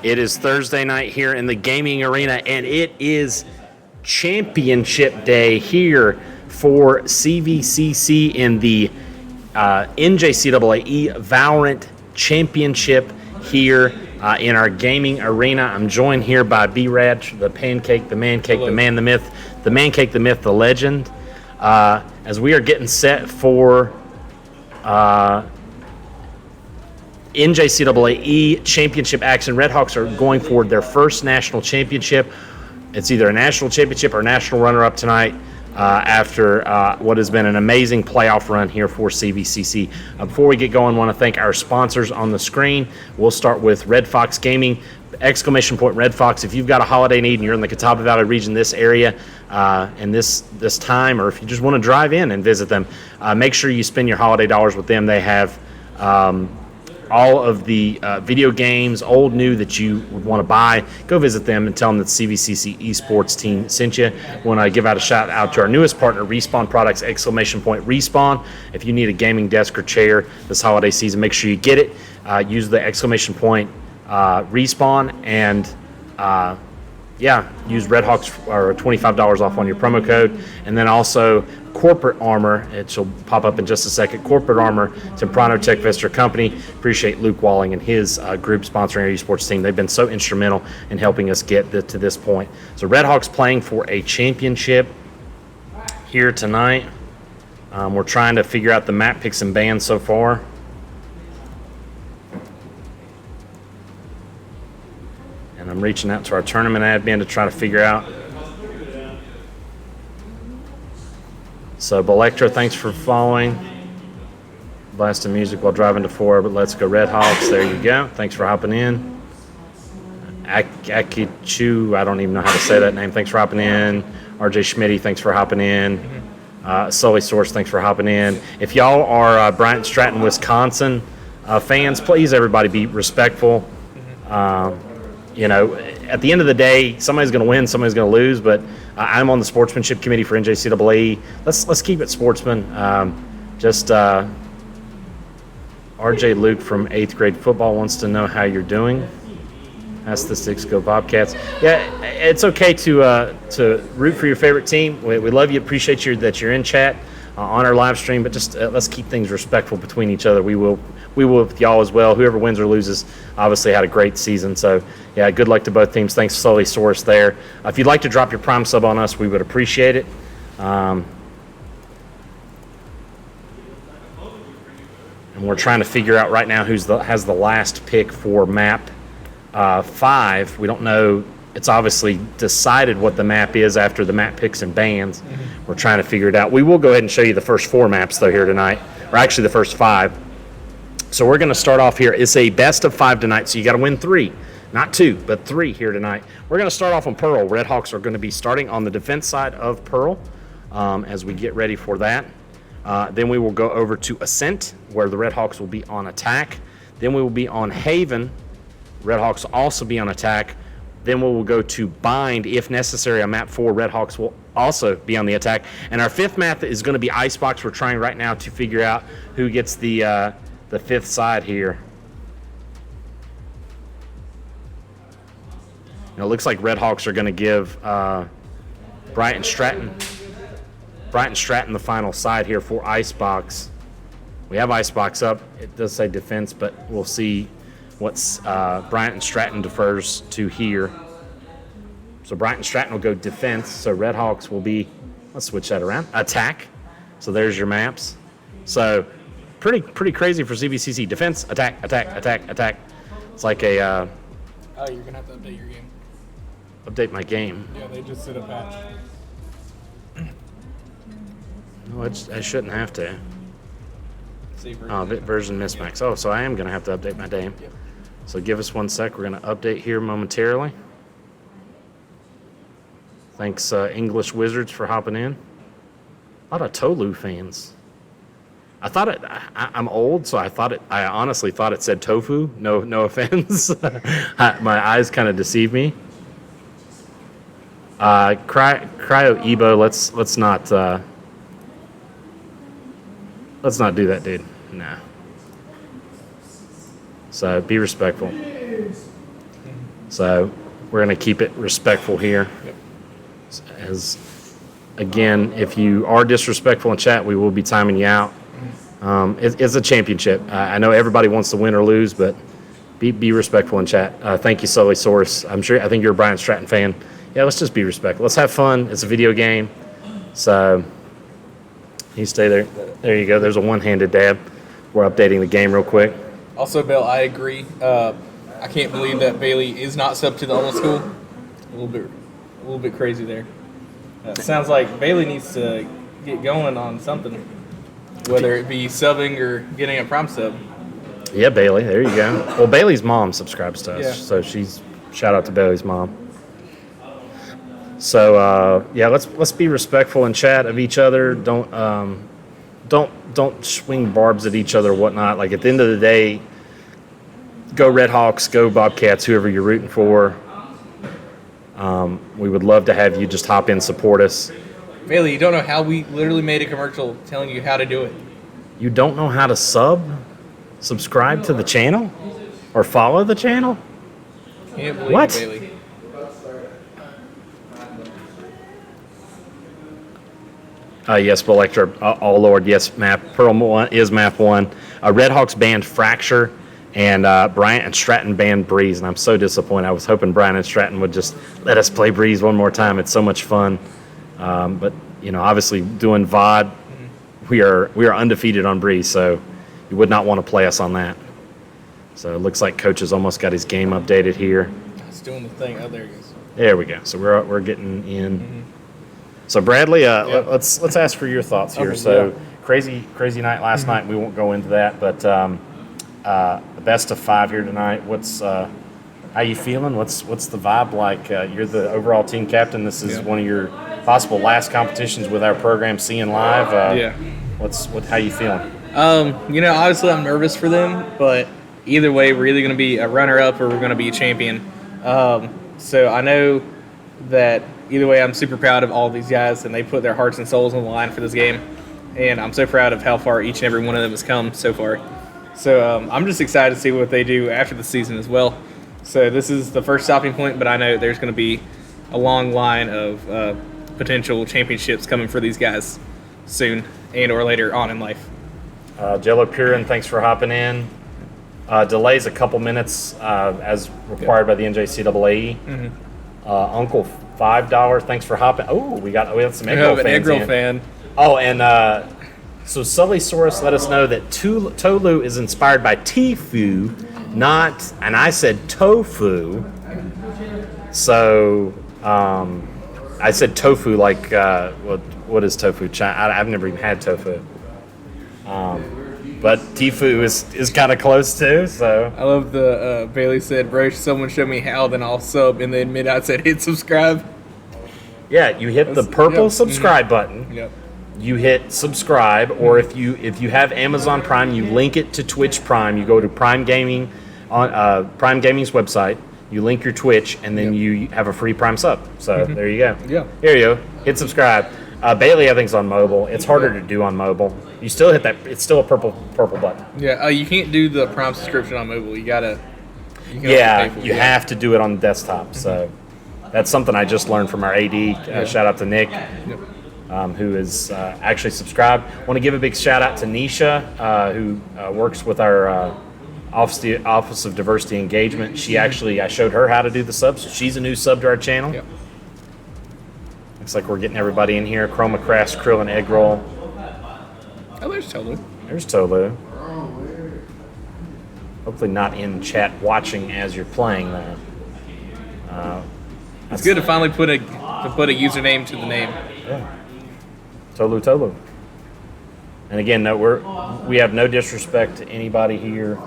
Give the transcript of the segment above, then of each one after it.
It is Thursday night here in the gaming arena, and it is championship day here for CVCC in the NJCAAE Valorant Championship here in our gaming arena. I'm joined here by B-Rad, the Pancake, the Man Cake, the Man, the Myth, the Man Cake, the Myth, the Legend, as we are getting set for NJCAAE championship action. Redhawks are going for their first national championship. It's either a national championship or national runner-up tonight after what has been an amazing playoff run here for CVCC. Before we get going, I want to thank our sponsors on the screen. We'll start with Red Fox Gaming, ! Red Fox. If you've got a holiday need and you're in the Catawba Valley region, this area, and this time, or if you just want to drive in and visit them, make sure you spend your holiday dollars with them. They have all of the video games, old, new, that you would want to buy. Go visit them and tell them that the CVCC esports team sent you. Want to give out a shout out to our newest partner, Respawn Products, ! Respawn. If you need a gaming desk or chair this holiday season, make sure you get it. Use the ! Respawn, and use Redhawks or $25 off on your promo code. And then also Corporate Armor, it will pop up in just a second. Corporate Armor, Temprano Tech Vester Company. Appreciate Luke Walling and his group sponsoring our esports team. They've been so instrumental in helping us get to this point. So Redhawks playing for a championship here tonight. We're trying to figure out the map picks and bans so far. And I'm reaching out to our tournament admin to try to figure out. So, Belectra, thanks for following. Blasting music while driving to 4, but let's go Redhawks. There you go. Thanks for hopping in. Akichu, I don't even know how to say that name. Thanks for hopping in. RJ Schmitty, thanks for hopping in. Sully Source, thanks for hopping in. If y'all are Bryant Stratton, Wisconsin fans, please, everybody, be respectful. You know, at the end of the day, somebody's going to win, somebody's going to lose, but I'm on the sportsmanship committee for NJCAAE. Let's keep it sportsman. RJ Luke from 8th grade football wants to know how you're doing. Ask the Six Go Bobcats. Yeah, it's okay to root for your favorite team. We love you, appreciate you that you're in chat on our live stream, but just let's keep things respectful between each other. We will with y'all as well. Whoever wins or loses obviously had a great season. So, yeah, good luck to both teams. Thanks, Sully Source there. If you'd like to drop your Prime sub on us, we would appreciate it. And we're trying to figure out right now who has the last pick for map 5. We don't know. It's obviously decided what the map is after the map picks and bans. We're trying to figure it out. We will go ahead and show you the first 4 maps, though, here tonight, or actually the first 5. So we're going to start off here. It's a best of 5 tonight, so you got to win 3. Not 2, but 3 here tonight. We're going to start off on Pearl. Redhawks are going to be starting on the defense side of Pearl as we get ready for that. Then we will go over to Ascent, where the Redhawks will be on attack. Then we will be on Haven. Redhawks will also be on attack. Then we will go to Bind. If necessary, on map 4, Redhawks will also be on the attack. And our 5th map is going to be Icebox. We're trying right now to figure out who gets the 5th side here. It looks like Redhawks are going to give Bryant Stratton the final side here for Icebox. We have Icebox up. It does say defense, but we'll see what Bryant Stratton defers to here. So Bryant Stratton will go defense. So Redhawks will be, let's switch that around, attack. So there's your maps. So pretty crazy for CVCC. Defense, attack, attack, attack, attack. It's like a... you're going to have to update your game. Update my game? Yeah, they just did a patch. No, I shouldn't have to. Oh, version mismax. Oh, so I am going to have to update my game. Yep. So give us 1 sec. We're going to update here momentarily. Thanks, English Wizards, for hopping in. A lot of Tolu fans. I'm old, so I honestly thought it said tofu. No offense. My eyes kind of deceive me. Cryo Ebo, let's not do that, dude. Nah. So be respectful. So we're going to keep it respectful here. Yep. As again, if you are disrespectful in chat, we will be timing you out. It's a championship. I know everybody wants to win or lose, but be respectful in chat. Thank you, Sully Source. I think you're a Brian Stratton fan. Yeah, let's just be respectful. Let's have fun. It's a video game. So you stay there. There you go. There's a one-handed dab. We're updating the game real quick. Also, Bill, I agree. I can't believe that Bailey is not subbed to the almost school. A little bit crazy there. Sounds like Bailey needs to get going on something, whether it be subbing or getting a prime sub. Yeah, Bailey. There you go. Well, Bailey's mom subscribes to us, Yeah. so shout out to Bailey's mom. So yeah, let's be respectful in chat of each other. Don't swing barbs at each other or whatnot. Like at the end of the day, go Red Hawks, go Bobcats, whoever you're rooting for. We would love to have you just hop in, support us. Bailey, you don't know how we literally made a commercial telling you how to do it. You don't know how to subscribe to the channel, or follow the channel? Can't believe What? it, Bailey. Yes, Electra. Oh, Lord, yes, map. Pearl 1 is map 1. Red Hawks banned Fracture, and Bryant and Stratton banned Breeze, and I'm so disappointed. I was hoping Bryant and Stratton would just let us play Breeze one more time. It's so much fun. But, you know, obviously doing VOD, we are undefeated on Breeze, so you would not want to play us on that. So it looks like Coach has almost got his game updated here. It's doing the thing. Oh, there it goes. There we go. So we're getting in. So Bradley, let's ask for your thoughts here. Okay, So yeah. crazy night last night. We won't go into that, but best of 5 here tonight. What's how you feeling? What's the vibe like? You're the overall team captain. This is one of your possible last competitions with our program, Seeing Live. How you feeling? You know, obviously I'm nervous for them, but either way, we're either going to be a runner-up or we're going to be a champion. So I know that either way, I'm super proud of all these guys, and they put their hearts and souls on the line for this game. And I'm so proud of how far each and every one of them has come so far. So I'm just excited to see what they do after the season as well. So this is the first stopping point, but I know there's going to be a long line of potential championships coming for these guys soon and or later on in life. Jello Purin, thanks for hopping in. Delays a couple minutes as required by the NJCAAE. Uncle $5, thanks for hopping. Oh, we got some egg roll an fans egg roll in. fan. Oh, and so Sully Source let us know that Tolu is inspired by Tifu, not, and I said tofu. So I said tofu like, what is tofu? I've never even had tofu. But Tifu is kind of close too, so. I love the Bailey said, bro, someone show me how, then I'll sub. And then Midnight said, hit subscribe. Yeah, you hit the purple subscribe button. Yep. You hit subscribe, or if you have Amazon Prime, you link it to Twitch Prime. You go to Prime Gaming on Prime Gaming's website. You link your Twitch, and then you have a free Prime sub. So there you go. Yeah. There you go. Hit subscribe. Bailey, I think, is on mobile. It's harder to do on mobile. You still hit that. It's still a purple button. Yeah, you can't do the Prime subscription on mobile. You can You have to do it on the desktop. So that's something I just learned from our AD. Shout out to Nick, who is actually subscribed. Want to give a big shout out to Nisha, who works with our Office of Diversity Engagement. I showed her how to do the subs. She's a new sub to our channel. Yep. Looks like we're getting everybody in here. Chroma Crafts, Krill, and Egg Roll. Oh, there's Tolu. There's Tolu. Hopefully not in chat watching as you're playing though. It's good to finally put a username to the name. Yeah. Tolu. And again, we have no disrespect to anybody here.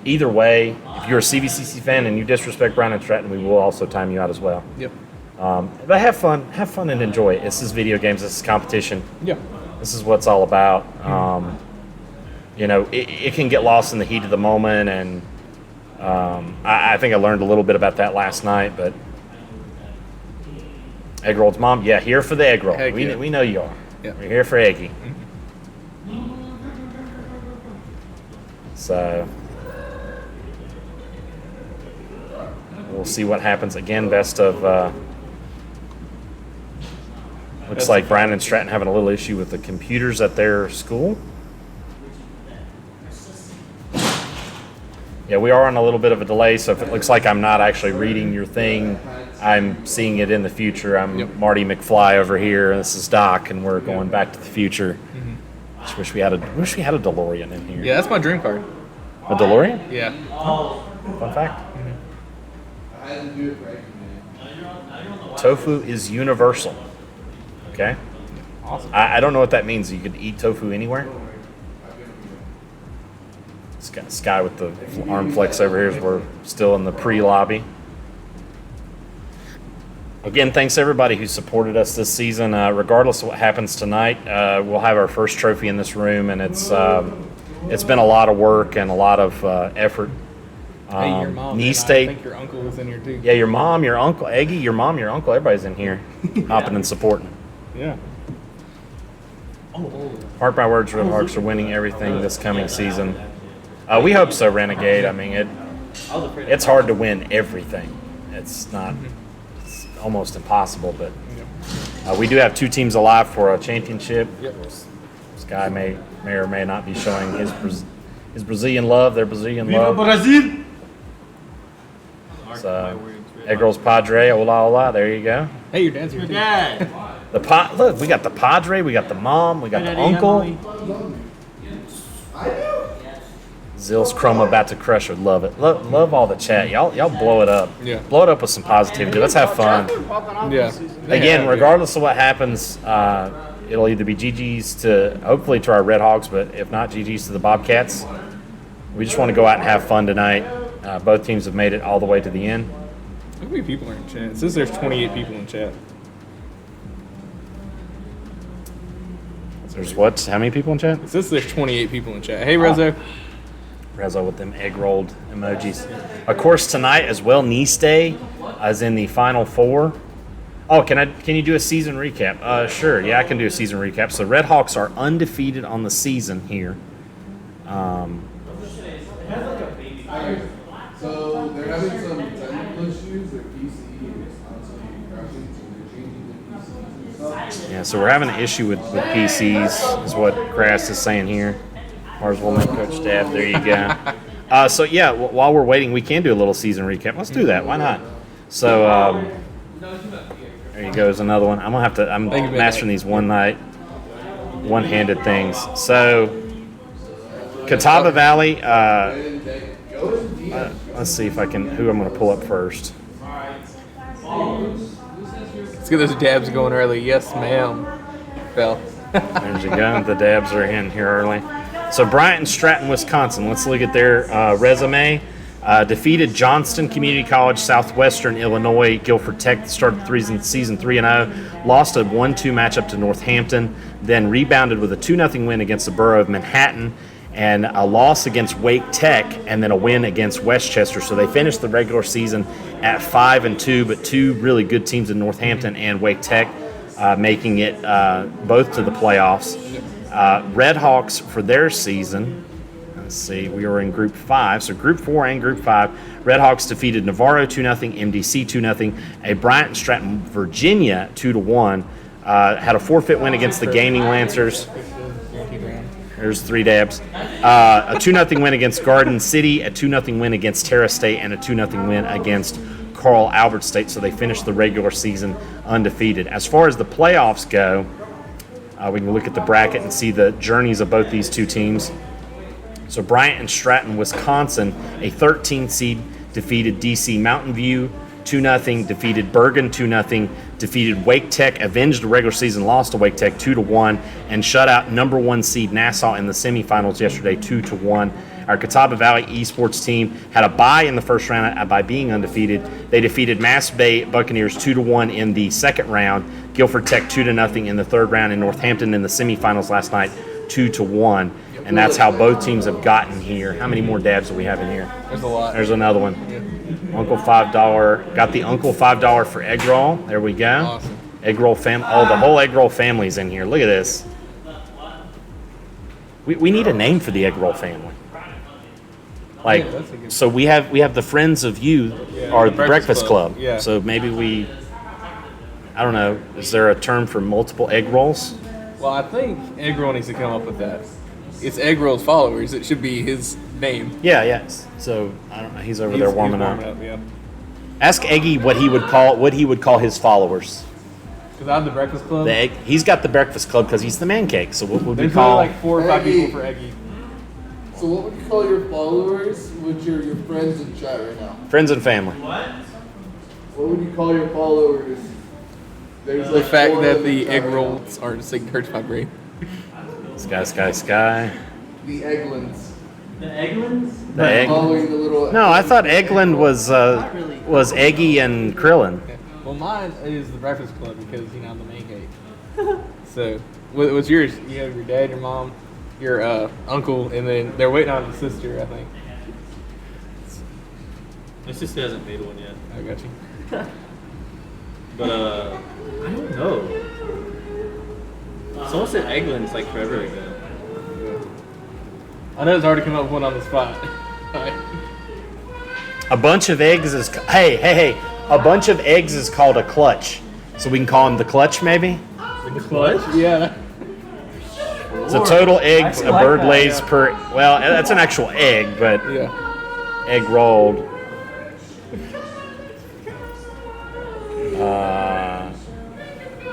Either way, if you're a CVCC fan and you disrespect Brown and Stratton, we will also time you out as well. Yep. But have fun and enjoy it. This is video games. This is competition. Yeah. This is what it's all about. It can get lost in the heat of the moment, and I think I learned a little bit about that last night. But Egg Roll's mom, here for the egg roll. We know you are. Yeah. We're here for Eggy. So we'll see what happens. Again, best of. Looks like Brian and Stratton having a little issue with the computers at their school. Yeah, we are on a little bit of a delay, so if it looks like I'm not actually reading your thing, I'm seeing it in the future. I'm Marty McFly over here, and this is Doc, and we're going back to the future. Just wish we had a DeLorean in here. Yeah, that's my dream car. A DeLorean? Yeah. Fun fact. Tofu is universal. Okay. Awesome. I don't know what that means. You could eat tofu anywhere. Sky with the arm flex over here as we're still in the pre-lobby. Again, thanks everybody who supported us this season. Regardless of what happens tonight, we'll have our first trophy in this room, and it's been a lot of work and a lot of effort. Hey, your mom. Knee State. I think your uncle was in here too. Yeah, your mom, your uncle, Eggy, your mom, your uncle, everybody's in here, hopping and supporting. Yeah. Mark my words, Red Hawks are winning everything this coming season. We hope so, Renegade. I mean, it's hard to win everything. It's not. It's almost impossible, but we do have 2 teams alive for a championship. This guy may or may not be showing his Brazilian love. Their Brazilian love. Brazil! So, Egg Rolls Padre, hola hola. There you go. Hey, your dad's here too. Dad! Look, we got the Padre, we got the mom, we got the uncle. Zill's Chroma about to crush her. Love it. Love all the chat. Y'all blow it up. Yeah. Blow it up with some positivity. Let's have fun. Yeah. Again, regardless of what happens, it'll either be GG's to hopefully to our Red Hogs, but if not, GG's to the Bobcats. We just want to go out and have fun tonight. Both teams have made it all the way to the end. How many people are in chat? It says there's 28 people in chat. There's what? How many people in chat? It says there's 28 people in chat. Hey, Rezo. Rezo with them egg rolled emojis. Of course, tonight as well, Nice Day is in the Final Four. Oh, can you do a season recap? Sure. Yeah, I can do a season recap. So Red Hawks are undefeated on the season here. So they're having some technical issues. Their PC is constantly crashing, so they're changing the PCs and stuff. Yeah, so we're having an issue with PCs, is what Grass is saying here. Mars Woman Coach Dab, there you go. So yeah, while we're waiting, we can do a little season recap. Let's do that. Why not? So there you go. There's another one. I'm mastering these one-handed things. So Catawba Valley. Let's see if I can. Who I'm going to pull up first. Let's get those dabs going early. Yes, ma'am. Bell. There's you go. The dabs are in here early. So Bryant and Stratton, Wisconsin. Let's look at their resume. Defeated Johnston Community College, Southwestern Illinois, Guilford Tech. Started the season 3-0. Lost a 1-2 matchup to Northampton. Then rebounded with a 2-0 win against the Borough of Manhattan, and a loss against Wake Tech, and then a win against Westchester. So they finished the regular season at 5-2, but 2 really good teams in Northampton and Wake Tech, making it both to the playoffs. Red Hawks for their season, let's see, we were in Group 5. So Group 4 and Group 5, Red Hawks defeated Navarro 2-0, MDC 2-0, a Bryant and Stratton, Virginia 2-1. Had a forfeit win against the Gaming Lancers. There's 3 dabs. A 2-0 win against Garden City, a 2-0 win against Terra State, and a 2-0 win against Carl Albert State. So they finished the regular season undefeated. As far as the playoffs go, we can look at the bracket and see the journeys of both these 2 teams. So Bryant and Stratton, Wisconsin, a 13 seed, defeated DC Mountain View 2-0, defeated Bergen 2-0, defeated Wake Tech, avenged the regular season loss to Wake Tech 2-1, and shut out number 1 seed Nassau in the semifinals yesterday 2-1. Our Catawba Valley esports team had a bye in the first round by being undefeated. They defeated Mass Bay Buccaneers 2-1 in the second round, Guilford Tech 2-0 in the third round, and Northampton in the semifinals last night 2-1. And that's how both teams have gotten here. How many more dabs do we have in here? There's a lot. There's another one. Yeah. Uncle $5. Got the Uncle $5 for egg roll. There we go. Awesome. Egg roll fam. Oh, the whole egg roll family's in here. Look at this. We need a name for the egg roll family. Like, Yeah, that's a good- so we have the Friends of You are the Breakfast Club. Yeah. So maybe I don't know, is there a term for multiple egg rolls? Well, I think Egg Roll needs to come up with that. It's Egg Roll's followers. It should be his name. Yeah, yes. So I don't know. He's over there warming up. Yeah. Ask Eggy what he would call his followers. Because I have the Breakfast Club. The egg. He's got the Breakfast Club because he's the man cake. So what would we There's call only like 4 or 5 Eggy. people for Eggy. So what would you call your followers with your friends in chat right now? friends and family? What would you call your followers? There's The like fact 4 that of them the in chat egg right rolls are just like hurts my brain. Sky. now. The Egglins. The Egglins? The egg. Following the little. No, I thought Eggland was Eggy and Krillin. Yeah. Well, mine is the Breakfast Club because I'm the main cake. So, what's yours? You have your dad, your mom, your uncle, and then they're waiting on the sister, I think. My sister hasn't made one yet. I got you. But, I don't know. Someone said Egglins like forever ago. I know it's hard to come up with one on the spot. A bunch of eggs is hey. A bunch of eggs is called a clutch. So we can call him the clutch maybe. The clutch? Yeah. So total eggs a like bird that, lays yeah. per. Well, that's an actual egg, but Yeah. egg rolled.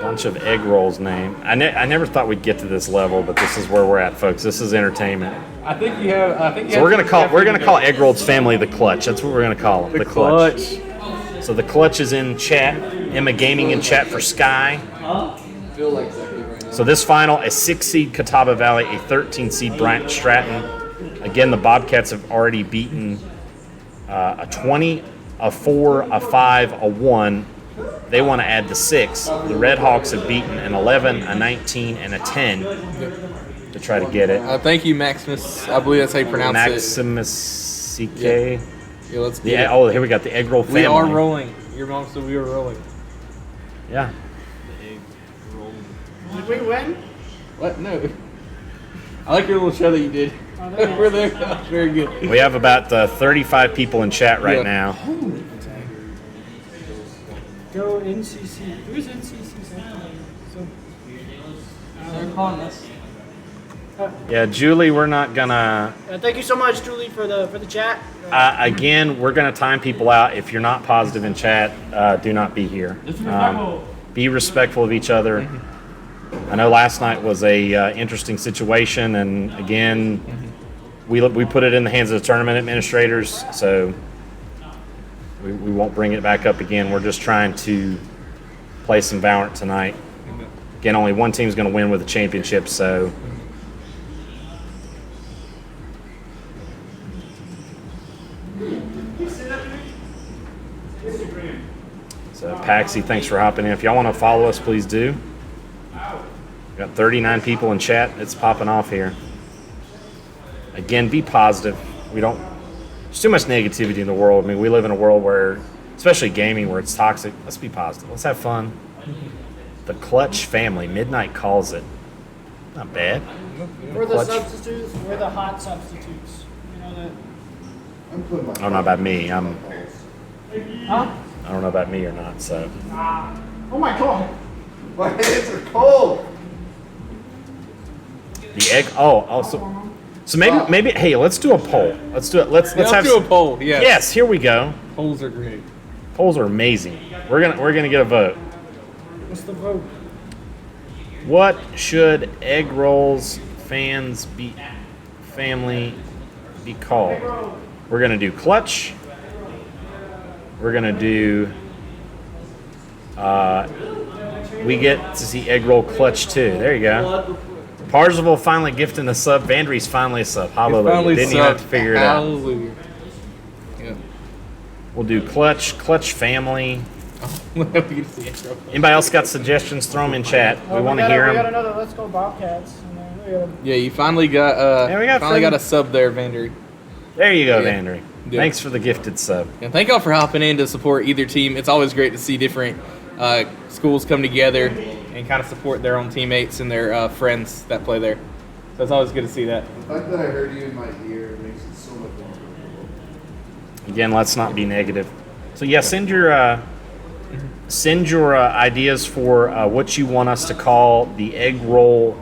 Bunch of egg rolls name. I never thought we'd get to this level, but this is where we're at, folks. This is entertainment. I think you have. So we're gonna call Egg Rolled's family the clutch. That's what we're gonna call them. The clutch. So the clutch is in chat. Emma Gaming in chat for Sky. Feel like exactly right now. So this final, a 6-seed Catawba Valley, a 13-seed Bryant Stratton. Again, the Bobcats have already beaten a 20, a 4, a 5, a 1. They want to add the 6. The Red Hawks have beaten an 11, a 19, and a 10 to try to get it. Thank you, Maximus. I believe that's how you pronounce Maximus CK. it. Yeah, let's get Yeah. it. Oh, here we got the egg roll family. We are rolling. Your mom said we are rolling. Yeah. The egg roll. Did we win? What? No. I like your little show that you did. Over there. That was very good. We have about 35 people in chat right Yeah. now. Go NCC. Who's NCC? So, they're calling us. Yeah, Julie, we're not gonna. Thank you so much, Julie, for the chat. Again, we're gonna time people out. If you're not positive in chat, do not be here. Be respectful of each other. I know last night was a interesting situation, and again, we put it in the hands of the tournament administrators, so we won't bring it back up again. We're just trying to play some Valorant tonight. Again, only one team's going to win with the championship, so. So, Paxi, thanks for hopping in. If y'all want to follow us, please do. We got 39 people in chat. It's popping off here. Again, be positive. There's too much negativity in the world. I mean, we live in a world where, especially gaming, where it's toxic. Let's be positive. Let's have fun. The Clutch family, Midnight calls it. Not bad. We're the Clutch. substitutes. We're the hot substitutes. You know that? I'm putting my. I don't know about me. Huh? I don't know about me or not. So Oh my god. My hands are cold. the egg. So maybe. Hey, let's do a poll. Let's do it. Let's have do a poll. Yeah. Yes, here we go. Polls are great. Polls are amazing. We're gonna get a vote. What's the vote? What should Egg Rolls family be called? We're gonna do Clutch. We're gonna do. We get to see Egg Roll Clutch too. There you go. Parzival finally gifting a sub. Vandry's finally a sub. Hallelujah. Finally Didn't even have to figure it out. Hallelujah. Yeah. We'll do Clutch family. We'll have to get to the intro. Anybody else got suggestions? Throw them in chat. We want to hear We got them. another Let's Go Bobcats. And then we got Yeah, you finally got Yeah, we got finally friend- got a sub there, Vander. There you go, Yeah. Vandry. Yeah. Thanks for the gifted sub. And thank y'all for hopping in to support either team. It's always great to see different schools come together and kind of support their own teammates and their friends that play there. So it's always good to see that. The fact that I heard you in my ear makes it so much more Again, let's not be negative. So yeah, send your ideas for what you want us to call the egg roll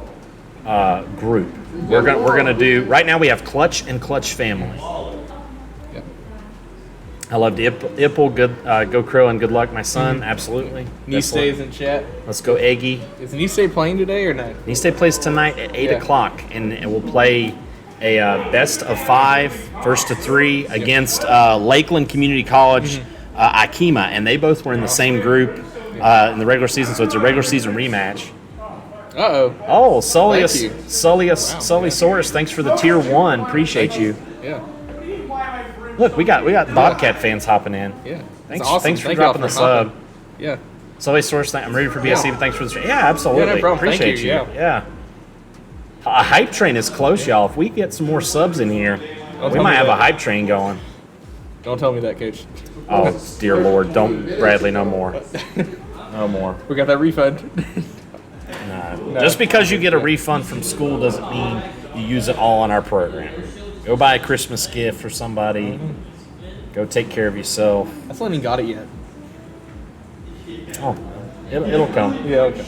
group. We're gonna do right now. We have Clutch and Clutch Family. Yep. I loved Ipple. Good, go Krill, and good luck, my son. Absolutely. Nistay's in chat. Let's go, Eggy. Is Nistay playing today or not? Nistay plays tonight at 8 Yeah. o'clock, and we'll play a best of 5, first to 3 against Lakeland Community College, Akima, and they both were in the same group in the regular season, so it's a regular season rematch. Uh-oh. Oh, Sully Thank you. Saurus, thanks for the tier 1. Appreciate you. Yeah. Look, we got Bobcat fans hopping in. Yeah. It's Thanks, awesome. thanks for Thank y'all dropping the hopping. sub. Yeah. Sully Source, I'm ready for BSC, but thanks for the stream. Yeah, absolutely. Yeah, no problem. Thank Appreciate you, you. Yeah. A hype train is close, y'all. If we get some more subs in here, we tell might me have a that. hype train going. Don't tell me that, Coach. Oh, dear Lord. Don't, Bradley, no more. No more. We got that refund. No. Just because you get a refund from school doesn't mean you use it all on our program. Go buy a Christmas gift for somebody. Go take care of yourself. I still haven't got it yet. Oh, it'll come. Yeah, okay.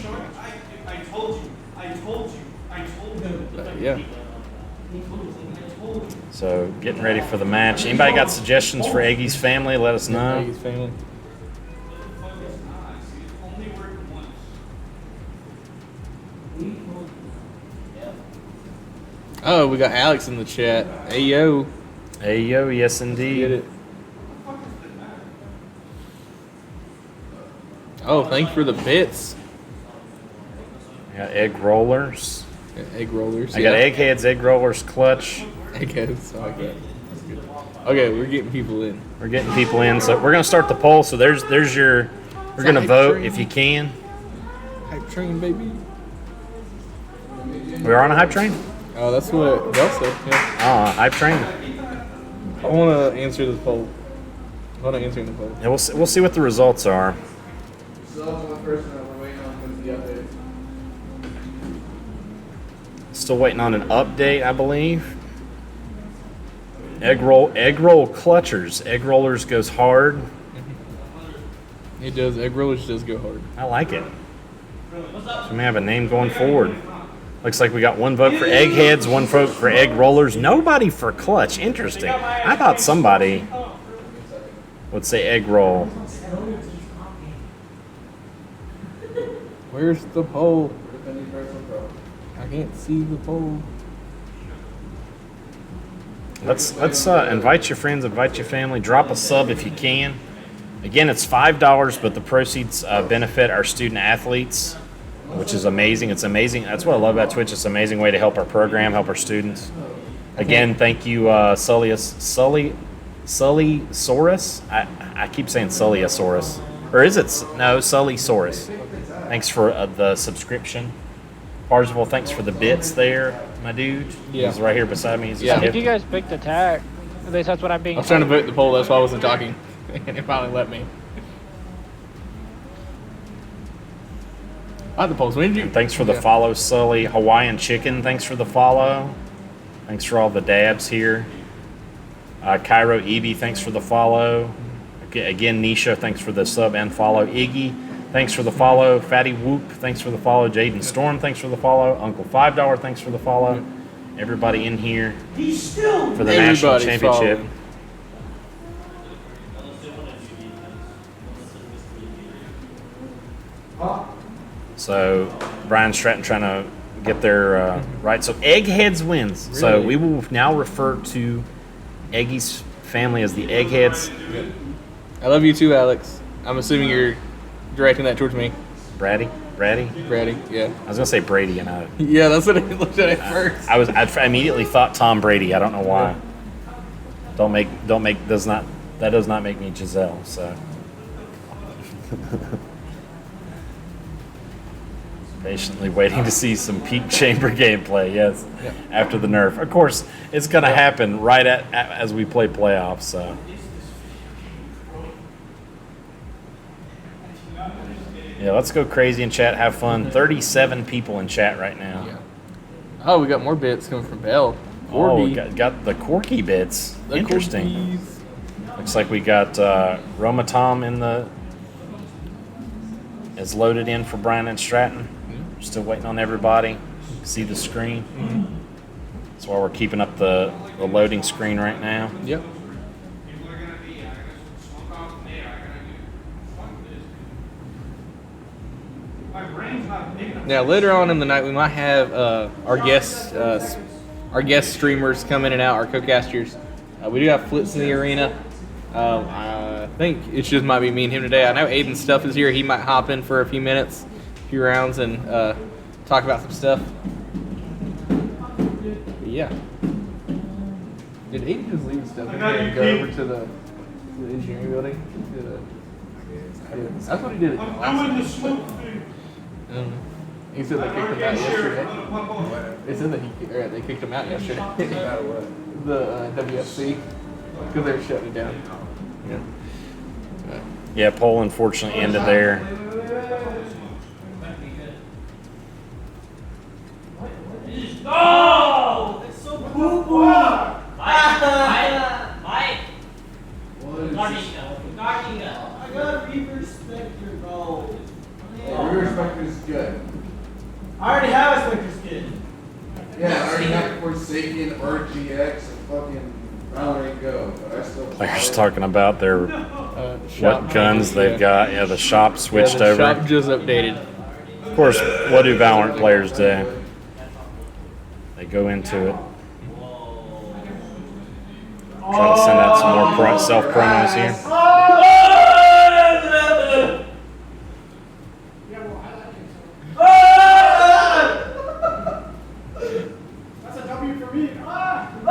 Yeah. So, getting ready for the match. Anybody got suggestions for Eggy's family? Let us know. Maggie's family. Oh, we got Alex in the chat. Hey, yo. Hey, yo, yes, Get indeed. it. Oh, thanks for the bits. I got egg rollers. Egg rollers. I got eggheads, egg rollers, clutch. Eggheads. I like that. That's good. Okay, we're getting people in. We're getting people in. So, we're going to start the poll. So, there's your. We're going to Hype vote train. if you can. Hype train, baby. We're on a hype train? Oh, that's what Bell said. Yeah. Hype train. I want to answer the poll. I want to answer the poll. Yeah, we'll see what the results are. Still have one person that we're waiting on because the update. Still waiting on an update, I believe. Egg roll clutchers. Egg rollers goes hard. It does. Egg rollers does go hard. I like it. So we may have a name going forward. Looks like we got one vote for eggheads, one vote for egg rollers. Nobody for clutch. Interesting. I thought somebody would say egg roll. Where's the poll? I can't see the poll. Let's invite your friends, invite your family. Drop a sub if you can. Again, it's $5, but the proceeds benefit our student athletes, which is amazing. It's amazing. That's what I love about Twitch. It's an amazing way to help our program, help our students. Again, thank you, Sully Saurus. I keep saying Sully-asaurus. Or is it? No, Sully Saurus. Thanks for the subscription. Parzival, thanks for the bits there, my dude. Yeah. He's right here beside me. He's Yeah. I think you guys picked the tag. At least that's what I'm being I was trying to told. vote the poll. That's why I wasn't talking. And it finally let me. I had the polls. When did you? Thanks for the follow, Sully. Hawaiian Chicken, thanks for the follow. Thanks for all the dabs here. Cairo Evie, thanks for the follow. Again, Nisha, thanks for the sub and follow. Iggy, thanks for the follow. Fatty Whoop, thanks for the follow. Jaden Storm, thanks for the follow. Uncle $5, thanks for the follow. Everybody in here for the national Everybody's championship. following. So Brian Stratton trying to get their right. So Eggheads wins. So Really? we will now refer to Eggy's family as the Eggheads. I love you too, Alex. I'm assuming you're directing that towards me. Brady. Brady, yeah. I was gonna say Brady, and Yeah, that's what I looked at first. I immediately thought Tom Brady. I don't know why. That does not make me Giselle. So. Patiently waiting to see some peak chamber gameplay. Yes, Yeah. after the nerf. Of course, it's going to happen right as we play playoffs. So, yeah, let's go crazy in chat. Have fun. 37 people in chat right now. Yeah. Oh, we got more bits coming from Bell. Oh, Corby. got the Corky bits. The Interesting. Corbies. The Looks like we got Romatom is loaded in for Brian and Stratton. Still waiting on everybody. See the screen. That's why we're keeping up the loading screen right now. Yep. Now later on in the night, we might have our guest streamers come in and out, our co-casters. We do have Flitz in the arena. I think it just might be me and him today. I know Aiden's stuff is here. He might hop in for a few minutes, a few rounds, and talk about some stuff. But yeah. Did Aiden just leave his stuff and go over to the engineering building? That's what he did. He said they kicked him out yesterday. They said that they kicked him out yesterday. The WFC, because they were shutting it down. Yeah, poll unfortunately ended there. Oh! It's so poo-poo! Mike! Narkinga. I gotta re-respect your goals. Re-respect is good. I already have a specter skin. Yeah, I already have Forsaken, RGX, and fucking Valorant Go, but I still. Players talking about their what guns they've got. Yeah, the shop switched the over. Shop just updated. Of course, what do Valorant players do? They go into it. Try to send out some more self-promos here. That's a W for me. I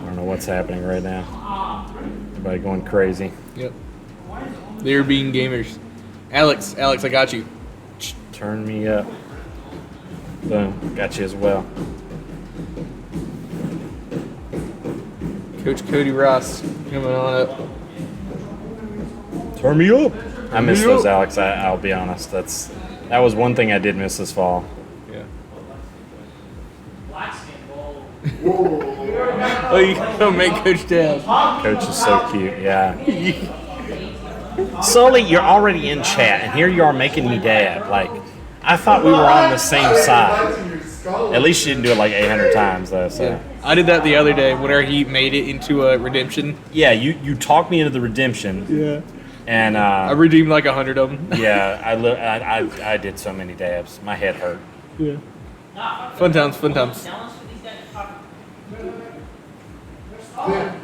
don't know what's happening right now. Everybody going crazy. Yep. They're being gamers. Alex, I got you. Turn me up. Boom, got you as well. Coach Cody Ross coming on up. Turn me up. I miss those, Alex. I'll be honest. That was one thing I did miss this fall. Yeah. Oh, you gonna make Coach Dab. Coach is so cute. Yeah. Sully, you're already in chat, and here you are making me dab. Like, I thought we were on the same side. At least you didn't do it like 800 times, though. So. Yeah. I did that the other day whenever he made it into a redemption. Yeah, you talked me into the redemption. Yeah. And I redeemed like 100 of them. Yeah, I did so many dabs. My head hurt. Yeah. Fun times.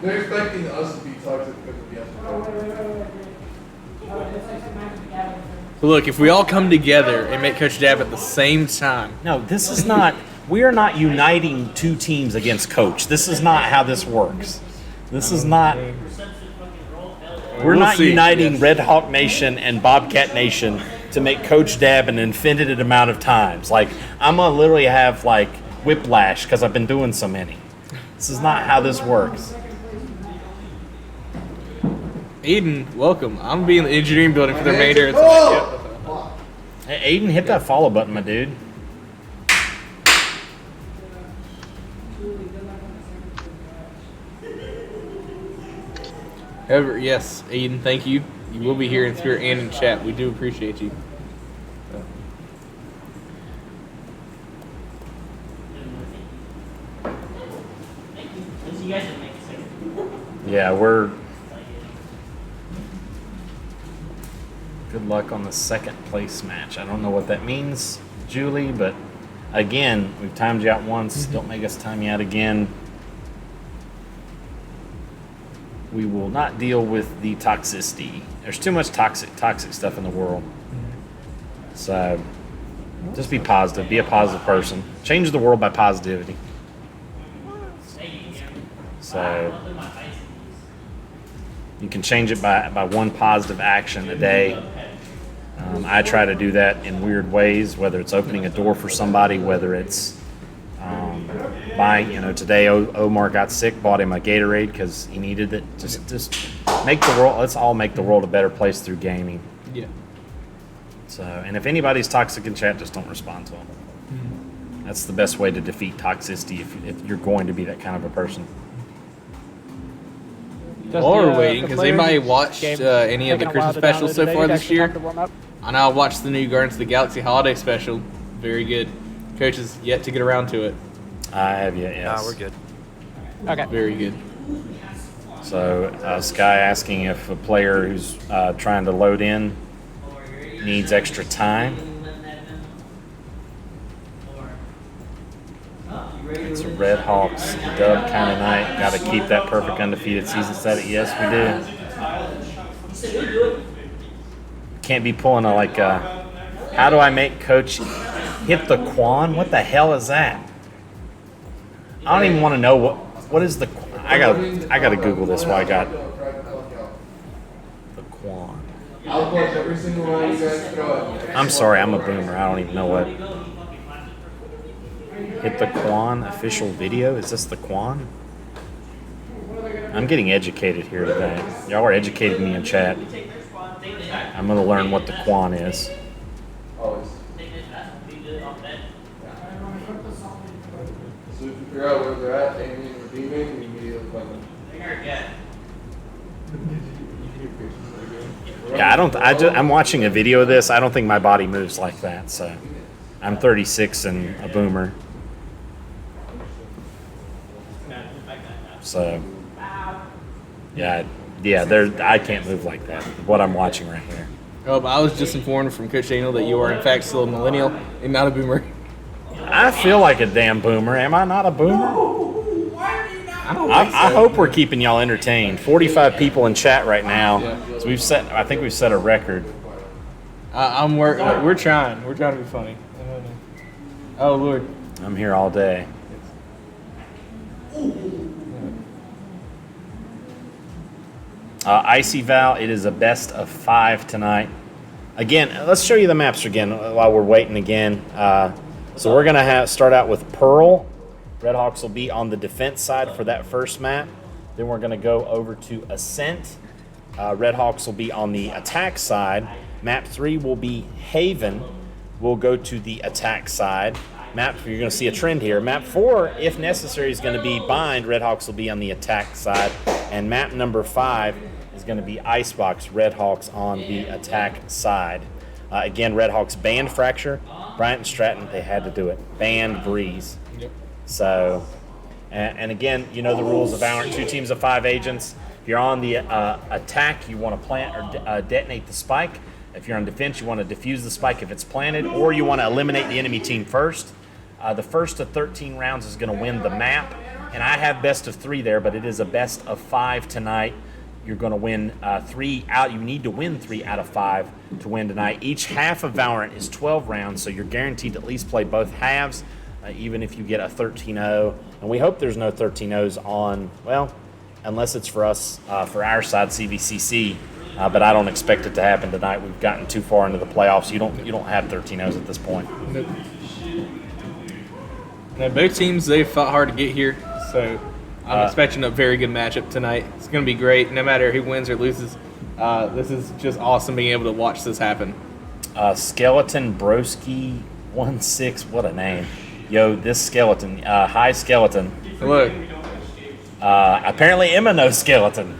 They're expecting us to be toxic because of yesterday. So look, if we all come together and make Coach Dab at the same time. No, this is not. We are not uniting two teams against Coach. This is not how this works. This is not. We're not uniting Red Hawk Nation and Bobcat Nation to make Coach dab an infinite amount of times. Like, I'm gonna literally have like whiplash because I've been doing so many. This is not how this works. Aiden, welcome. I'm gonna be in the engineering building for the remainder. Hey, Aiden, hit that follow button, my dude. However, yes, Aiden, thank you. You will be here in spirit and in chat. We do appreciate you. Yeah, we're. Good luck on the second place match. I don't know what that means, Julie, but again, we've timed you out once. Don't make us time you out again. We will not deal with the toxicity. There's too much toxic stuff in the world. So just be positive. Be a positive person. Change the world by positivity. So you can change it by one positive action a day. I try to do that in weird ways, whether it's opening a door for somebody, whether it's buying, today Omar got sick, bought him a Gatorade because he needed it. Just make the world, let's all make the world a better place through gaming. Yeah. So, and if anybody's toxic in chat, just don't respond to them. Mm-hmm. That's the best way to defeat toxicity if you're going to be that kind of a person. Does While the, we're waiting, the has player anybody who's watched game any of the taking a while Christmas to specials download so today? far You this guys get year? time to warm up? I know I watched the new Guardians of the Galaxy holiday special. Very good. Coach is yet to get around to it. I have you. Yes. Nah, we're good. Okay. Very good. So, Sky asking if a player who's trying to load in needs extra time. It's a Red Hawks dub kind of night. Got to keep that perfect undefeated season set. Yes, we do. Can't be pulling how do I make Coach hit the Quan? What the hell is that? I don't even want to know what is the. I gotta Google this while I got the Quan. I'll clutch every single line you guys throw at me. I'm sorry, I'm a boomer. I don't even know what. Hit the Quan official video. Is this the Quan? I'm getting educated here today. Y'all are educating me in chat. I'm gonna learn what the Quan is. Always. So if you figure out where they're at, aiming and redeeming, you immediately play them. Yeah, I'm watching a video of this. I don't think my body moves like that. So, I'm 36 and a boomer. So, yeah. I can't move like that. What I'm watching right here. Oh, but I was just informed from Coach Daniel that you are in fact still a millennial and not a boomer. I feel like a damn boomer. Am I not a boomer? I don't think so. I hope we're keeping y'all entertained. 45 people in chat right now. Yeah. So I think we've set a record. We're trying. We're trying to be funny. Oh Lord. I'm here all day. Icy Val, it is a best of 5 tonight. Again, let's show you the maps again while we're waiting again. So we're going to start out with Pearl. Redhawks will be on the defense side for that first map. Then we're going to go over to Ascent. Redhawks will be on the attack side. Map 3 will be Haven. We'll go to the attack side. You're going to see a trend here. Map 4, if necessary, is going to be Bind. Redhawks will be on the attack side. And map number 5 is going to be Icebox. Redhawks on the attack side. Again, Redhawks banned Fracture. Bryant and Stratton, they had to do it. Banned Breeze. Yep. So, and again, you know the rules of Valorant. 2 teams of 5 agents. If you're on the attack, you want to plant or detonate the spike. If you're on defense, you want to defuse the spike if it's planted, or you want to eliminate the enemy team first. The first of 13 rounds is going to win the map. And I have best of 3 there, but it is a best of 5 tonight. You're going to win 3 out. You need to win 3 out of 5 to win tonight. Each half of Valorant is 12 rounds, so you're guaranteed to at least play both halves, even if you get a 13-0. And we hope there's no 13-0s on, well, unless it's for us, for our side, CVCC. But I don't expect it to happen tonight. We've gotten too far into the playoffs. You don't have 13-0s at this point. Nope. Now, both teams, they fought hard to get here, so I'm expecting a very good matchup tonight. It's going to be great, no matter who wins or loses. This is just awesome being able to watch this happen. Skeleton Broski 16, what a name. Yo, this skeleton, hi skeleton. Look, Apparently Emma knows skeleton.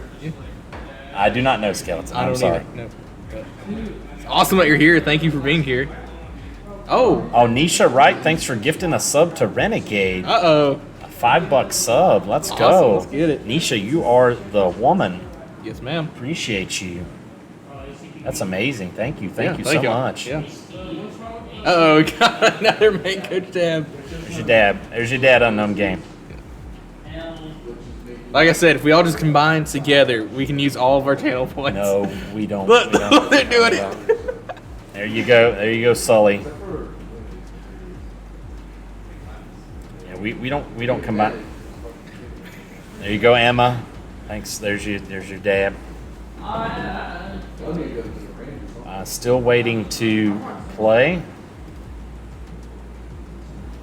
I do not know skeleton. I I'm don't sorry. either. No. It's awesome that you're here. Thank you for being here. Oh, Nisha Wright, thanks for gifting a sub to Renegade. uh-oh. A $5 sub. Let's Awesome, go. let's get it. Nisha, you are the woman. Yes, ma'am. Appreciate you. That's amazing. Thank you. Thank Yeah, you thank so y'all. much. Yeah. Uh-oh, got another main coach tab. There's your dad. There's your dad unknown game. Like I said, if we all just combine together, we can use all of our channel points. No, we don't. Look, we don't. they're doing it. There you go. There you go, Sully. Yeah, we don't combine. There you go, Emma. Thanks. There's your dad. Still waiting to play.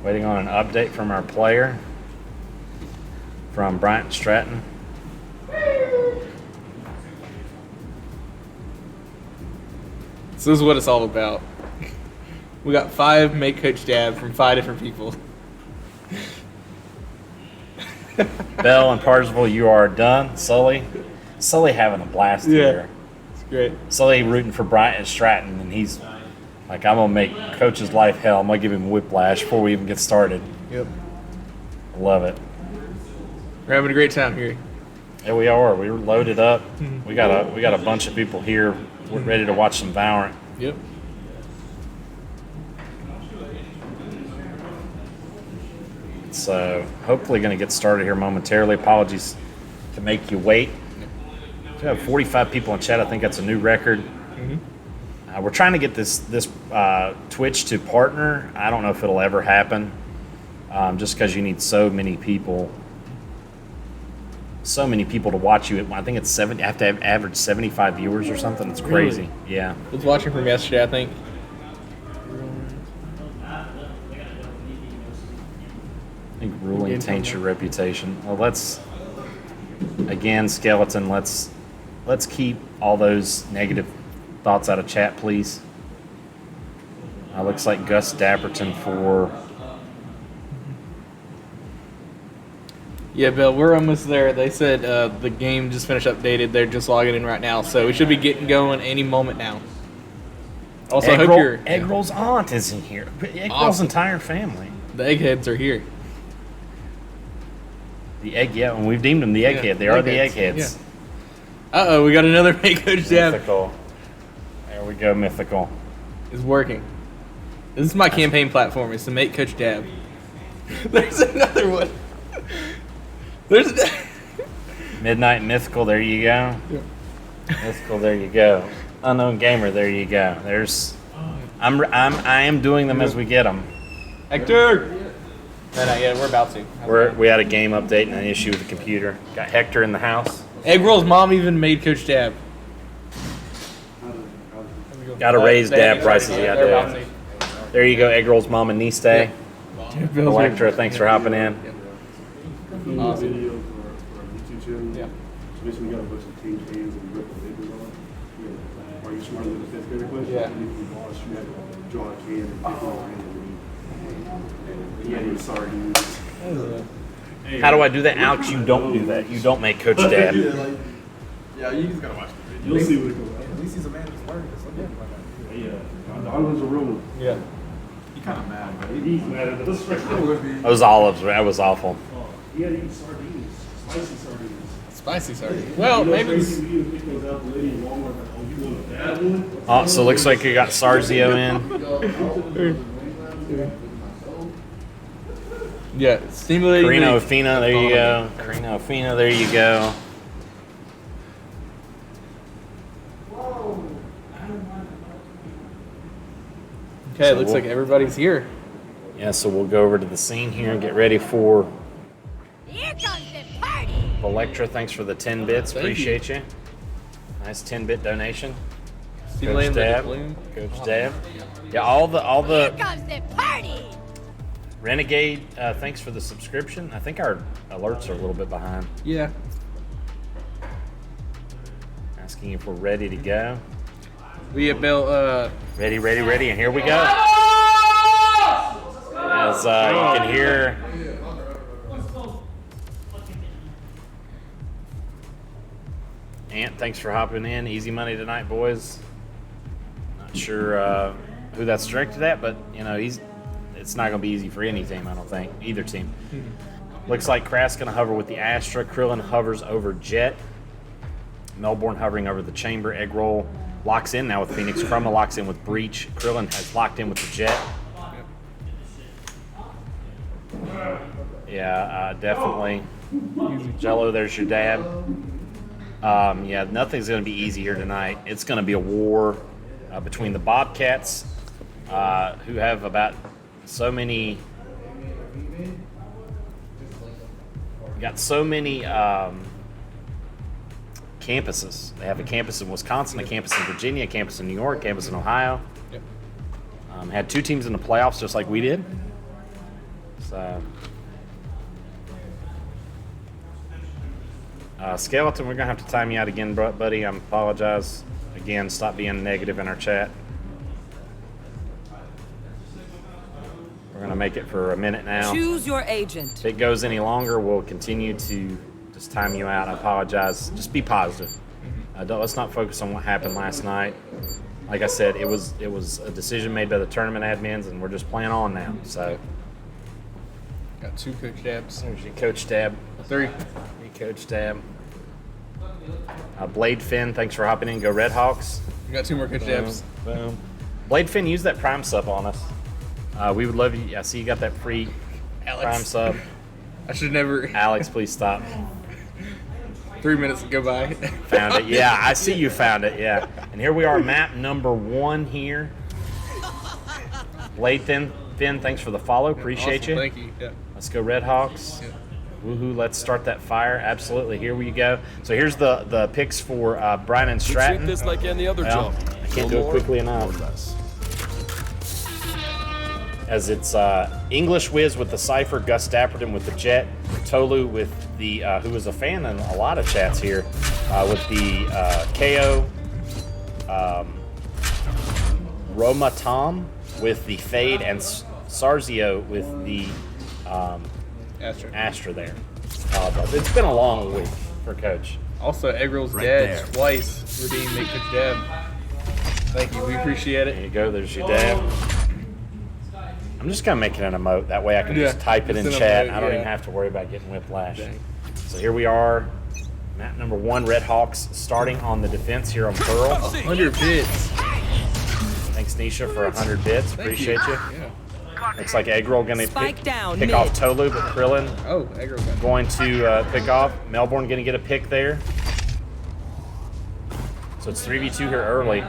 Waiting on an update from our player. From Bryant Stratton. So this is what it's all about. We got 5 make coach dab from 5 different people. Bell and Pargersville, you are done. Sully Sully having a blast Yeah. here. It's great. Sully rooting for Bryant Stratton, and he's like, I'm gonna make Coach's life hell. I'm gonna give him whiplash before we even get started. Yep. I love it. We're having a great time here. Yeah, we are. We're loaded up. We got a bunch of people here. We're ready to watch some Valorant. Yep. So hopefully going to get started here momentarily. Apologies to make you wait. We have 45 people in chat. I think that's a new record. We're trying to get this Twitch to partner. I don't know if it'll ever happen, just because you need so many people to watch you. I think it's 70. You have to have average 75 viewers or something. It's crazy. Really? Yeah. I was watching from yesterday, I think. I think ruling taints your reputation. Well, again, Skeleton, let's keep all those negative thoughts out of chat, please. Looks like Gus Dapperton for... Yeah, Bill, we're almost there. They said the game just finished updated. They're just logging in right now, so we should be getting going any moment now. Also, I hope you're... Eggroll's aunt is in here. Eggroll's Awesome. entire family. The eggheads are here. The egg, yeah, and we've deemed them the egghead. They are the eggheads. Yeah. Uh-oh, we got another Make Coach Dab. Mythical. There we go, Mythical. It's working. This is my campaign platform. It's to Make Coach Dab. There's another one. There's Midnight Mythical, there you go. Mythical, there you go. Unknown Gamer, there you go. I am doing them as we get them. Hector. No, not yet. We're about to. We had a game update and an issue with the computer. Got Hector in the house. Eggroll's mom even made Coach Dab. Got to raise dab prices. They're Yeah, about dude. to. There you go, Eggroll's mom and niece day. Bill's Electra, thanks for hopping in. Doing a Awesome. video for our YouTube channel. Yeah. So basically, we got a bunch of team cans and rip the labels off. You know, are you smarter than the fifth grader question? Yeah. And if you lost, you had to draw a can and pick one randomly. And you had your sardines. How do I do that? Alex, you don't do that. You don't make Coach Dab. Yeah, you just gotta watch the video. You'll see what it goes out. At least he's a man who's learning something like that. Yeah. The other one's a real one. Yeah. He kind of mad, but he's mad at us. That was olives. That was awful. He had to eat sardines, spicy sardines. Spicy sardines. Well, maybe it's... Oh, so it looks like you got Sarzio in. Yeah, stimulating. Carino Fina, there you go. Carino Fina, there you go. Okay, it looks like everybody's here. Yeah, so we'll go over to the scene here and get ready for Here comes the party! Electra. Thanks for the 10 bits. Thank you. Appreciate you. Nice 10-bit donation. Stimulating the Dab. balloon. Coach Dab. Yeah, all Here the comes the party! Renegade, thanks for the subscription. I think our alerts are a little bit behind. Yeah. Asking if we're ready to go. We have Bill, Ready, and here we go. As you can hear, Ant, thanks for hopping in. Easy money tonight, boys. Not sure who that's directed at, but you know it's not going to be easy for any team. I don't think either team. Looks like Kraft's going to hover with the Astra. Krillin hovers over Jet. Melbourne hovering over the Chamber. Eggroll locks in now with Phoenix. Chroma locks in with Breach. Krillin has locked in with the Jet. Yeah, definitely. Jello, there's your dab. Yeah, nothing's going to be easy here tonight. It's going to be a war between the Bobcats, who have about so many... Got so many campuses. They have a campus in Wisconsin, a campus in Virginia, a campus in New York, a campus in Ohio. Yep. Had 2 teams in the playoffs just like we did. So, Skeleton, we're going to have to time you out again, buddy. I apologize. Again, stop being negative in our chat. We're going to make it for a minute now. Choose your agent. If it goes any longer, we'll continue to just time you out. I apologize. Just be positive. Let's not focus on what happened last night. Like I said, it was a decision made by the tournament admins, and we're just playing on now. So Got 2 coach dabs. there's your coach dab. 3. Your coach dab. Blade Finn, thanks for hopping in. Go Red Hawks. We got 2 more coach dabs. Boom. Blade Finn, use that Prime sub on us. We would love you. I see you got that free Alex. Prime sub. I should never. Alex, please stop. 3 minutes go by. Found it. Yeah, I see you found it. Yeah. And here we are, map number 1 here. Blade Finn, thanks for the follow. Appreciate Awesome, you. Thank you. Yeah. Let's go Red Hawks. Yeah. Woohoo, let's start that fire. Absolutely. Here we go. So here's the picks for Brian and Stratton. Treat this like any other Well, job. I can't do No it more, quickly no enough. less. As it's English Wiz with the Cypher, Gus Dapperton with the Jet, Tolu with the, who was a fan in a lot of chats here, with the KO, Roma Tom with the Fade, and Sarzio with the Astra there. It's been a long week for Coach. Also, Egg Roll's Right dad there. twice redeemed Make Coach Dab. Thank you. We appreciate There it. you go. There's your dab. I'm just gonna make it an emote. That way I can just Yeah, type it in it's an chat. emote, I don't yeah. even have to worry about getting whiplash. Dang. So here we are, map number 1, Red Hawks starting on the defense here on Pearl. 100 bits. Thanks Nisha for 100 bits. Thank Appreciate you. Yeah. Looks like Eggroll gonna Spike down, pick mid. off Tolu, but Krillin Oh, Egg Roll got going to pick off. Melbourne gonna get a pick there. So it's 3v2 here early.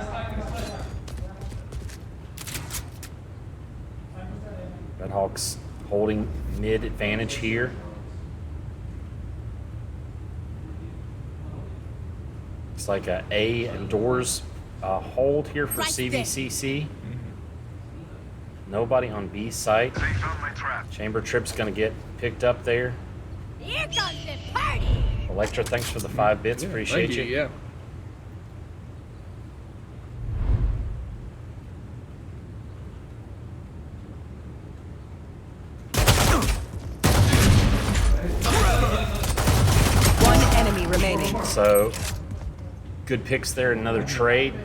Red Hawks holding mid advantage here. It's like a A and doors hold here for Right CVCC. Nobody on B site. Chamber Trip's gonna get picked up there. Here comes the party. Electra, thanks for the 5 bits. Appreciate Thank you. Yeah. One enemy remaining. So, good picks there. Another trade.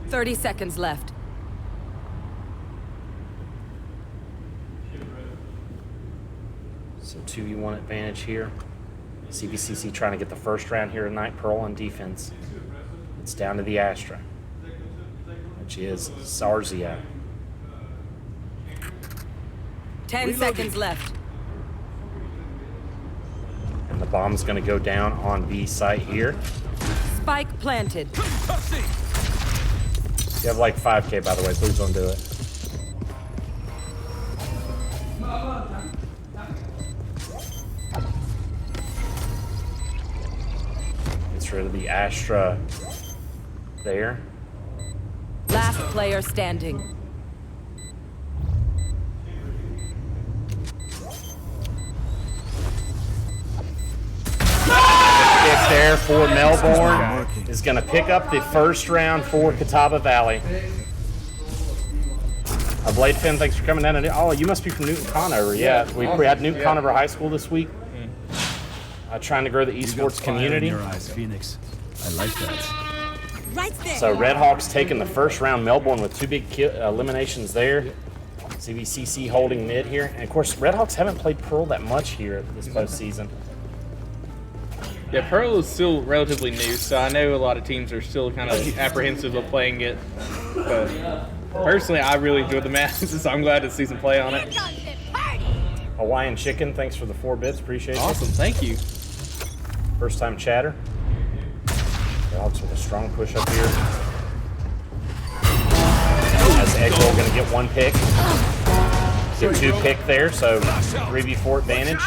Thirty seconds left. So 2v1 advantage here. CBCC trying to get the first round here tonight. Pearl on defense. It's down to the Astra, which is Sarzio. 10 seconds left. And the bomb's going to go down on B site here. Spike planted. You have like 5K, by the way. Please don't do it. Gets rid of the Astra there. Last player standing. Pick there for Melbourne is going to pick up the first round for Catawba Valley. Blade Finn, thanks for coming down. Oh, you must be from Newton Conover. Yeah, we had Newton Conover High School this week. Trying to grow the esports community. In your eyes, Phoenix. I like that. Right there. So Red Hawks taking the first round. Melbourne with 2 big eliminations there. CVCC holding mid here. And of course, Red Hawks haven't played Pearl that much here this postseason. Yeah, Pearl is still relatively new, so I know a lot of teams are still kind of apprehensive of playing it. But personally, I really enjoy the match, so I'm glad to see some play on Here it. comes the party. Hawaiian Chicken, thanks for the 4 bits. Appreciate it. Awesome, thank you. First time chatter. Red Hawks with a strong push up here. As Eggroll going to get 1 pick. Get 2 pick there, so 3v4 advantage.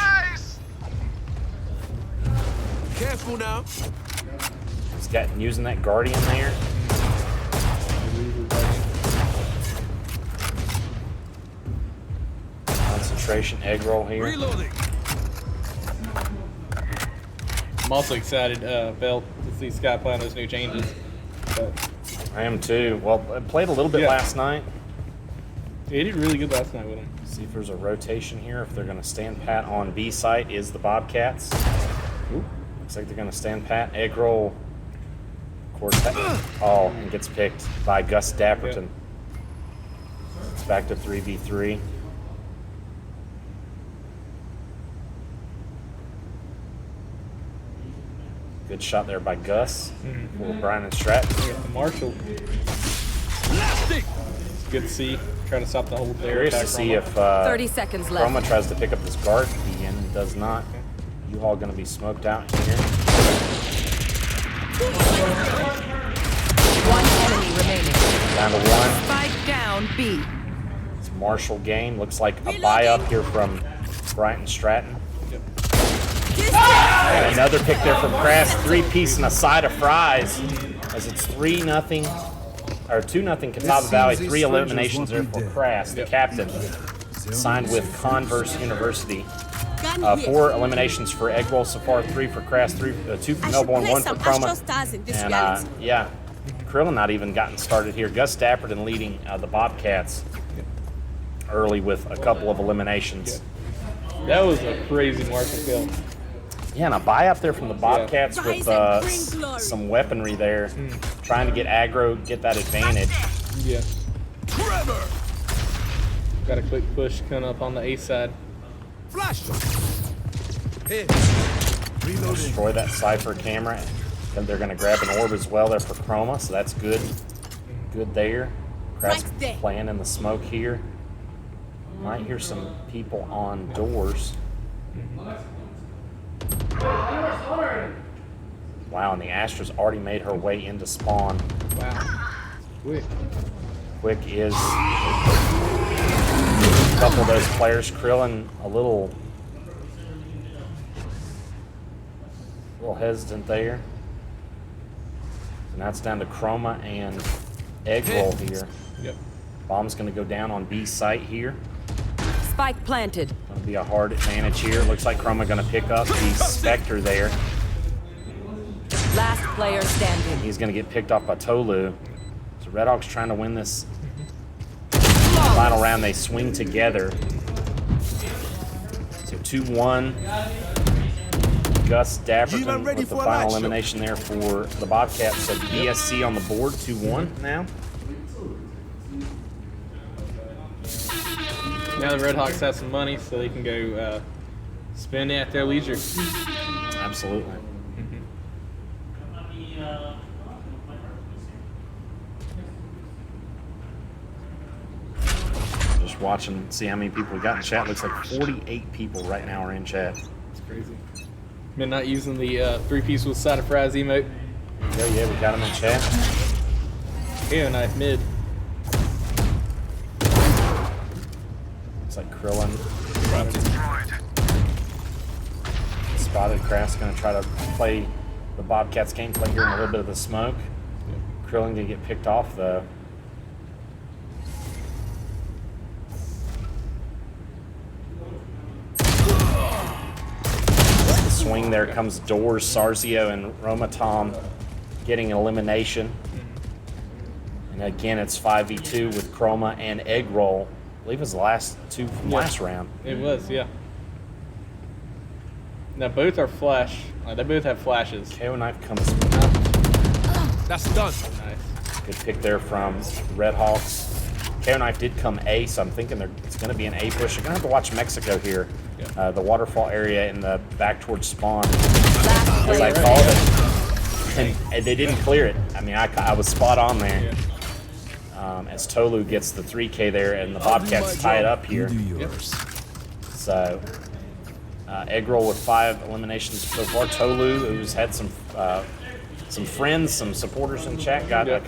Careful now. He's got using that Guardian there. Concentration Eggroll here. Reloading. I'm also excited, Belt, to see Sky play on those new changes. But I am too. Well, I played a little bit Yeah. last night. He did really good last night with him. See if there's a rotation here. If they're going to stand pat on B site is the Bobcats. Ooh, looks like they're going to stand pat. Egg roll. Of course, and gets picked by Gus Dapperton. Yep. It's back to 3v3. Good shot there by Gus. For Brian and Stratton. We got the Marshall. Good to see. Trying to stop the hold there. Curious to attack see Roma. if 30 seconds left. Chroma tries to pick up this guard key and does not. U-Haul going to be smoked out here. One enemy remaining. Down to one. Spike down B. It's a Marshall game. Looks like a buy up here from Brighton Stratton. And another pick there from Crass. 3-piece and a side of fries. As it's 3-0 or 2-0 Catawba Valley. 3 eliminations there for Crass, the captain. Signed with Converse University. 4 eliminations for Egg Roll so far. 3 for Crass, 2 for Melbourne, 1 for Chroma. And yeah, Krillin not even gotten started here. Gus Dapperton leading the Bobcats early with a couple of eliminations. That was a crazy Marshall kill. Yeah, and a buy up there from the Bobcats with some weaponry there, trying to get aggro, get that advantage. Yeah. Got a quick push coming up on the A side. Flash. Hey. Destroy that Cypher camera. And they're going to grab an orb as well there for Chroma, so that's good. Good there. Crass playing in the smoke here. Might hear some people on doors. Wow, and the Astra's already made her way into spawn. Wow. Quick. Quick is a couple of those players. Krillin a little hesitant there. So now it's down to Chroma and Egg Roll here. Yep. Bomb's going to go down on B site here. Spike planted. Going to be a hard advantage here. Looks like Chroma going to pick up the Spectre there. Last player standing. He's going to get picked off by Tolu. So Red Hawks trying to win this final round. They swing together. So 2-1. Gus Dapperton with the final elimination there for the Bobcats. So BSC on the board, 2-1 now. Now the Red Hawks have some money, so they can go spend it at their leisure. Absolutely. Just watching, see how many people we got in chat. Looks like 48 people right now are in chat. It's crazy. Been not using the 3-piece with side of fries emote. Yeah, we got them in chat. KO knife mid. Looks like Krillin spotted. Crass going to try to play the Bobcats gameplay here in a little bit of the smoke. Krillin going to get picked off though. Swing there comes Doors, Sarzio, and Romatom getting an elimination. And again, it's 5v2 with Chroma and Egg Roll. I believe it was the last 2 from last round. It was, yeah. Now both are flash. They both have flashes. KO Knife comes out. That's done. Nice. Good pick there from Red Hawks. KO Knife did come A, so I'm thinking it's going to be an A push. You're going to have to watch Mexico here. Yeah. The waterfall area in the back towards spawn. Last As I player called standing. it, and they didn't clear it. I mean, I was spot on there. Yeah. As Tolu gets the 3K there, and the Bobcats tie it up here. So, Egg Roll with 5 eliminations so far. Tolu, who's had some friends, some supporters in chat, got a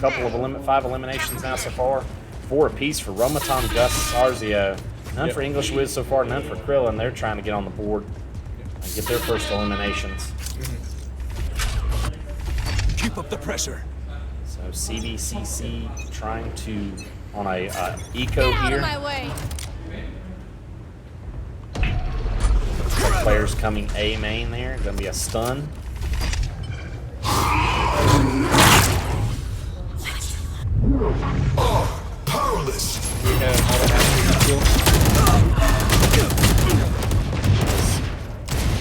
couple of 5 eliminations now so far. 4 apiece for Romatom, Gus, Sarzio. None for English Wiz so far, none for Krillin. They're trying to get on the board and get their first eliminations. Keep up the pressure. So CBCC trying to, on a eco Get out here. of my way. Players coming A main there. Going to be a stun. Powerless. have all that skill.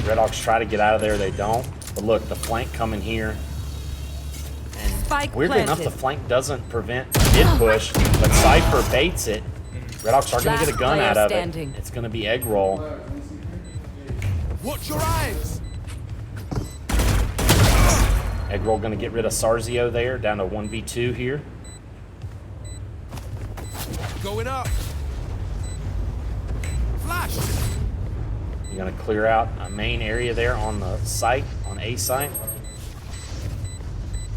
Red Hawks try to get out of there, they don't. But look, the flank coming here. And Spike weirdly enough, planted. the flank doesn't prevent mid push, but Cypher baits it. Red Hawks are going to get a gun Last out of player it. standing. It's going to be egg roll. Watch your eyes. Egg roll going to get rid of Sarzio there, down to 1v2 here. Going up. Flash. You're going to clear out a main area there on the site, on A site.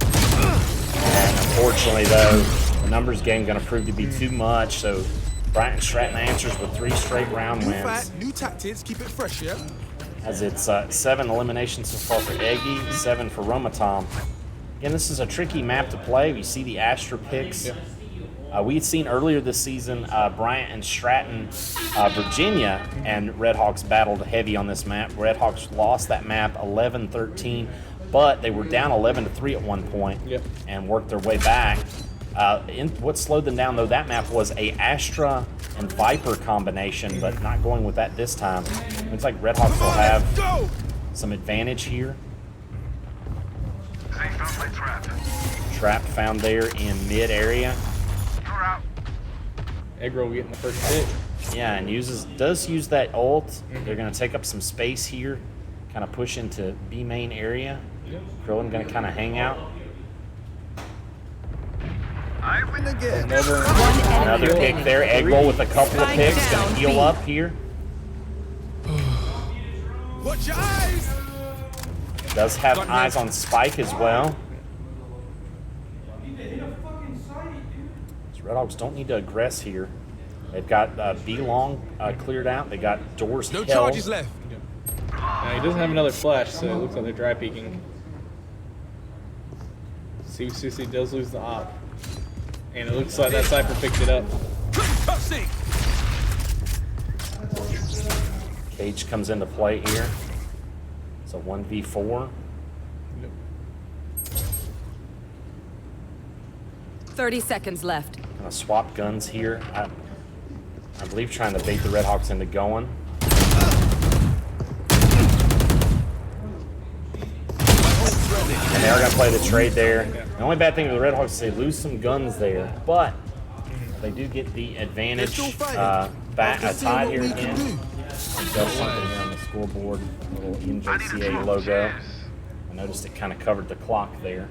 And unfortunately, though, the numbers game going to prove to be too much. So Bryant and Stratton answers with 3 straight round New wins. fight, new tactics. Keep it fresh, yeah. As it's 7 eliminations so far for Eggy, 7 for Romatom. Again, this is a tricky map to play. We see the Astra picks. We had seen earlier this season Bryant and Stratton, Virginia, and Red Hawks battled heavy on this map. Red Hawks lost that map 11-13, but they were down 11-3 at one point and worked their way back. What slowed them down, though, that map was a Astra and Viper combination, but not going with that this time. Looks like Red Hawks will have some advantage here. Trap found there in mid area. Egg roll getting the first hit. Yeah, and does use that ult. They're going to take up some space here, kind of push into B main area. Krillin going to kind of hang out. I win again. Another pick there. Egg roll with a couple of picks. Going to heal up here. Watch your eyes. Does have eyes on Spike as well. So Red Hawks don't need to aggress here. They've got B long cleared out. They got doors No held. charges left. Now he doesn't have another flash, so it looks like they're dry peeking. CCC does lose the op. And it looks like that Cypher picked it up. Cage comes into play here. It's a 1v4. 30 seconds left. Gonna swap guns here. I believe trying to bait the Red Hawks into going. And they are gonna play the trade there. The only bad thing with the Red Hawks is they lose some guns there, but they do get the advantage. Tied here again. Adjust something here on the scoreboard. Little NJCAAE logo. I noticed it kind of covered the clock there.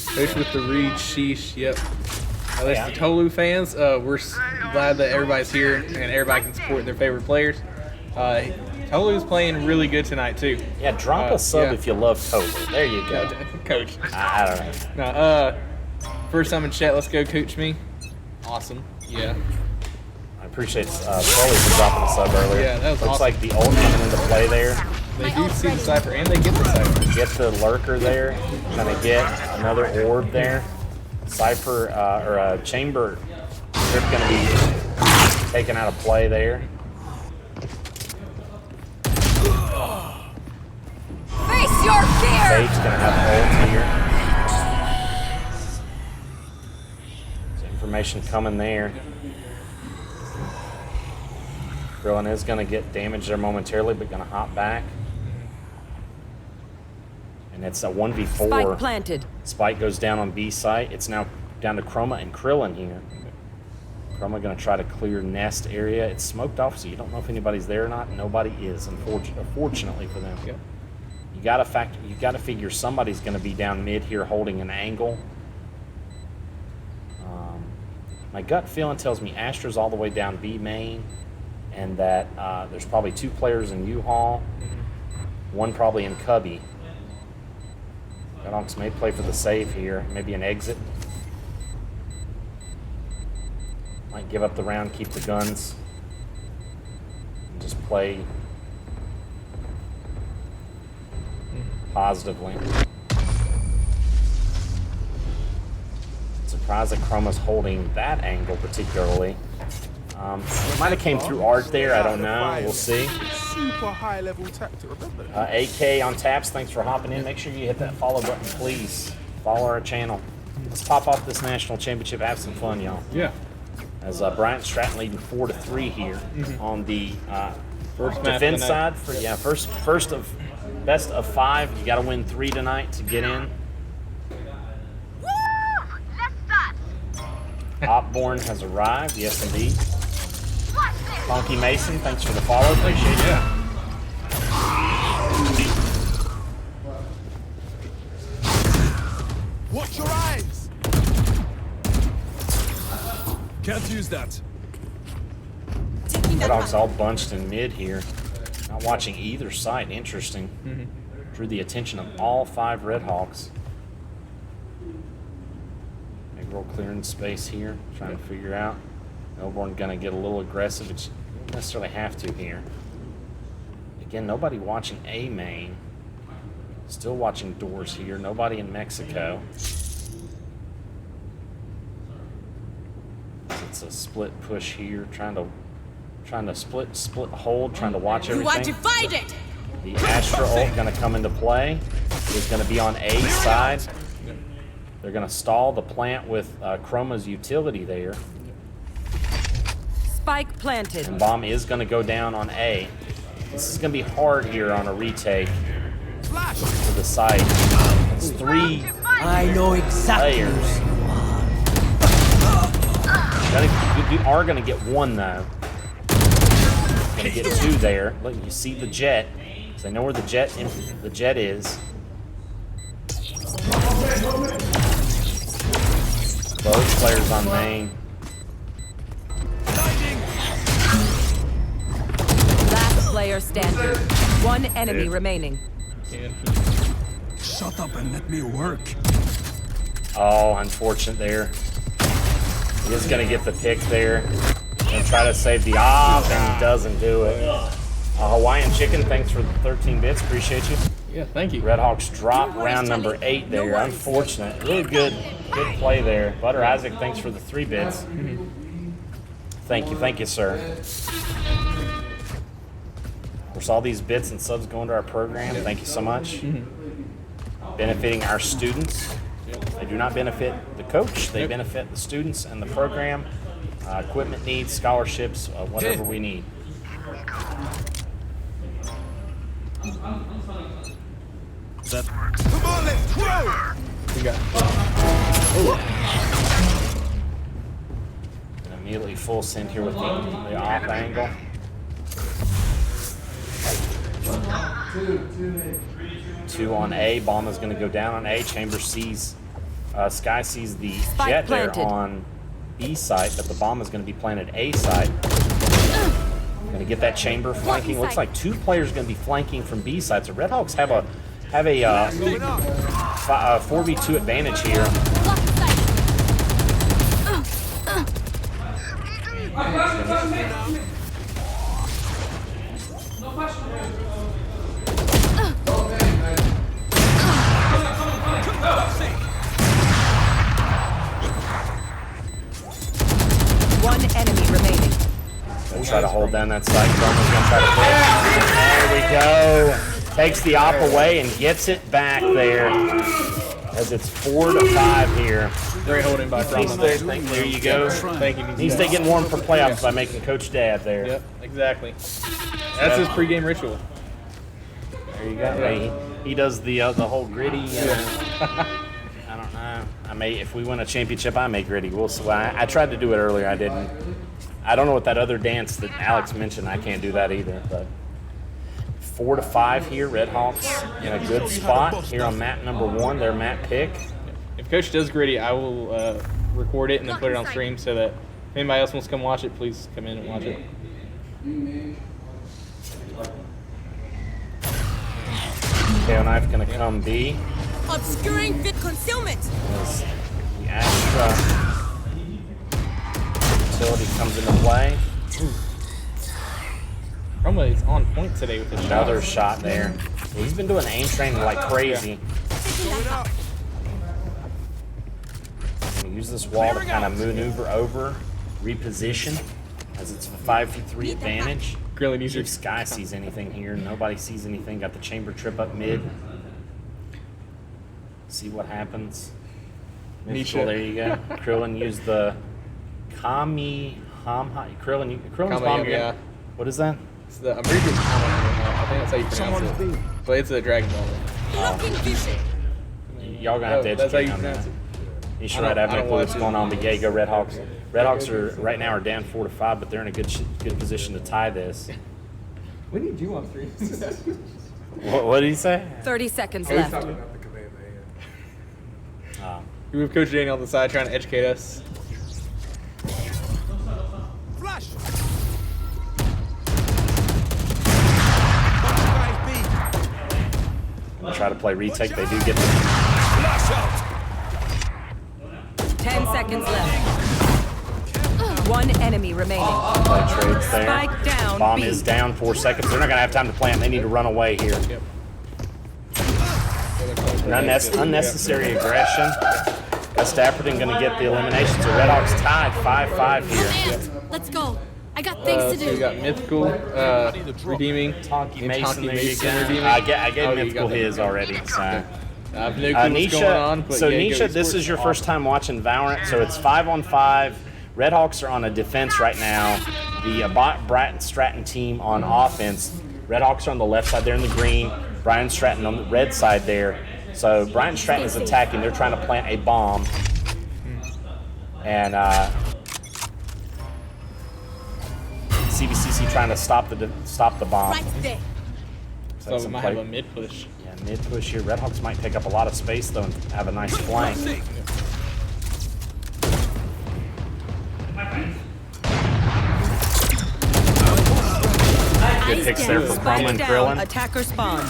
Coach with the read, sheesh, yep. At least the Tolu fans, we're glad that everybody's here and everybody can support their favorite players. Tolu's playing really good tonight, too. Yeah, drop a sub if you love Tolu. There you go. Coach. I don't know. No, first time in chat, let's go coach me. Awesome, yeah. I appreciate Sully for dropping the sub earlier. Yeah, that was Looks awesome. like the ult coming into play there. They do see the Cypher and they get the Cypher. Get the lurker there. Trying to get another orb there. Cypher or Chamber Trip going to be taken out of play there. Face your fear! Fate's going to have ult here. There's information coming there. Krillin is going to get damaged there momentarily, but going to hop back. And it's a 1v4. Spike planted. Spike goes down on B site. It's now down to Chroma and Krillin here. Chroma going to try to clear nest area. It's smoked off, so you don't know if anybody's there or not. Nobody is, unfortunately for them. Yep. You got to figure somebody's going to be down mid here holding an angle. My gut feeling tells me Astra's all the way down B main, and that there's probably 2 players in U-Haul, one probably in Cubby. Red Hawks may play for the save here, maybe an exit. Might give up the round, keep the guns, and just play positively. Surprised that Chroma's holding that angle particularly. It might have came through art there, I don't know, we'll see. Super high level tactic, remember? AK on taps, thanks for hopping in. Make sure you hit that follow button, please. Follow our channel. Let's pop off this national championship, have some fun, y'all. Yeah. As Bryant Stratton leading 4-3 here on the First match defense tonight. side. First of best of 5. You got to win 3 tonight to get in. Opborn has arrived. Yes, indeed. Funky Mason, thanks for the follow. Appreciate you. Watch your eyes. Can't use that. Red Hawks all bunched in mid here. Not watching either side. Interesting. Drew the attention of all 5 Red Hawks. Big roll clearing space here. Trying to figure out. Melbourne going to get a little aggressive. But you don't necessarily have to here. Again, nobody watching A main. Still watching doors here. Nobody in Mexico. It's a split push here. Trying to split hold. Trying to watch everything. You are divided! The Astra ult going to come into play. Is going to be on A side. They're going to stall the plant with Chroma's utility there. Spike planted. And bomb is going to go down on A. This is going to be hard here on a retake to the site. It's 3 I know exactly. players. You are going to get 1 though. Going to get 2 there. Look, you see the jet. So they know where the jet is. Both players on main. Last player standing. 1 enemy remaining. Shut up and let me work. Oh, unfortunate there. He is going to get the pick there and try to save the op, and he doesn't do it. Hawaiian Chicken, thanks for the 13 bits. Appreciate you. Yeah, thank you. Red Hawks drop round number 8 there. Unfortunate. Really good play there. Butter Isaac, thanks for the 3 bits. Thank you, sir. Of course, all these bits and subs going to our program. Thank you so much. Benefiting our students. They do not benefit the coach. They benefit the students and the program. Equipment needs, scholarships, whatever we need. That works. Come on, let's go! We got And immediately full send here with the off angle. Two on A. Bomb is going to go down on A. Chamber sees, Sky sees the jet there on B site, but the bomb is going to be planted A site. Going to get that chamber flanking. Looks like 2 players going to be flanking from B side. So Red Hawks have a 4v2 advantage here. One enemy remaining. We'll try to hold down that site. Roman's going to try to push. There we go. Takes the op away and gets it back there as it's 4-5 here. great holding by Cromwell. There you go. Thank you. He's getting warm for playoffs by making Coach Dad there. Yep, exactly. That's his pregame ritual. There you go. Yeah. He does the whole gritty. I don't know. If we win a championship, I may gritty. We'll see. I tried to do it earlier. I didn't. I don't know what that other dance that Alex mentioned. I can't do that either. But 4-5 here. Red Hawks in a good spot here on map number 1. Their map pick. If Coach does gritty, I will record it and then put it on stream so that if anybody else wants to come watch it, please come in and watch it. KO Knife gonna come B. Obscuring fit concealment. As the Astra utility comes into play. Cromwell is on point today with his Another shot there. He's been doing aim training like crazy. Gonna use this wall to kind of maneuver over, reposition, as it's a 5v3 advantage. Grilling See if Sky sees anything here. Nobody sees anything. Got the chamber trip up mid. See what happens. Mythical, there you go. Krillin used the Kami Hamha. Krillin's Kami, bomb. yeah. What is that? It's the, I'm pretty sure it's I think that's how you pronounce it. But it's a Dragon Ball. Blocking vision. Y'all gonna have to That's how educate you me on pronounce that. it. You should not have I no don't clue what's watch it. going on, but yeah, go Redhawks. Redhawks are right now are down 4-5, but they're in a good position to tie this. We need you on stream. What did he say? 30 seconds He's left. talking about the command man. We have Coach Daniel on the side trying to educate us. Flash. Try to play retake. They do get the Flash out. 10 seconds left. One enemy remaining. play trades there. Spike down. Bomb B. is down 4 seconds. They're not gonna have time to plant. They need to run away here. Unnecessary aggression. Stapperton gonna get the elimination. So Redhawks tied 5-5 here. And let's go. I got things to So we do. got Mythical, Redeeming, Tonky and Mason, Tonky there you Mason go. Redeeming. I gave Oh, you Mythical got that. his already. So. I have no clue what's Nisha, going on. But so yeah, Nisha, go this Esports. is your first time watching Valorant, so it's 5-on-5. Redhawks are on a defense right now. The Bratton Stratton team on offense. Redhawks are on the left side there in the green. Brian Stratton on the red side there. So Brian Stratton is attacking. They're trying to plant a bomb. And CVCC trying to stop the bomb. Right there. So we might have a mid push. Yeah, mid push here. Redhawks might pick up a lot of space though and have a nice flank. Good picks there for Chroma Spike and down. Krillin. Attacker spawn.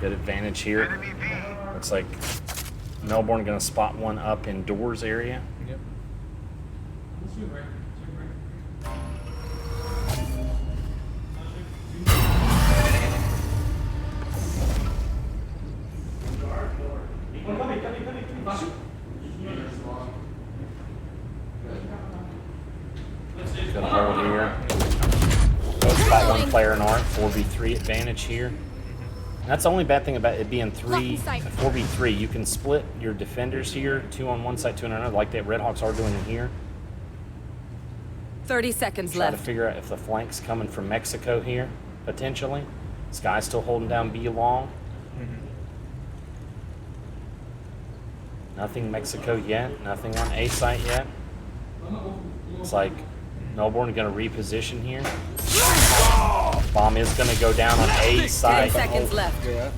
Good advantage here. Looks like Melbourne gonna spot one up in doors area. Yep. Good hold here. Both spot one player in art. 4v3 advantage here. And that's the only bad thing about it being 4v3. You can split your defenders here, 2 on one side, 2 on another, like that Redhawks are doing in here. 30 seconds Try to left. figure out if the flank's coming from Mexico here, potentially. Sky's still holding down B long. Nothing Mexico yet. Nothing on A site yet. It's like Melbourne going to reposition here. Bomb is going to go down on A 10 site. seconds left. Yeah.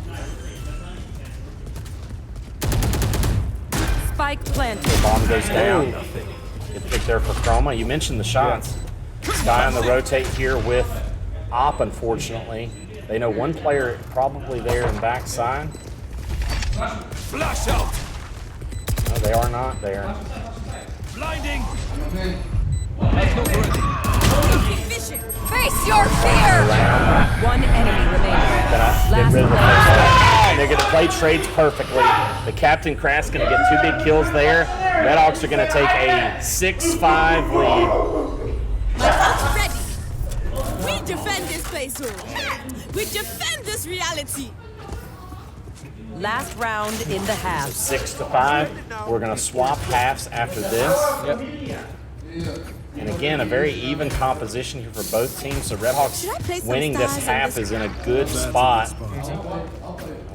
Spike planted. Bomb goes down. Good pick there for Chroma. You mentioned the shots. Sky on the rotate here with Op, unfortunately. They know one player probably there in backside. Flash out. No, they are not there. Blinding. Vision. Face your fear. One enemy remaining. Gonna get rid of the first one. They're gonna play trades perfectly. The Captain Craft's gonna get 2 big kills there. Redhawks are gonna take a 6-5 lead. My ult's ready. We defend this place, oh. We defend this reality. Last round in the half. 6-5. We're gonna swap halves after this. And again, a very even composition here for both teams. So Should I play Redhawks some winning this stars on half this is in a good spot.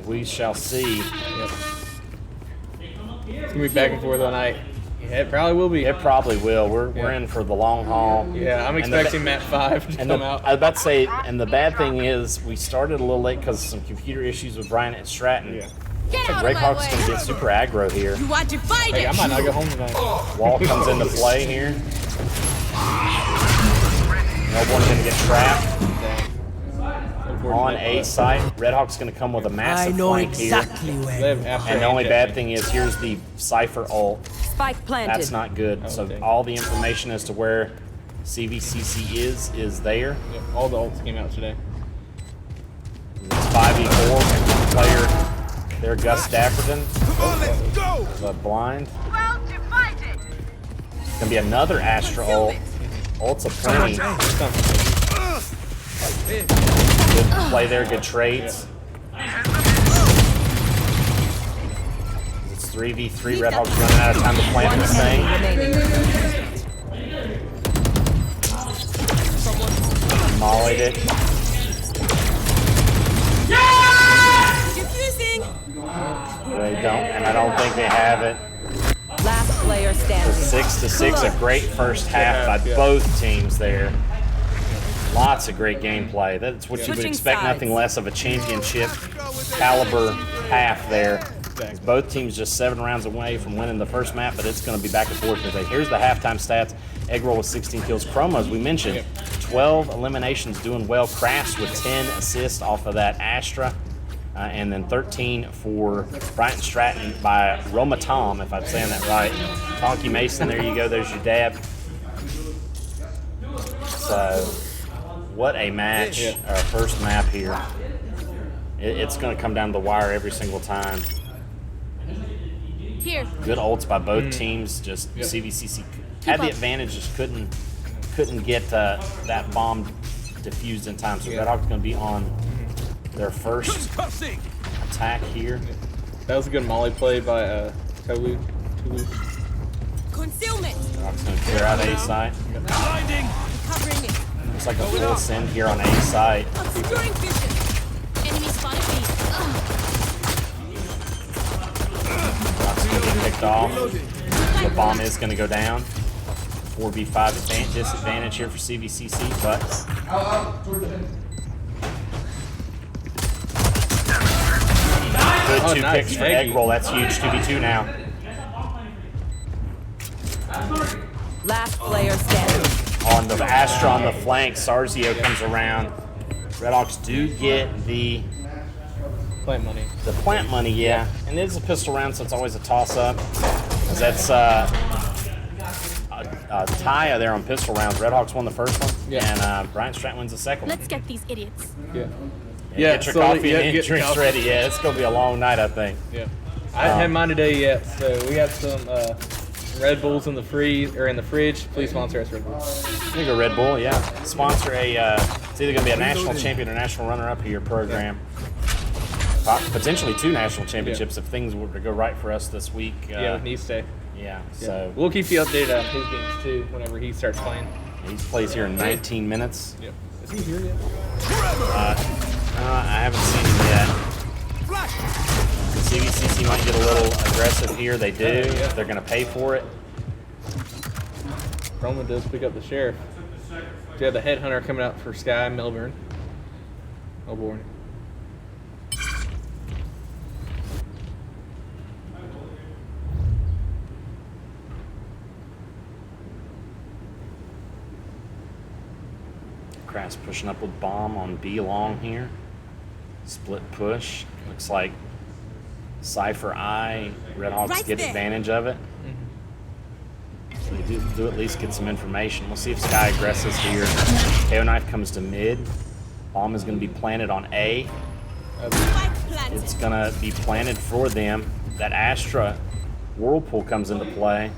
We shall see. It's gonna be back and forth all night. Yeah, it probably will be. It probably will. We're in for the long haul. Yeah, I'm And the- expecting map 5 to And come the, out. I was about to say, and the bad thing is, we started a little late because of some computer issues with Brian at Stratton. Yeah. Get I out think of my Redhawks gonna way. get super aggro here. You want to fight Hey, I it? might not go home tonight. Wall comes into play here. Melbourne's gonna get trapped on A site. Redhawks gonna come with a I massive know flank exactly They where. have after here. And the only injection. bad thing is, here's the Cypher ult. Spike planted. That's not good. So okay. all the information as to where CVCC is there. Yep, all the ults came out today. It's 5v4. Player there, Gus Stapperton. Come on, let's go. The blind. It's gonna be another Astra ult. Ults aplenty. Good play there, good trades. It's 3v3. Red Hawks running out of time to plant this thing. Mollied it. Diffusing. They don't, and I don't think they have it. Last player standing. 6-6, a great first half by both teams there. Lots of great gameplay. That's what you would Switching expect, sides. nothing less of a championship caliber half there. Both teams just 7 rounds away from winning the first map, but it's going to be back and forth today. Here's the halftime stats. Eggroll with 16 kills. Chroma, as we mentioned, 12 eliminations, doing well. Crafts with 10 assists off of that Astra. And then 13 for Bryant Stratton by Roma Tom, if I'm saying that right. Tonky Mason, there you go. There's your dab. So, what a match. Our first map here. It's going to come down to the wire every single time. Here. Good ults by both teams. Just CVCC had the advantage, just couldn't get that bomb diffused in time. So Red Hawk's going to be on their first attack here. That was a good molly play by Tolu. Concealment. Red Hawk's going to clear out A site. Covering it. Looks like a full send here on A site. Obscuring vision. Enemy spotted me. Rock's going to be picked off. The bomb is going to go down. 4v5 disadvantage here for CVCC, but good 2 nice. picks for Eggroll. That's huge. 2v2 now. Last player standing. On the Astra on the flank, Sarzio comes around. Red Hawks do get the Plant money. plant money, yeah. And it is a pistol round, so it's always a toss-up. As that's Taya there on pistol rounds. Red Hawks won the first one, and Bryant Stratton wins the second one. Let's get these idiots. Get your coffee and get drinks coffee. ready. Yeah, it's going to be a long night, I think. I haven't had mine today yet, so we have some Red Bulls in the fridge. Please sponsor us, Red Bull. I think a Red Bull, yeah. Sponsor it's either going to be a national champion or national runner-up of your program. Potentially 2 national championships if things were to go right for us this week. With Niste. Yeah, so We'll keep you updated on his games too whenever he starts playing. he plays here in 19 minutes. Is he here yet? I haven't seen him yet. CVCC might get a little aggressive here. They do. They're going to pay for it. Roman does pick up the sheriff. We have the headhunter coming out for Sky Melbourne. Crass pushing up with bomb on B long here. Split push. Looks like Cypher I. Red Hawks Right get there. advantage of it. So they do at least get some information. We'll see if Sky aggresses here. KO Knife comes to mid. Bomb is going to be planted on A. Spike planted. It's going to be planted for them. That Astra Whirlpool comes into play.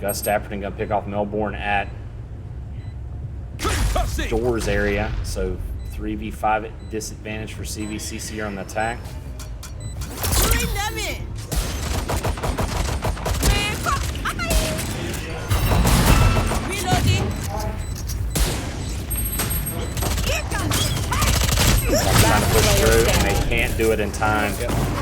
Gus Stapperton going to pick off Melbourne at doors area, so 3v5 at disadvantage for CVCC here on the attack. Bring them in. Man, reloading. Trying to push through, and they can't do it in time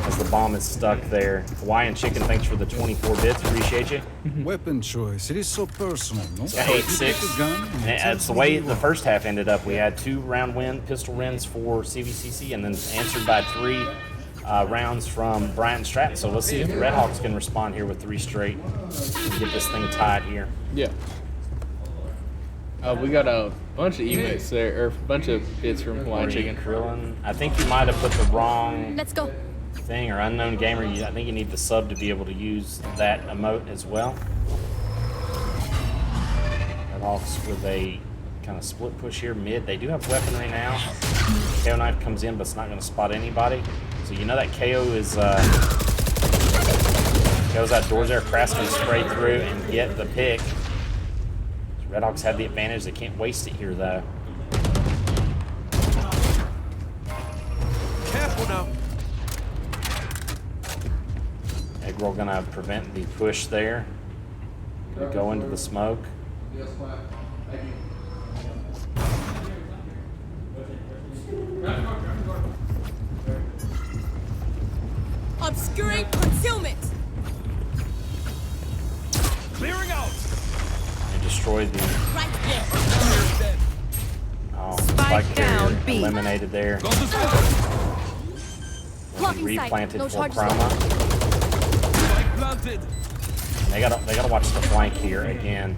as the bomb is stuck there. Hawaiian Chicken, thanks for the 24 bits. Appreciate you. Weapon choice, it is so personal, no? 8-6. And that's the way the first half ended up. We had 2 pistol wins for CVCC, and then answered by 3 rounds from Bryant Stratton. So let's see if the Red Hawks can respond here with 3 straight and get this thing tied here. We got a bunch of emotes there, or a bunch of bits from Hawaiian Chicken. Krillin. I think you might have put the wrong Let's go. thing, or unknown gamer. I think you need the sub to be able to use that emote as well. Red Hawks with a kind of split push here mid. They do have weaponry now. KO Knife comes in, but it's not going to spot anybody. So you know that KO is goes out doors there. Crass can spray through and get the pick. Red Hawks have the advantage. They can't waste it here though. Eggroll gonna prevent the push there. Gonna go into the smoke. Yes, Matt. Thank you. Obscuring concealment. Clearing out. They destroyed the Right there. Spike down, carrier B. eliminated there. Got the spot. Blocking sight. Replanted No for charges Chroma. Spike planted. They gotta watch the flank here again.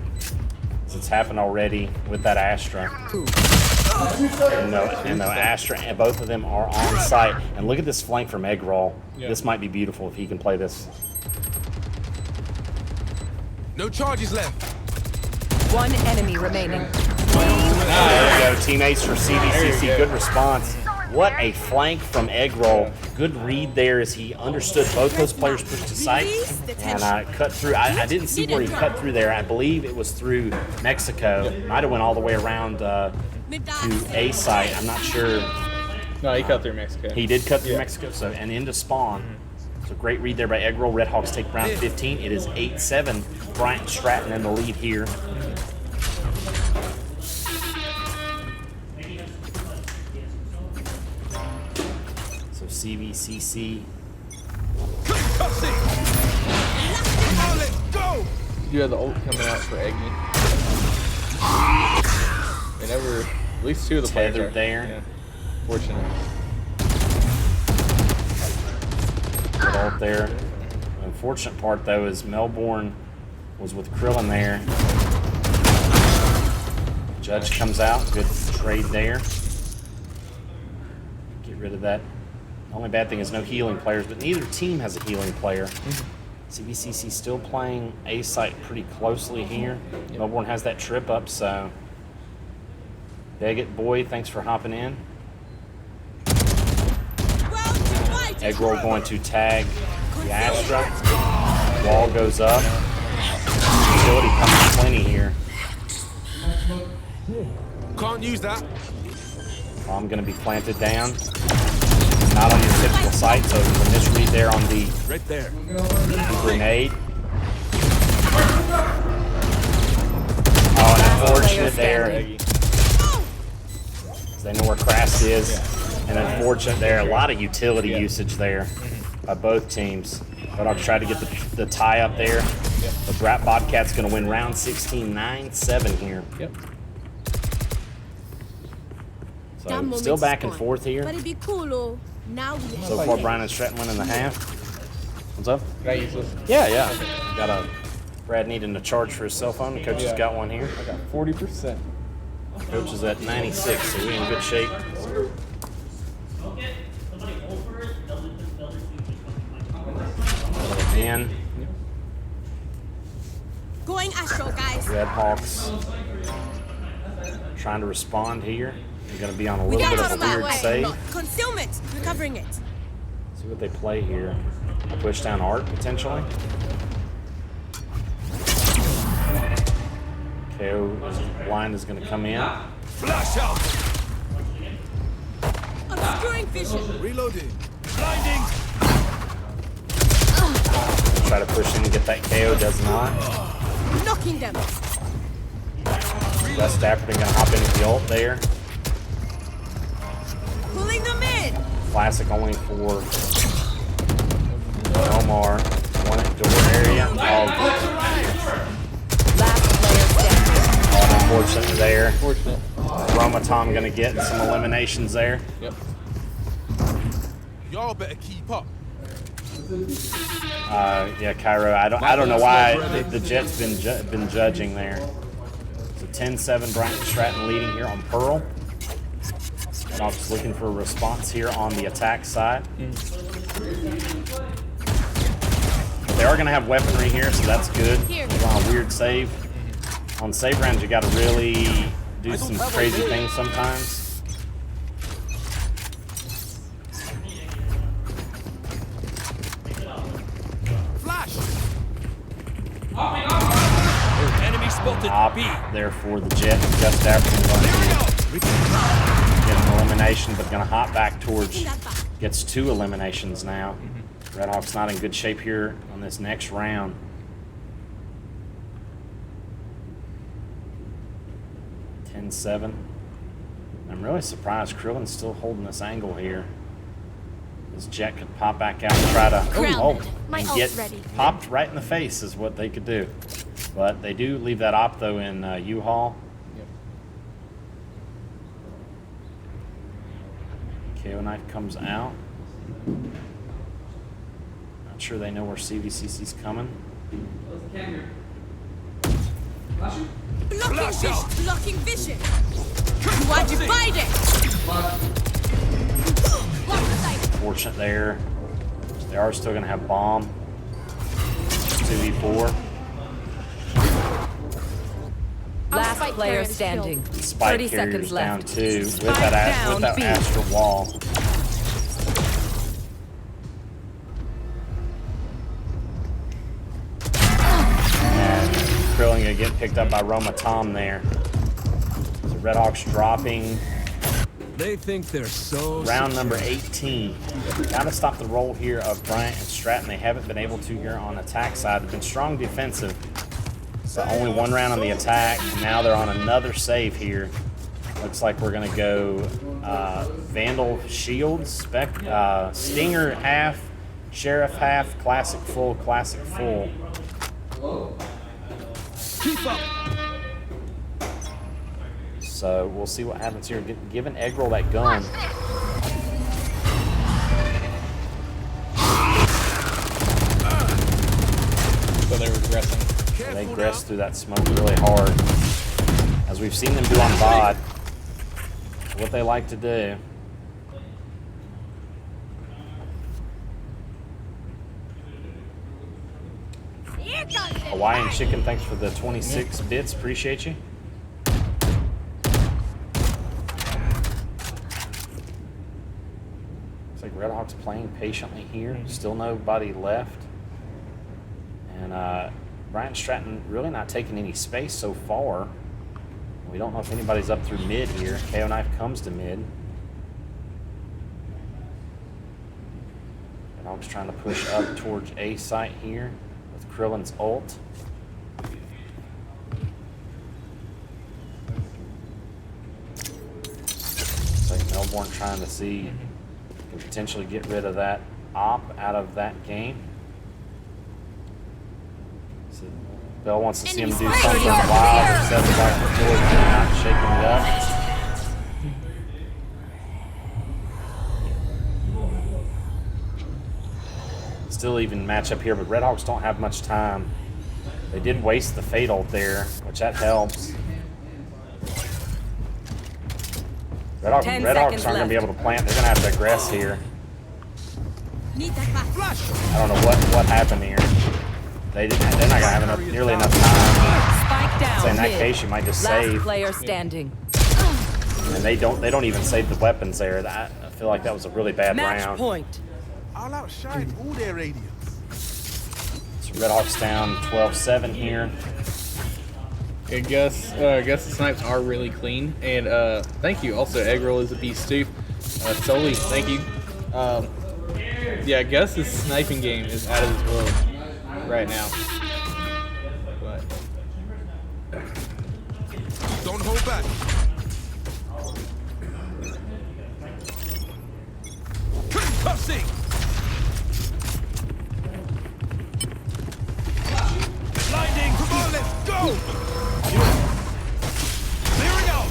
It's happened already with that Astra. And the Astra, and both of them are on site. And look at this flank from Eggroll. Yeah. This might be beautiful if he can play this. No charges left. One enemy remaining. There we go, teammates for CVCC. There you go. Good response. What a flank from Eggroll. Good read there as he understood both those players pushed to sight and cut through. I didn't see where he cut through there. I believe it was through Mexico. Might have went all the way around to A site. I'm not sure. No, he cut through Mexico. He did cut through Yeah. Mexico, so and into spawn. So great read there by Eggroll. Red Hawks take round 15. It is 8-7. Bryant Stratton in the lead here. So CVCC. Concussing. Let's go. You have the ult coming out for Eggy. And over at least two of the players Tethered are there. Yeah. Fortunate. Good ult there. The unfortunate part though is Melbourne was with Krillin there. Judge comes out. Good trade there. Get rid of that. The only bad thing is no healing players, but neither team has a healing player. CVCC still playing A site pretty closely here. Melbourne has that trip up, so Beggett boy, thanks for hopping in. Eggroll going to tag the Astra. Wall goes up. Utility comes plenty here. Can't use that. I'm going to be planted down. Not on your typical site, so there's a misread there on the Right there. grenade. Oh, and unfortunate there. They know where Crass is. And unfortunate there. A lot of utility usage there by both teams. But I'll try to get the tie up there. The Brat Bobcats going to win round 16, 9-7 here. Yep. So still back and forth here. But it'd be cool, oh. Now we So far, Brian and Stratton winning the half. What's up? Can I use this? Yeah. Got a Brad needing to charge for his cell phone. The coach has got one here. I got 40%. Coach is at 96, so we're in good shape. Again, going Astro, guys. Red Hawks trying to respond here. They're going to be on a We little got bit out of of a that weird way. save. Concealment. Recovering it. See what they play here. Push down Art potentially. KO blind is going to come in. Flash out. Obscuring vision. Reloading. Blinding. Try to push in and get that KO, does not. Knocking them. West African going to hop into the ult there. Pulling them in. Classic only for Omar. One at door area. Last player standing. Unfortunate there. Fortunate. Roma Tom going to get some eliminations there. Yep. Y'all better keep up. Yeah, Cairo. I don't know why the Jets been judging there. So 10-7, Bryant Stratton leading here on Pearl. Hawks looking for a response here on the attack side. They are going to have weaponry here, so that's good. On a weird save. On save rounds, you got to really do some crazy things sometimes. Flash. Enemy spotted. Op B. there for the Jet. Just African going to get an elimination, but going to hop back towards. Gets 2 eliminations now. Redhawks not in good shape here on this next round. $10-7. I'm really surprised Krillin's still holding this angle here. This Jet could pop back out and try to and get popped right in the face is what they could do. But they do leave that op though in U-Haul. KO knife comes out. Not sure they know where CVCC's coming. Blocking vision. You are divided. Fortunate there. They are still going to have bomb. 2v4. Last player standing. Spike 30 seconds carriers down left. 2 with Spike that down B. Astra wall. And Krillin gonna get picked up by Roma Tom there. So Redhawks dropping. They think they're so Round number 18. Gotta stop the roll here of Bryant and Stratton. They haven't been able to here on attack side. They've been strong defensive. So only one round on the attack. Now they're on another save here. Looks like we're gonna go Vandal Shield, Stinger half, Sheriff half, Classic full, Classic full. Keep up. So we'll see what happens here. Giving Eggroll that gun. So they're regressing. They regress through that smoke really hard. As we've seen them do on VOD. What they like to do. Hawaiian Chicken, thanks for the 26 bits. Appreciate you. Looks like Redhawks playing patiently here. Still nobody left. And Brian Stratton really not taking any space so far. We don't know if anybody's up through mid here. KO knife comes to mid. Redhawks trying to push up towards A site here with Krillin's ult. Looks like Melbourne trying to see if they can potentially get rid of that op out of that game. So Bell wants to see him do something wild instead of like the floor coming out and shaking it up. Still even match up here, but Redhawks don't have much time. They did waste the Fate ult there, which that helps. Redhawks aren't going to be able to plant. They're going to have to aggress here. I don't know what happened here. They're not going to have nearly enough time. Spike down. So in that case, you might just save. Last player standing. And they don't even save the weapons there. I feel like that was a really bad Match round. point. I'll outshine all their radiance. So Redhawks down 12-7 here. I guess the snipes are really clean, and thank you. Also, Eggroll is a beast too. Soli, thank you. Yeah, Gus's sniping game is out of this world right now. But Don't hold back. Concussing. Blinding. Come on, let's go. Clearing out.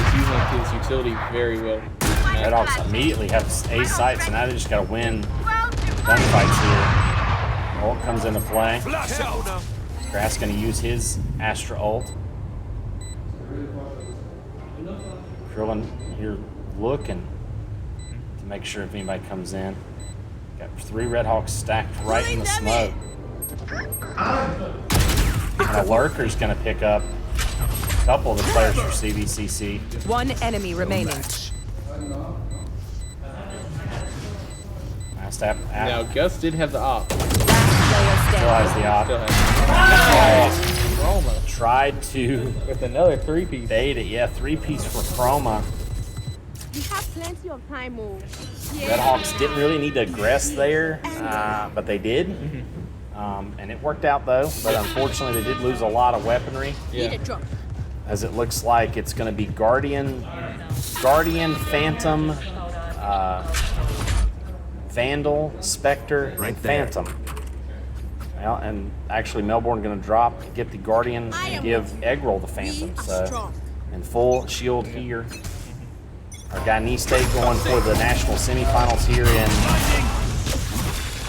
he's using his utility very well. Redhawks immediately have A sites, and now they just got to win gunfights here. Ult comes into play. Flash out. Grass going to use his Astra ult. Krillin here looking to make sure if anybody comes in. Got 3 Redhawks stacked right in the smoke. And a lurker's going to pick up a couple of the players for CVCC. One enemy remaining. Now Gus did have the op. Last player Still has standing. the op. Still has Roma Tried to with another 3-piece. bait it. Yeah, 3-piece for Chroma. We have plenty of time, oh. Redhawks didn't really need to aggress there, but they did. And it worked out though, but unfortunately they did lose a lot of weaponry. Yeah. As it looks like it's going to be Guardian, Phantom, Vandal, Spectre, and Phantom. Well, and actually Melbourne going to drop, get the Guardian, and give Eggroll the Phantom. So, in full shield here. Our guy Niste going for the national semifinals here in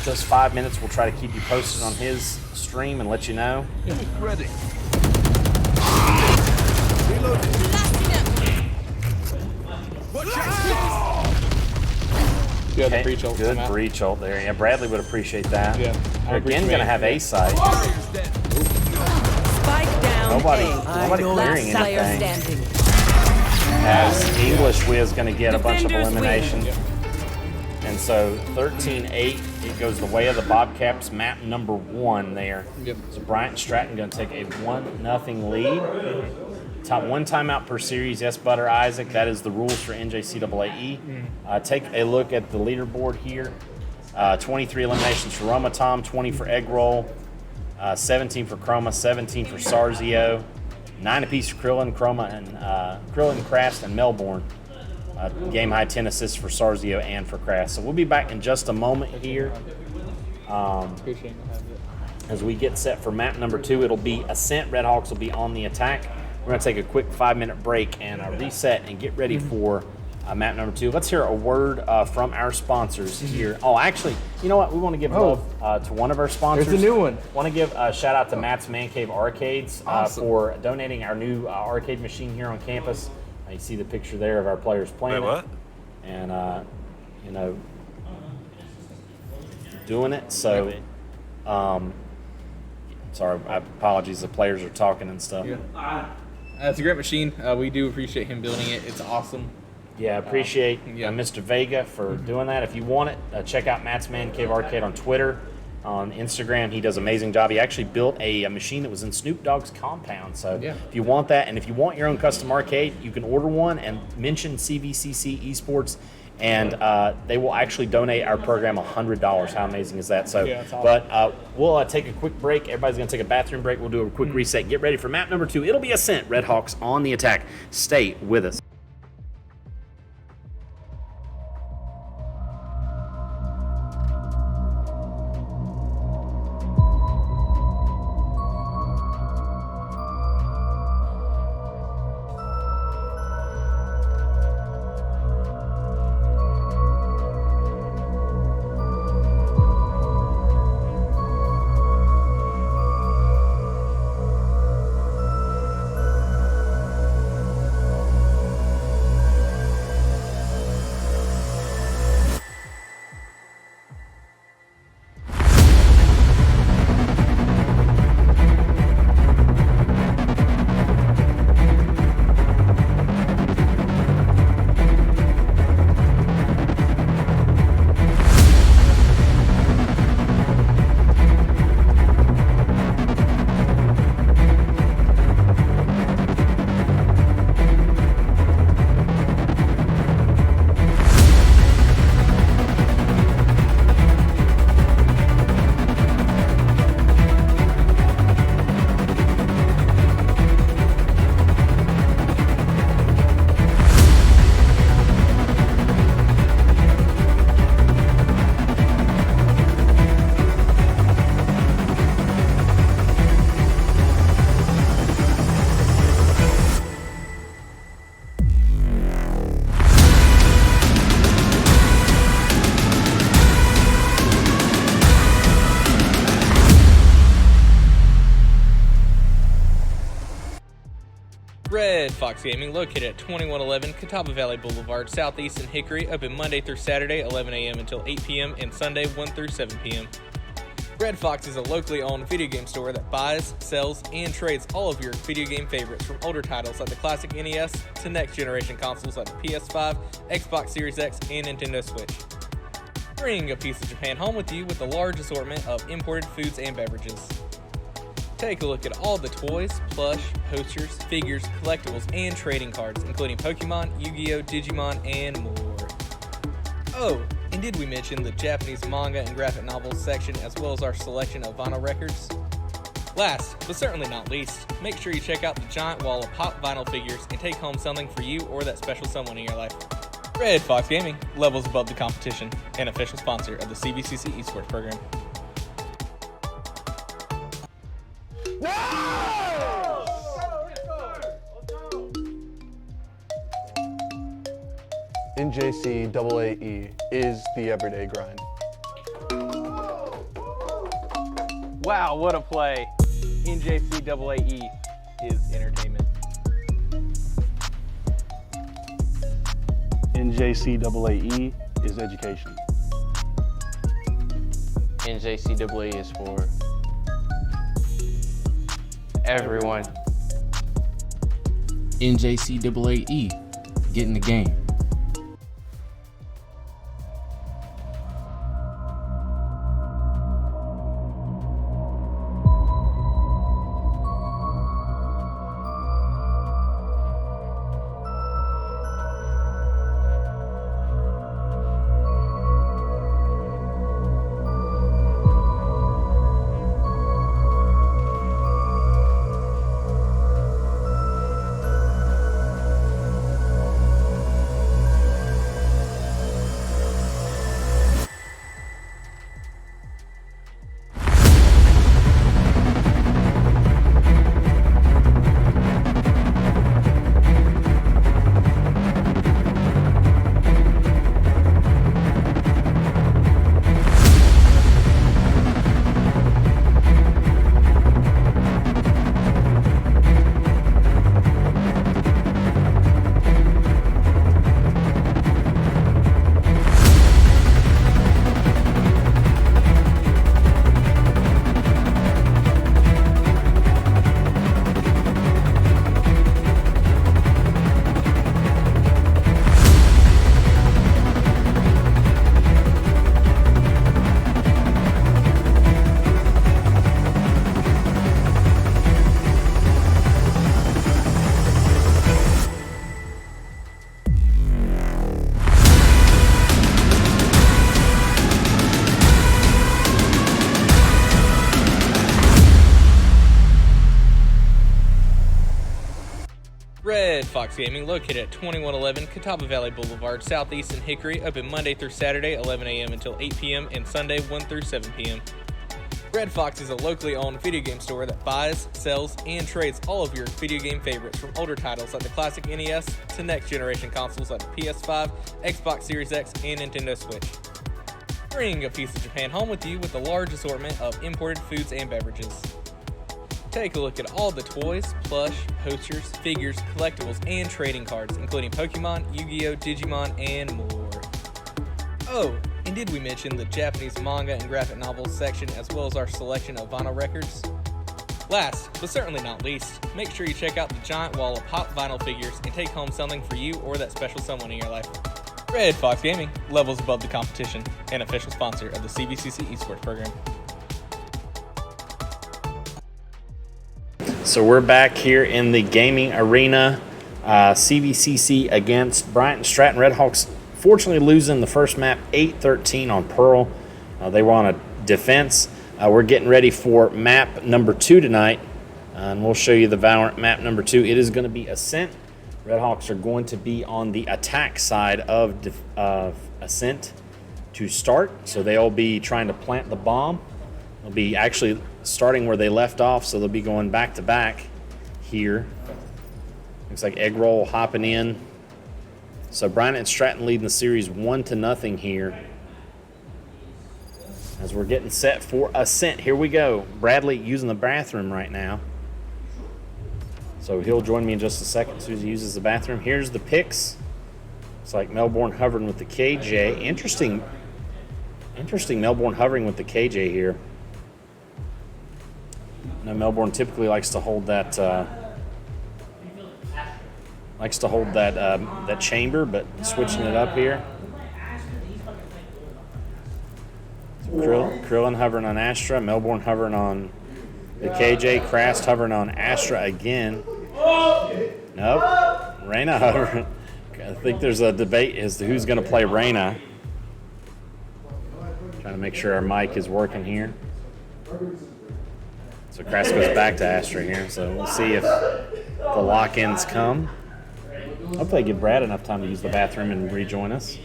just 5 minutes. We'll try to keep you posted on his stream and let you know. Ready. Good Okay, breach ult. good breach ult there. Yeah, Bradley would appreciate that. Yeah. They're again going to have A side. Spike down. Nobody A. clearing Last player anything. standing. As English Wiz going to get a bunch of Defenders win. elimination. And so 13-8, it goes the way of the Bobcats. Map number 1 there. Yep. So Bryant Stratton going to take a 1-0 lead. One timeout per series. Yes, Butter Isaac. That is the rules for NJCAAE. Take a look at the leaderboard here. 23 eliminations for Roma Tom, 20 for Eggroll, 17 for Chroma, 17 for Sarzio, 9 apiece for Krillin, Krillin, Crast, and Melbourne. Game high 10 assists for Sarzio and for Crast. So we'll be back in just a moment here. As we get set for map number 2, it'll be Ascent. Redhawks will be on the attack. We're going to take a quick 5-minute break and reset and get ready for map number 2. Let's hear a word from our sponsors here. Oh, actually, you know what? We want to give love to one of our sponsors. There's a new one. Want to give a shout out to Matt's Man Cave Arcades for donating our new arcade machine here on campus. You see the picture there of our players playing it. And, you know, doing it. So, sorry, apologies. The players are talking and stuff. It's a great machine. We do appreciate him building it. It's awesome. Yeah, appreciate Mr. Vega for doing that. If you want it, check out Matt's Man Cave Arcade on Twitter, on Instagram. He does an amazing job. He actually built a machine that was in Snoop Dogg's compound. So if you want that, and if you want your own custom arcade, you can order one and mention CVCC Esports, and they will actually donate our program $100. How amazing is that? So, awesome. But we'll take a quick break. Everybody's going to take a bathroom break. We'll do a quick reset. Get ready for map number 2. It'll be Ascent. Redhawks on the attack. Stay with us. Red Fox Gaming, located at 2111 Catawba Valley Boulevard, Southeast in Hickory, open Monday through Saturday, 11 a.m. until 8 p.m. and Sunday, 1 through 7 p.m. Red Fox is a locally owned video game store that buys, sells, and trades all of your video game favorites, from older titles like the classic NES to next generation consoles like the PS5, Xbox Series X, and Nintendo Switch. Bring a piece of Japan home with you with a large assortment of imported foods and beverages. Take a look at all the toys, plush, posters, figures, collectibles, and trading cards, including Pokemon, Yu-Gi-Oh!, Digimon, and more. Oh, and did we mention the Japanese manga and graphic novels section as well as our selection of vinyl records? Last, but certainly not least, make sure you check out the giant wall of pop vinyl figures and take home something for you or that special someone in your life. Red Fox Gaming, levels above the competition, an official sponsor of the CVCC esports program. NJCAAE is the everyday grind. Wow, what a play. NJCAAE is entertainment. NJCAAE is education. NJCAA is for everyone. NJCAAE, get in the game. Red Fox Gaming, located at 2111 Catawba Valley Boulevard, Southeast in Hickory, open Monday through Saturday, 11 a.m. until 8 p.m. and Sunday, 1 through 7 p.m. Red Fox is a locally owned video game store that buys, sells, and trades all of your video game favorites, from older titles like the classic NES to next generation consoles like the PS5, Xbox Series X, and Nintendo Switch. Bring a piece of Japan home with you with a large assortment of imported foods and beverages. Take a look at all the toys, plush, posters, figures, collectibles, and trading cards, including Pokemon, Yu-Gi-Oh!, Digimon, and more. Oh, and did we mention the Japanese manga and graphic novels section as well as our selection of vinyl records? Last, but certainly not least, make sure you check out the giant wall of pop vinyl figures and take home something for you or that special someone in your life. Red Fox Gaming, levels above the competition, an official sponsor of the CVCC esports program. So we're back here in the gaming arena. CVCC against Bryant and Stratton Redhawks. Fortunately losing the first map 8-13 on Pearl. They were on a defense. We're getting ready for map number 2 tonight. And we'll show you the Valorant map number 2. It is going to be Ascent. Redhawks are going to be on the attack side of Ascent to start. So they'll be trying to plant the bomb. They'll be actually starting where they left off, so they'll be going back to back here. Looks like Egg Roll hopping in. So Bryant and Stratton leading the series 1-0 here. As we're getting set for Ascent. Here we go. Bradley using the bathroom right now. So he'll join me in just a second as soon as he uses the bathroom. Here's the picks. It's like Melbourne hovering with the KJ. Interesting Melbourne hovering with the KJ here. Now Melbourne typically likes to hold that that chamber, but switching it up here. Krillin hovering on Astra, Melbourne hovering on the KJ, Krast hovering on Astra again. Nope, Reyna hovering. I think there's a debate as to who's going to play Reyna. Trying to make sure our mic is working here. So Crass goes back to Astra here. So we'll see if the lock-ins come. Hopefully give Brad enough time to use the bathroom and rejoin us.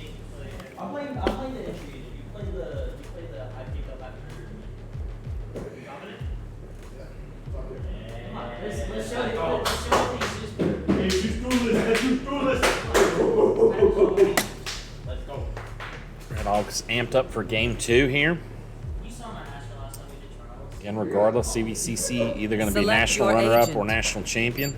Red Hawks amped up for game 2 here. Again, regardless, CVCC either going to be Select national your runner-up agent. or national champion.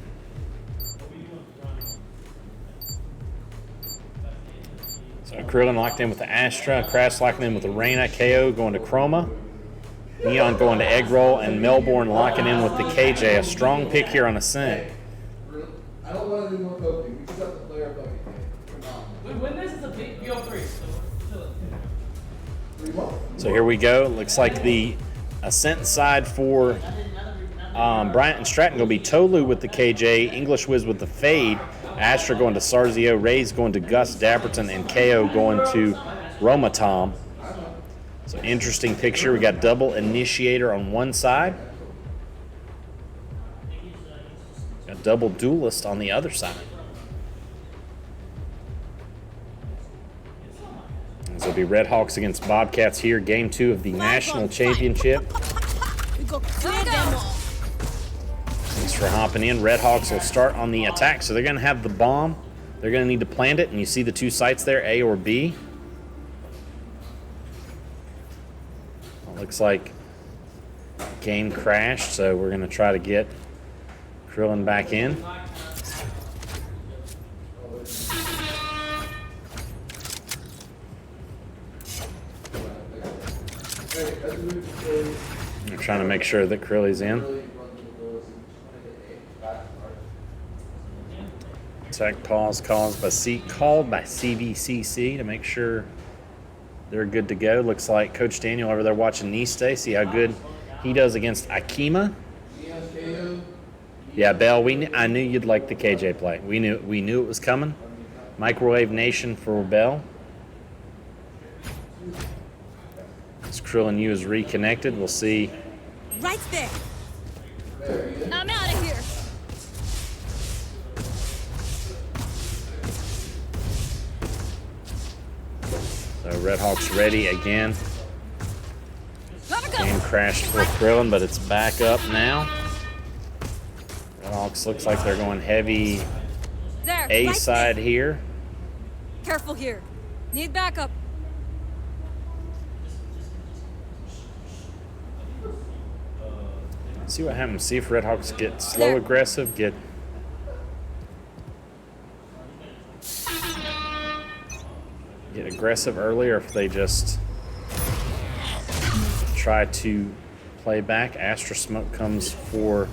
So Krillin locked in with the Astra, Crash locking in with the Reyna, KO going to Chroma, Neon going to Egg Roll, and Melbourne locking in with the KJ. A strong pick here on Ascent. I don't want any more coaching. We just have to play our fucking game. Come on. Win this is a big BO3. So here we go. Looks like the Ascent side for Bryant and Stratton going to be Tolu with the KJ, English Wiz with the Fade, Astra going to Sarzio, Ray's going to Gus Dapperton, and KO going to Roma Tom. So interesting picture. We got double initiator on one side. Got double duelist on the other side. This will be Red Hawks against Bobcats here. Game 2 of the National Championship. We go clear them all. Thanks for hopping in. Red Hawks will start on the attack. So they're going to have the bomb. They're going to need to plant it. And you see the 2 sites there, A or B. It looks like game crashed. So we're going to try to get Krillin back in. They're trying to make sure that Krilli's in. Attack pause called by CVCC to make sure they're good to go. Looks like Coach Daniel over there watching Niste, see how good he does against Akima. Yeah, Bell, I knew you'd like the KJ play. We knew it was coming. Microwave Nation for Bell. As Krillin U is reconnected, we'll see. Right there. I'm out of here. So Red Hawks ready again. Gotta go. Game crashed for Krillin, but it's back up now. Red Hawks looks like they're going heavy There. A right side there. here. Careful here. Need backup. See what happens. See if Red Hawks get slow aggressive, get aggressive early, or if they just try to play back. Astra Smoke comes for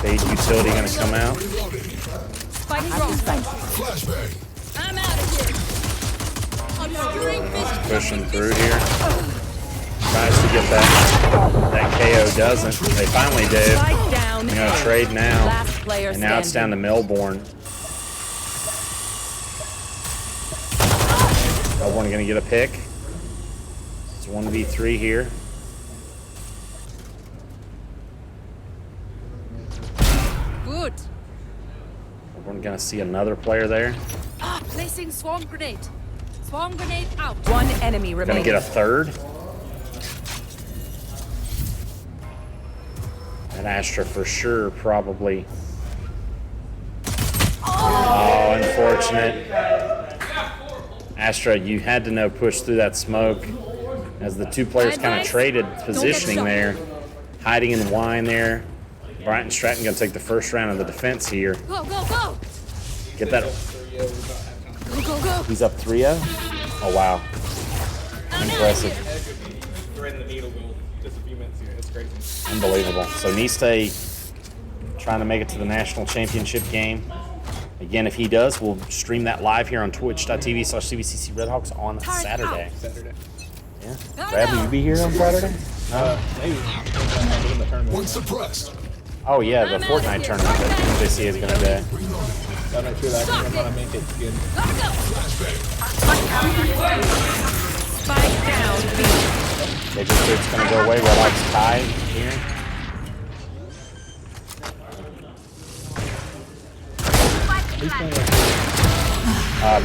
Fade Utility going to come out. Spike wrong. I'm out of here. Obscuring vision. Pushing through here. Tries to get that KO, doesn't. They finally do. Spike down. They're going to trade now. Last player And now it's down to Melbourne. Melbourne going to get a pick. It's 1v3 here. Good. Melbourne going to see another player there. Placing swarm grenade. Swarm grenade out. One enemy Going remaining. to get a third. And Astra for sure probably. Oh, unfortunate. Astra, you had to know push through that smoke as the 2 players kind of traded positioning there. Hiding in wine there. Bryant and Stratton going to take the first round of the defense here. Go, go, go. Get that. Go, go, go. He's up 3-0. Oh, wow. Impressive. Threading the needle goal just a few minutes here. It's crazy. Unbelievable. So Niste trying to make it to the national championship game. Again, if he does, we'll stream that live here on twitch.tv/CVCC Redhawks on Saturday. Yeah. Brad, will you be here on Saturday? No. Maybe. One suppressed. Oh yeah, the Fortnite tournament that NJC is gonna do. Gotta make sure that I'm gonna make it good. Spike down B. It's gonna go away. Redhawk's tied here.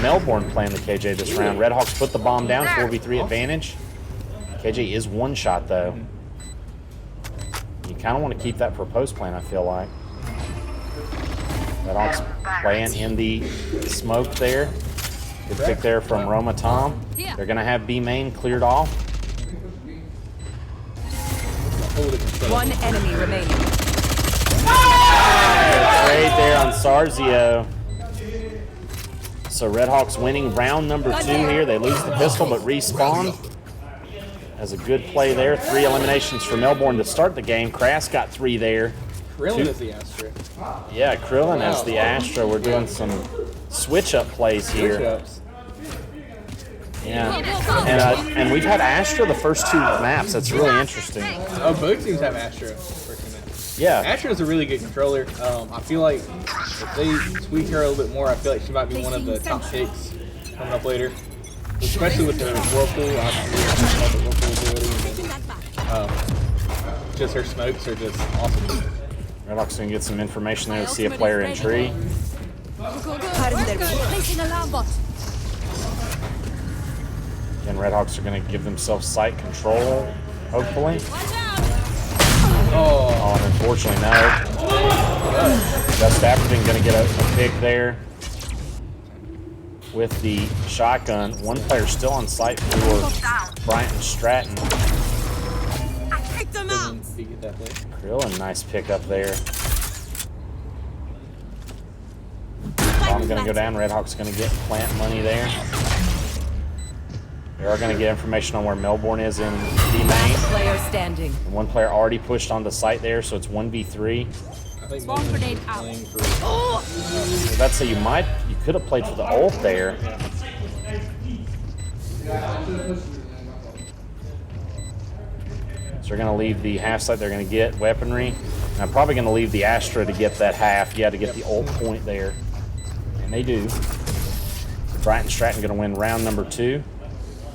Melbourne playing the KJ this round. Redhawks put the bomb down, 4v3 advantage. KJ is one shot though. You kind of want to keep that for post plan, I feel like. Redhawks playing in the smoke there. Good pick there from Roma Tom. They're going to have B main cleared off. One enemy remaining. Trade there on Sarzio. So Redhawks winning round number 2 here. They lose the pistol but respawn. As a good play there. 3 eliminations for Melbourne to start the game. Crass got 3 there. Krillin is the Astra. Yeah, Krillin as the Astra. We're doing some switch-up plays here. Switch-ups. Yeah, and we've had Astra the first 2 maps. That's really interesting. Oh, both teams have Astra. Yeah. Astra is a really good controller. I feel like if they tweak her a little bit more, I feel like she might be one of the top picks coming up later. Especially with her Whirlpool. I love the Whirlpool ability. Just her smokes are just awesome. Redhawks going to get some information there to see a player in tree. Placing alarm bot. Again, Redhawks are going to give themselves site control, hopefully. Oh, and unfortunately, no. Just Afterton going to get a pick there with the shotgun. One player still on site for Bryant and Stratton. Krillin, nice pick up there. Bomb's going to go down. Redhawks going to get plant money there. They are going to get information on where Melbourne is in B main. Player standing. And one player already pushed onto site there, so it's 1v3. Swarm grenade out. That's so you could have played for the ult there. So they're going to leave the half site. They're going to get weaponry. And I'm probably going to leave the Astra to get that half. Yeah, to get the ult point there. And they do. Bryant and Stratton going to win round number 2.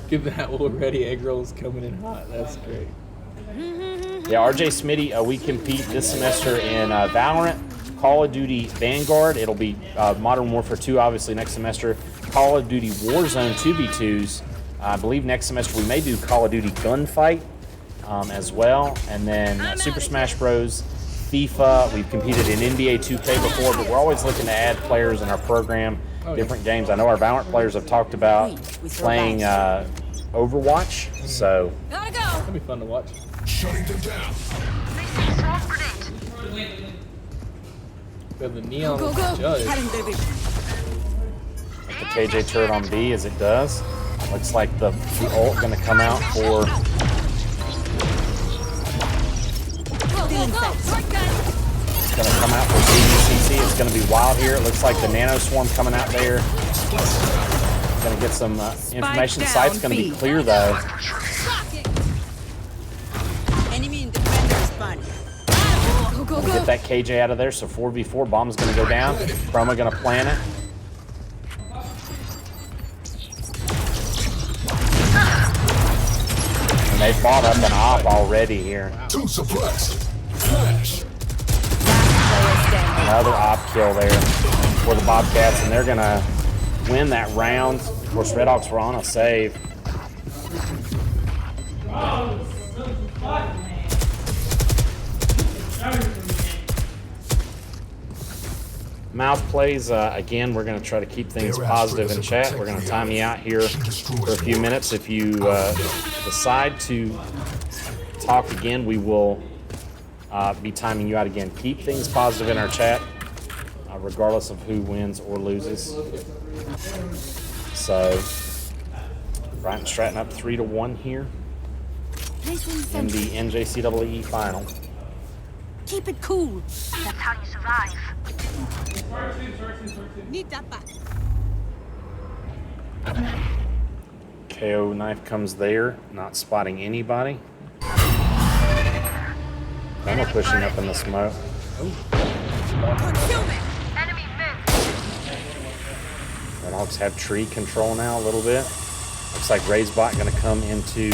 Give that already. Egg rolls coming in hot. That's great. Yeah, RJ Smitty, we compete this semester in Valorant, Call of Duty Vanguard. It'll be Modern Warfare 2, obviously, next semester. Call of Duty Warzone 2v2s. I believe next semester we may do Call of Duty Gunfight as well. And then Super Smash Bros., FIFA. We've competed in NBA 2K before, but we're always looking to add players in our program, different games. I know our Valorant players have talked about playing Overwatch, so. That'll be fun to watch. Shutting them down. We have the neon judge. With the KJ turret on B as it does. Looks like the ult going to come out for. It's going to come out for CDCC. It's going to be wild here. It looks like the nano swarm coming out there. Going to get some information. Site's going to be clear though. Gonna get that KJ out of there, so 4v4. Bomb's gonna go down. Chroma gonna plant it. And they bought up an op already here. Two suppressed. Flash. Another op kill there for the Bobcats, and they're gonna win that round. Of course, Redhawks were on a save. Mouth plays, again, we're going to try to keep things positive in chat. We're going to time you out here for a few minutes. If you decide to talk again, we will be timing you out again. Keep things positive in our chat, regardless of who wins or loses. So, Bryant and Stratton up 3-1 here in the NJCAAE final. Keep it cool. That's how you survive. Need that back. KO knife comes there, not spotting anybody. Kind of pushing up in the smoke. Concealment. Enemy Redhawks have tree control now a little bit. Looks like Raysbot going to come into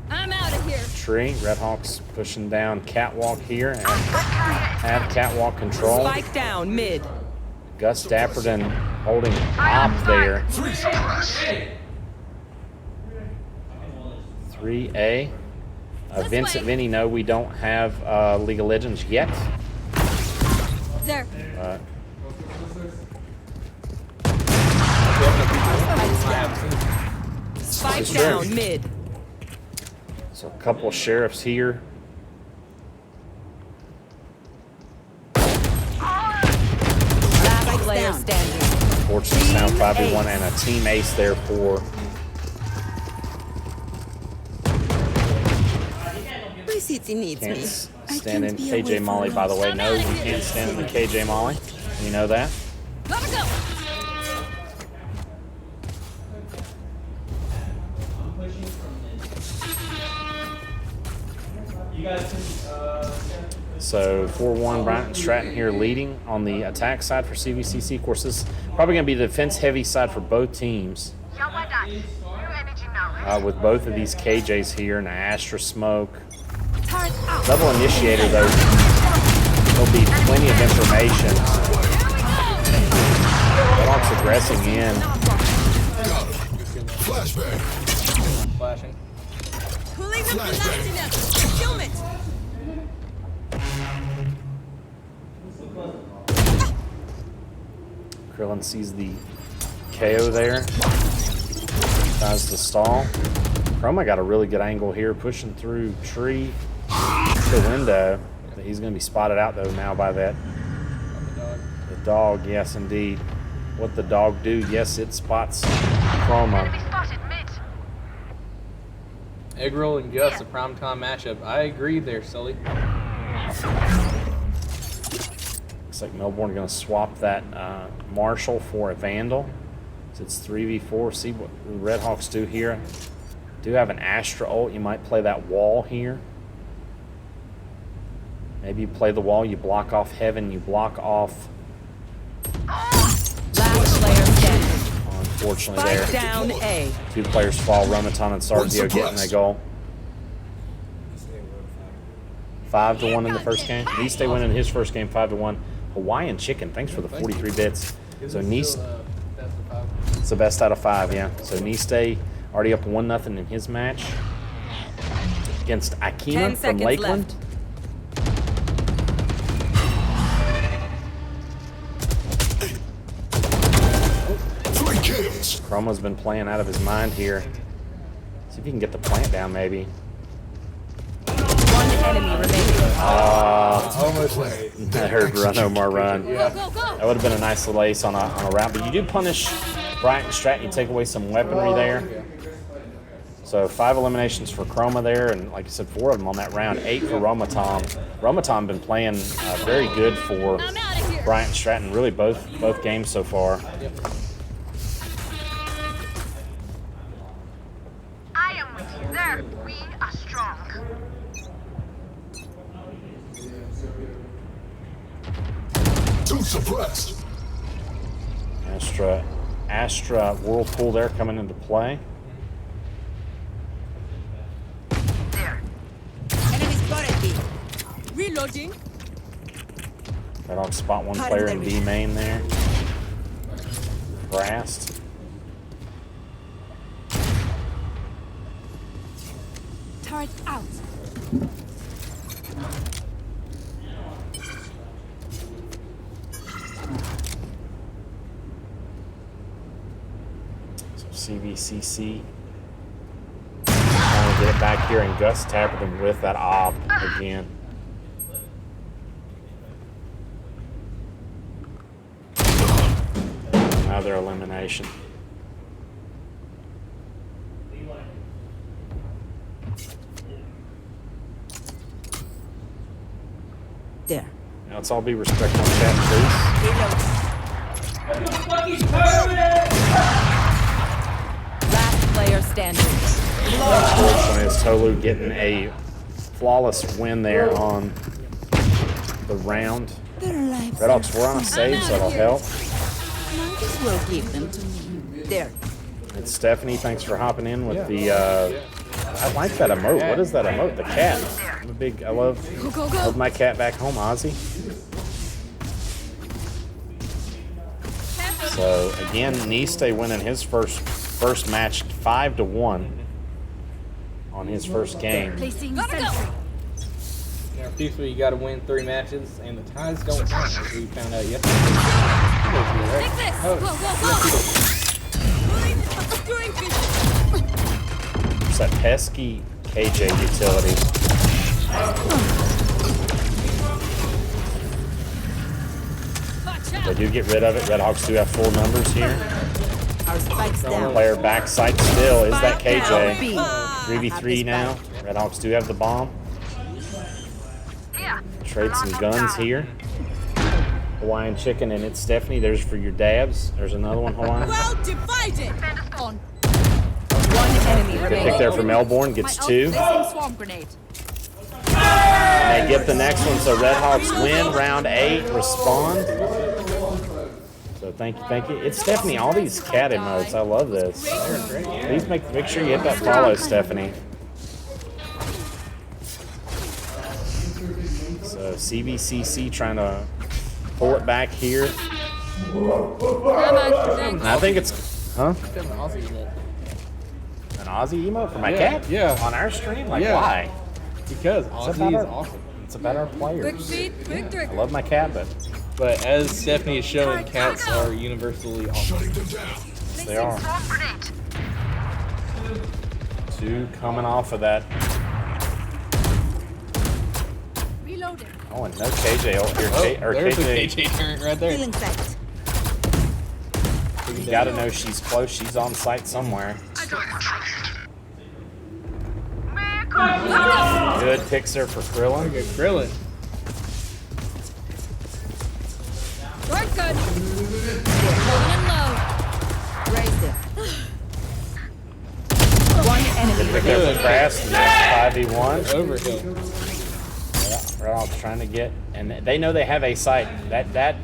I'm out of here. tree. Redhawks pushing down catwalk here. Have catwalk control. Spike down mid. Gus Dapperton holding op there. 3A. Vincent Vinny, no, we don't have League of Legends yet. There. Spike down mid. So a couple sheriffs here. Last player standing. Fortunately, now 5v1 and a team ace there for My city needs can't me. stand in KJ Molly, by the way. No, you can't stand in the KJ Molly. You know that. Gotta go. So 4-1, Bryant and Stratton here leading on the attack side for CVCC. Of course, this is probably going to be the defense-heavy side for both teams. With both of these KJs here and Astra Smoke. Double initiator, though. There'll be plenty of information. Redhawks aggressing in. Flashing. Pulling them blasting them. Concealment. Krillin sees the KO there. Tries to stall. Chroma got a really good angle here, pushing through tree to the window. He's going to be spotted out, though, now by that. The dog, yes, indeed. What the dog do? Yes, it spots Chroma. Eggroll and Gus, a primetime matchup. I agree there, Sully. Looks like Melbourne going to swap that Marshall for a Vandal. So it's 3v4. See what the Redhawks do here. Do have an Astra ult. You might play that wall here. Maybe you play the wall. You block off Heaven. You block off. Last player standing. Unfortunately, Spike there. down A. Two players fall. Romaton and Sargio getting a goal. 5-1 in the first game. Niste winning his first game 5-1. Hawaiian Chicken, thanks for the 43 bits. So Niste, it's the best out of 5, yeah. So Niste already up 1-0 in his match against Akima from Lakeland. Left. Chroma's been playing out of his mind here. See if he can get the plant down, maybe. One enemy remaining. I heard run, Omar, run. Go, go, go. That would have been a nice little ace on a round, but you do punish Bryant and Stratton. You take away some weaponry there. So 5 eliminations for Chroma there, and like I said, 4 of them on that round. 8 for Romatom. Romatom been playing very good for Bryant and Stratton, really both games so far. I am with you there. We are strong. Too suppressed. Astra Whirlpool there coming into play. There. Enemy spotted me. Reloading. Right on spot one player in B main there. Brast. Turret out. So CVCC trying to get it back here, and Gus Tapperton with that op again. Another elimination. There. Now let's all be respectful in chat, please. Last player standing. Unfortunately, it's Tolu getting a flawless win there on the round. Red Hawks were on a save, so that'll help. Might as well give them to me. There. And Stephanie, thanks for hopping in with the. I like that emote. What is that emote? The cat. I'm a big. I love my cat back home, Ozzy. So again, Niste winning his first match 5-1 on his first game. Now, peacefully, you got to win 3 matches, and the ties don't count, as we found out yesterday. Take this. It's that pesky KJ utility. They do get rid of it. Red Hawks do have full numbers here. Player backside still is that KJ. 3v3 now. Red Hawks do have the bomb. Trade some guns here. Hawaiian chicken, and it's Stephanie. There's for your dabs. There's another one, Hawaiian. Well divided. On. One enemy Good remaining. pick there for Melbourne. Gets 2. Swarm grenade. And they get the next one, so Red Hawks win round 8. Respond. So thank you. It's Stephanie. All these cat emotes. I love this. Please make sure you hit that follow, Stephanie. So CBCC trying to pull it back here. And I think it's an Aussie emote for my cat? Yeah. On our stream? Like why? Because Aussie is awesome. It's about our players. Quick feet, quick trick. I love my cat, But as Stephanie is showing, cats are universally awesome. yes, they are. 2 coming off of that. Reloading. Oh, and no KJ here. There's a KJ turret right there. Feeling set. You gotta know she's close. She's on site somewhere. Good picks there for Krillin. Good Krillin. Work good. Holding low. Raised it. One enemy Good pick there for Crass. 5v1. Overkill. Yeah, Red Hawks trying to get, and they know they have a site. That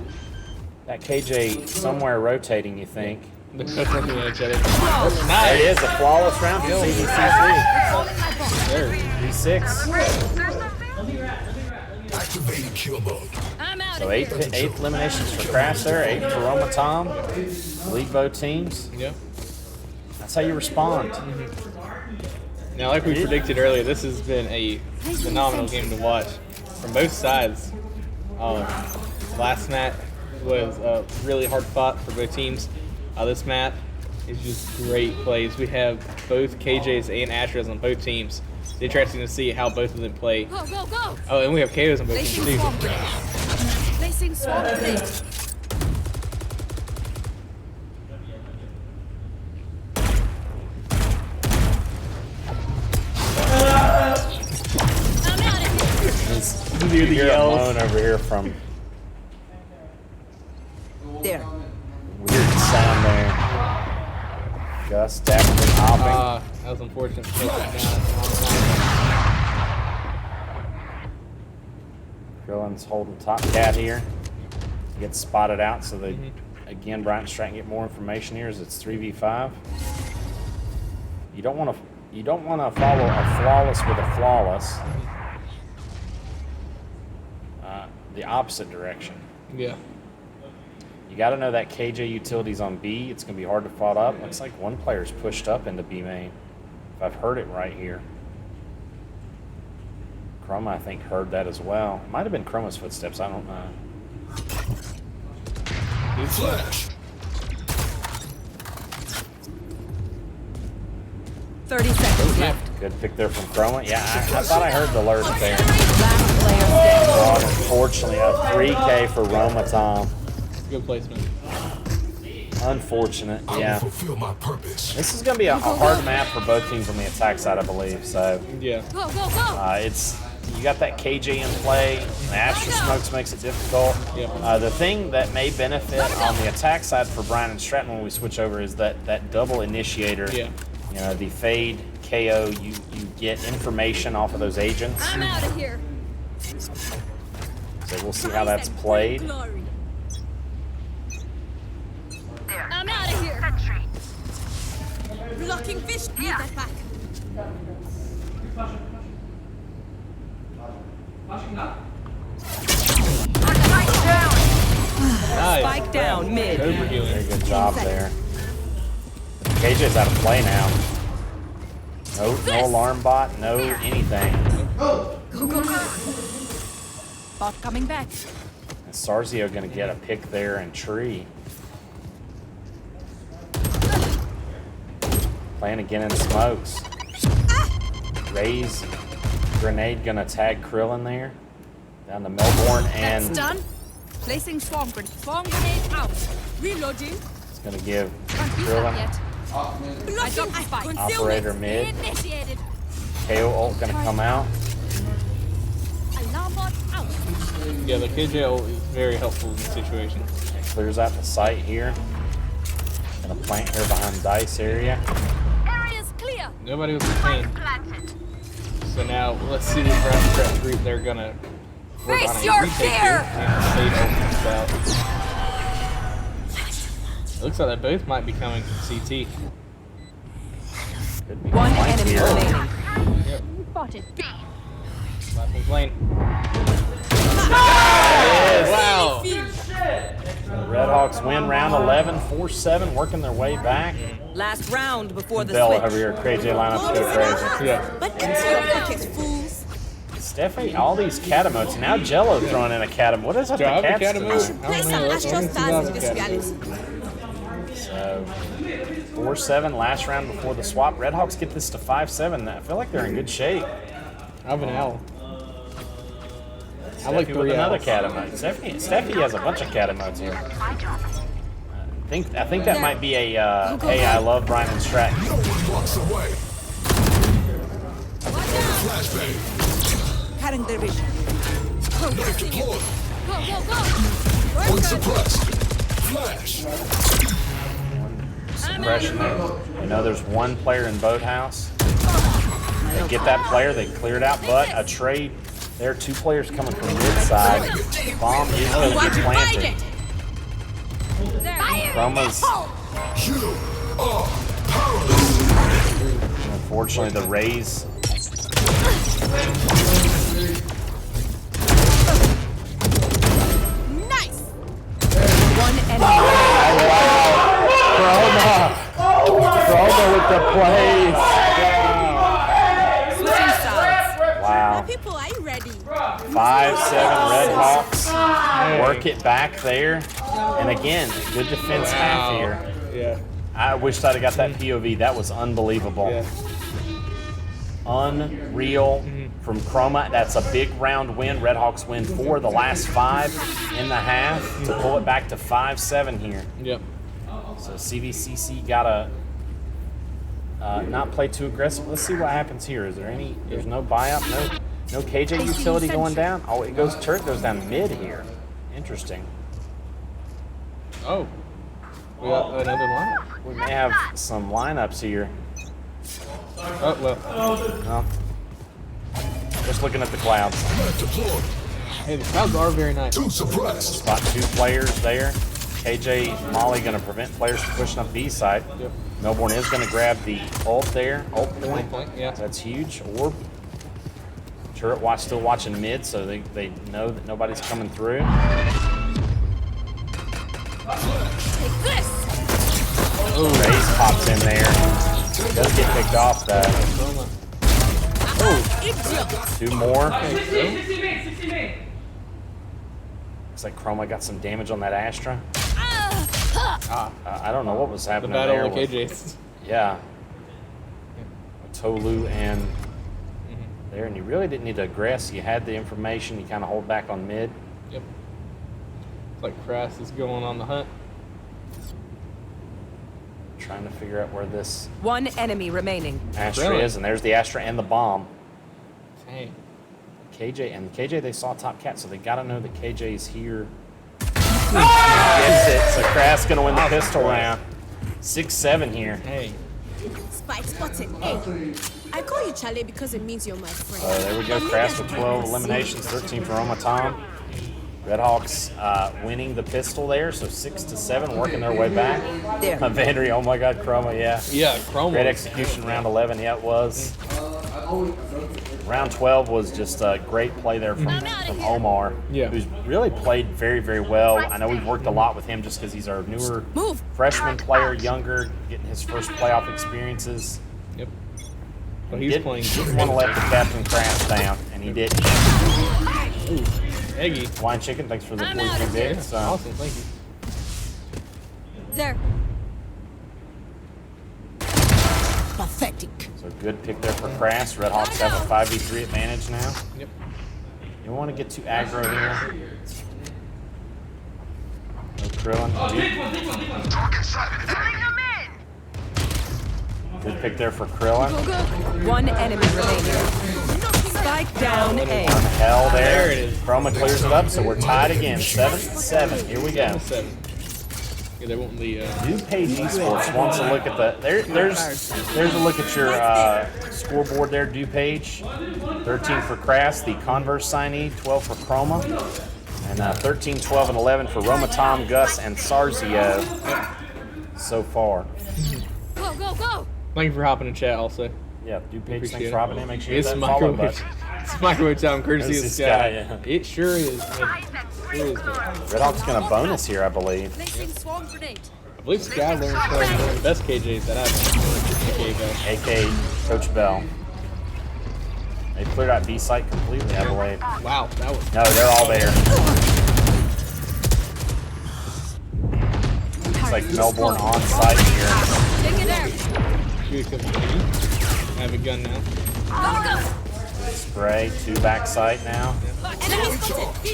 KJ somewhere rotating. You think? They're looking at each other. There it is, a flawless round for CBCC. There. 3-6. Activating kill mode. I'm out. So 8 eliminations for Crash there, 8 for Roma Tom. Lead both teams. Yeah. That's how you respond. Now, like we predicted earlier, this has been a phenomenal game to watch from both sides. Last match was really hard fought for both teams. This map is just great plays. We have both KJs and Astros on both teams. It's interesting to see how both of them play. Go, go, go. Oh, and we have KOs on both teams Placing too. swarm grenade. Placing swarm grenade. I'm out of here. You hear a moan over here from There. weird sound there. Gus definitely hopping. That was unfortunate. Krillin's holding top cat here. Gets spotted out, so they again Brighton's trying to get more information here as it's 3v5. You don't want to follow a flawless with a flawless. The opposite direction. Yeah. You got to know that KJ utility's on B. It's going to be hard to follow up. Looks like one player's pushed up into B main. If I've heard it right here. Chroma, I think, heard that as well. Might have been Chroma's footsteps. I don't know. Flash. 30 seconds left. Good pick there from Chroma. Yeah, I thought I heard the lurch there. Last player standing. Oh, unfortunately, a 3K for Roma Tom. Good placement. Unfortunate, I yeah. will fulfill my purpose. This is going to be a hard map for both teams on the attack side, I believe. So, Yeah. Go, go, go. you got that KJ in play. The Astro Smokes makes it difficult. Yep. The thing that may benefit on the attack side for Brian and Stratton when we switch over is that double initiator. Yeah. You know, the fade KO you get information off of those agents. I'm out of here. So we'll see how that's played. I'm out of here. Blocking fish. Need that back. Nice. Spike down mid. Overhealing. Very good job there. KJ's out of play now. No alarm bot, no anything. Go, go, go. Bot coming back. And Sarzio gonna get a pick there and tree. Playing again in smokes. Raise grenade gonna tag Krill in there. Down to Melbourne and That's done. Placing swarm grenade. Swarm grenade out. Reloading. it's gonna give Can't use that Krill yet. a Blocking operator mid. Initiated. KO ult gonna come out. Alarm bot out. Yeah, the KJ ult is very helpful in this situation. Clears out the site here. Gonna plant here behind Dice area. Area's clear. Nobody was detained. So now let's see this round trap group. They're gonna work on Face a your retake fear! here, and Sage comes out. It looks like they both might be coming from CT. Could be One flanked enemy here. remaining. Yep. Spotted. Last one's lane. Wow. The Redhawks win round 11, 4-7, working their way back. Last round before the Bell switch. over here, crazy lineups go crazy. Yeah. But into your pockets, fools. Stephanie, all these cat emotes. Now Jello throwing in a cat emote. What is up Do I the have a cats cat tonight? emote? I Play don't some know. Astro Stars in this reality. So 4-7, last round before the swap. Redhawks get this to 5-7. I feel like they're in good shape. I have an owl. I Steffi like with 3 another owls. cat emote. Steffi has a bunch of cat emotes here. I think that might be a hey, I love Brian and Stratton. Cutting their vision. Go, go, go. Suppression there. You know, there's one player in Boathouse. They get that player, they clear it out, but a trade. There are 2 players coming from mid side. Bomb is going to get planted. Chroma's. Unfortunately, the Rays. Nice. One enemy. Chroma with the plays. Switching sides. Wow. People, are you ready? 5-7 Redhawks. Work it back there. And again, good defense half here. Yeah. I wished I'd have got that POV. That was unbelievable. Yeah. Unreal from Chroma. That's a big round win. Redhawks win 4 the last 5 in the half to pull it back to 5-7 here. Yep. So CVCC gotta not play too aggressive. Let's see what happens here. Is there any? There's no buy up. No KJ utility going down. Oh, it goes. Turret goes down mid here. Interesting. Oh. We got another lineup. We may have some lineups here. Oh, well. No. Just looking at the clouds. Hey, the clouds are very nice. Spot 2 players there. KJ Molly going to prevent players from pushing up B side. Yep. Melbourne is going to grab the ult there. Ult point. Yeah. That's huge. Orb. Turret watch still watching mid, so they know that nobody's coming through. Take this. Raze pops in there. Does get picked off though. Idiot. 2 more. Looks like Chroma got some damage on that Astra. I don't know what was The happening battle there. of the KJs. Yeah. Tolu and there, and you really didn't need to aggress. You had the information. You kind of hold back on mid. Yep. It's like Crass is going on the hunt. Trying to figure out where this One enemy remaining. Astra Really? is, and there's the Astra and the bomb. Dang. KJ, they saw top cat, so they got to know that KJ's here. Gets it. So Crass gonna win the pistol round. 6-7 here. Hey. Spike spotted. Hey, I call you Charlie because it means you're my friend. There we go. Crass with 12 eliminations, 13 for Roma Tom. Redhawks winning the pistol there, so 6-7, working their way back. Vandry, oh my God, Chroma, yeah. Yeah, Chroma. Great execution, round 11, yeah, it was. Round 12 was just a great play there from Omar, who's really played very, very well. I know we've worked a lot with him just because he's our newer freshman player, younger, getting his first playoff experiences. Yep. But he didn't want to let the captain crash down, and he didn't. Eggy. Wine Chicken, thanks for the 42 bits. Awesome, thank you. There. Pathetic. So good pick there for Crass. Redhawks have a 5v3 advantage now. Yep. You don't want to get too aggro here. No Krillin. Good pick there for Krillin. One enemy remaining. Spike down A. Hell there. There it is. Chroma clears it up, so we're tied again. 7-7. Here we go. 7. Yeah, they want the DuPage Esports wants to look at the there's a look at your scoreboard there, DuPage. 13 for Crass, the Converse signee, 12 for Chroma, and 13, 12, and 11 for Roma Tom, Gus, and Sarzio so far. Go, go, go. Thank you for hopping in chat also. Yeah, DuPage, thanks for hopping in. Make sure you It's hit that follow microwave. button. It's microwave time, courtesy of This Sky. guy, yeah. It sure is. Redhawk's gonna bonus here, I believe. Placing swarm grenade. I believe Sky learned from one of the best KJs that I've known. AK Coach Bell. They cleared out B site completely, I believe. Wow, that was. No, they're all there. Looks like Melbourne on site here. Take it there. I have a gun now. Go, go. Spray, 2 back site now. Enemy spotted. B.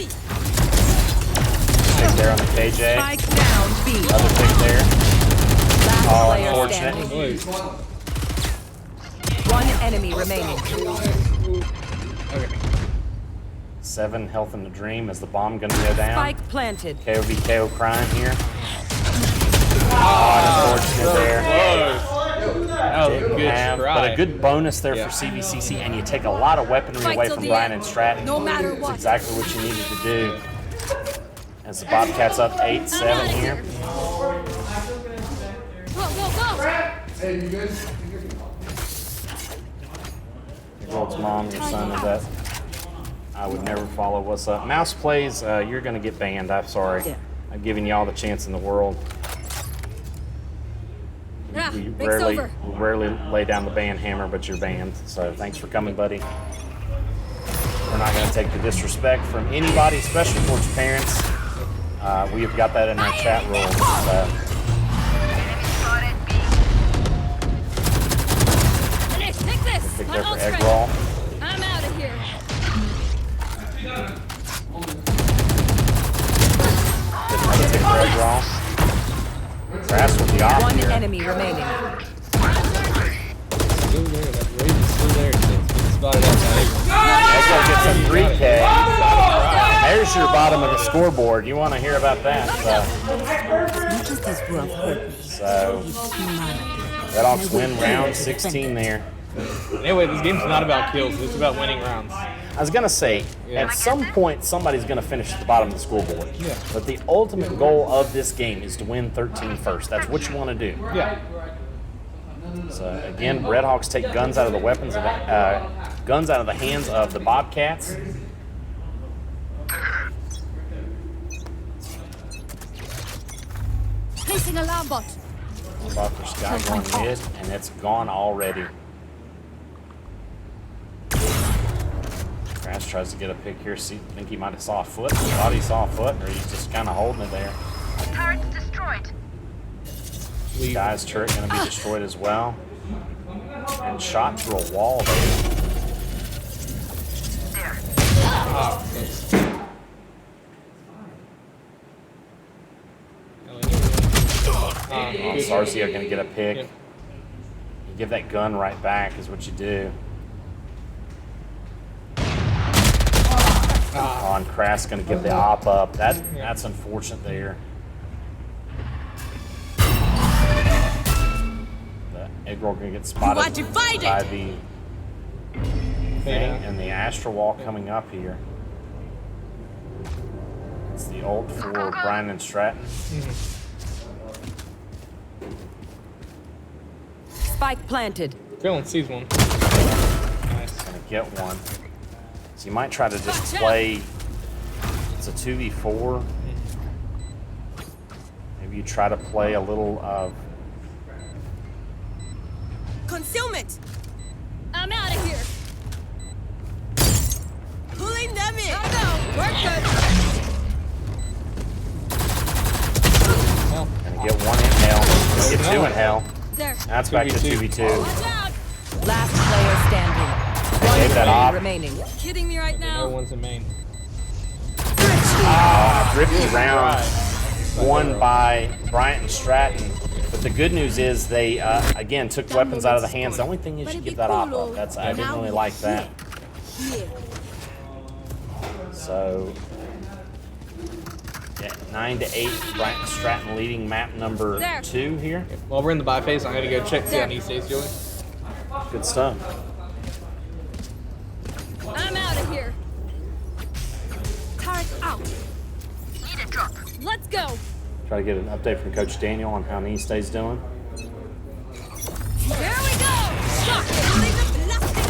Pick there on the KJ. Spike down B. Another pick there. Last Oh, player unfortunate. standing. One enemy remaining. Okay. 7 health in the dream. Is the bomb gonna go down? Spike planted. KO crime here. Oh, unfortunate there. That was a good try. But a good bonus there for CVCC, and you take a lot of weaponry away from Brian and Stratton. No matter what. That's exactly what you needed to do. As the Bobcats up 8-7 here. Go, go, go. Hey, you guys. Your world's mom, your son is that. I would never follow what's up. Mouse plays, you're going to get banned. I'm sorry. I'm giving you all the chance in the world. We rarely lay down the ban hammer, but you're banned. So thanks for coming, buddy. We're not going to take the disrespect from anybody, especially towards parents. We have got that in our chat rules. Take this. Pick My there for ult's egg ready. roll. I'm out of here. Another pick for egg roll. Crass with the op One here. enemy remaining. Still there. That Raven's still there. It's spotted out. Egg gets a 3K. There's your bottom of the scoreboard. You want to hear about that? So Redhawks win round 16 there. Anyway, this game's not about kills. It's about winning rounds. I was going to say, at some point, somebody's going to finish at the bottom of the scoreboard. Yeah. But the ultimate goal of this game is to win 13 first. That's what you want to do. Yeah. So again, Redhawks take guns out of the weapons of guns out of the hands of the Bobcats. Placing alarm bot. Bot for Sky going mid, and it's gone already. Crash tries to get a pick here. See, think he might have saw a foot. Thought he saw a foot, or he's just kind of holding it there. Turret destroyed. Sky's turret going to be destroyed as well. And shot through a wall there. Sarzio going to get a pick. You give that gun right back is what you do. On Crass going to give the op up. That's unfortunate there. The Eggroll gonna get spotted are divided. by the thing and the Astral Wall coming up here. It's the ult for Brian and Stratton. Spike planted. Dylan sees one. Nice. Gonna get one. So you might try to just play. It's a 2v4. Maybe you try to play a little of. Concealment. I'm out of here. Pulling them in. Gotta go. Work good. Gonna get one in hell. Get two in hell. There. That's back to 2v2. Watch out. Last player standing. They gave that Enemy op. remaining. Kidding me right No now? one's in main. Thrifty round won by Bryant and Stratton. But the good news is they, again, took weapons out of the hands. The only thing is you give that op up. That's, I didn't really like that. So, yeah, 9-8, Bryant and Stratton leading map number 2 here. While we're in the buy phase, I'm gonna go check see how Nice's doing. Good stuff. I'm out of here. Turret out. Need a drop. Let's go. Try to get an update from Coach Daniel on how Nice's doing. Here we go. Shock. Leave the blasting.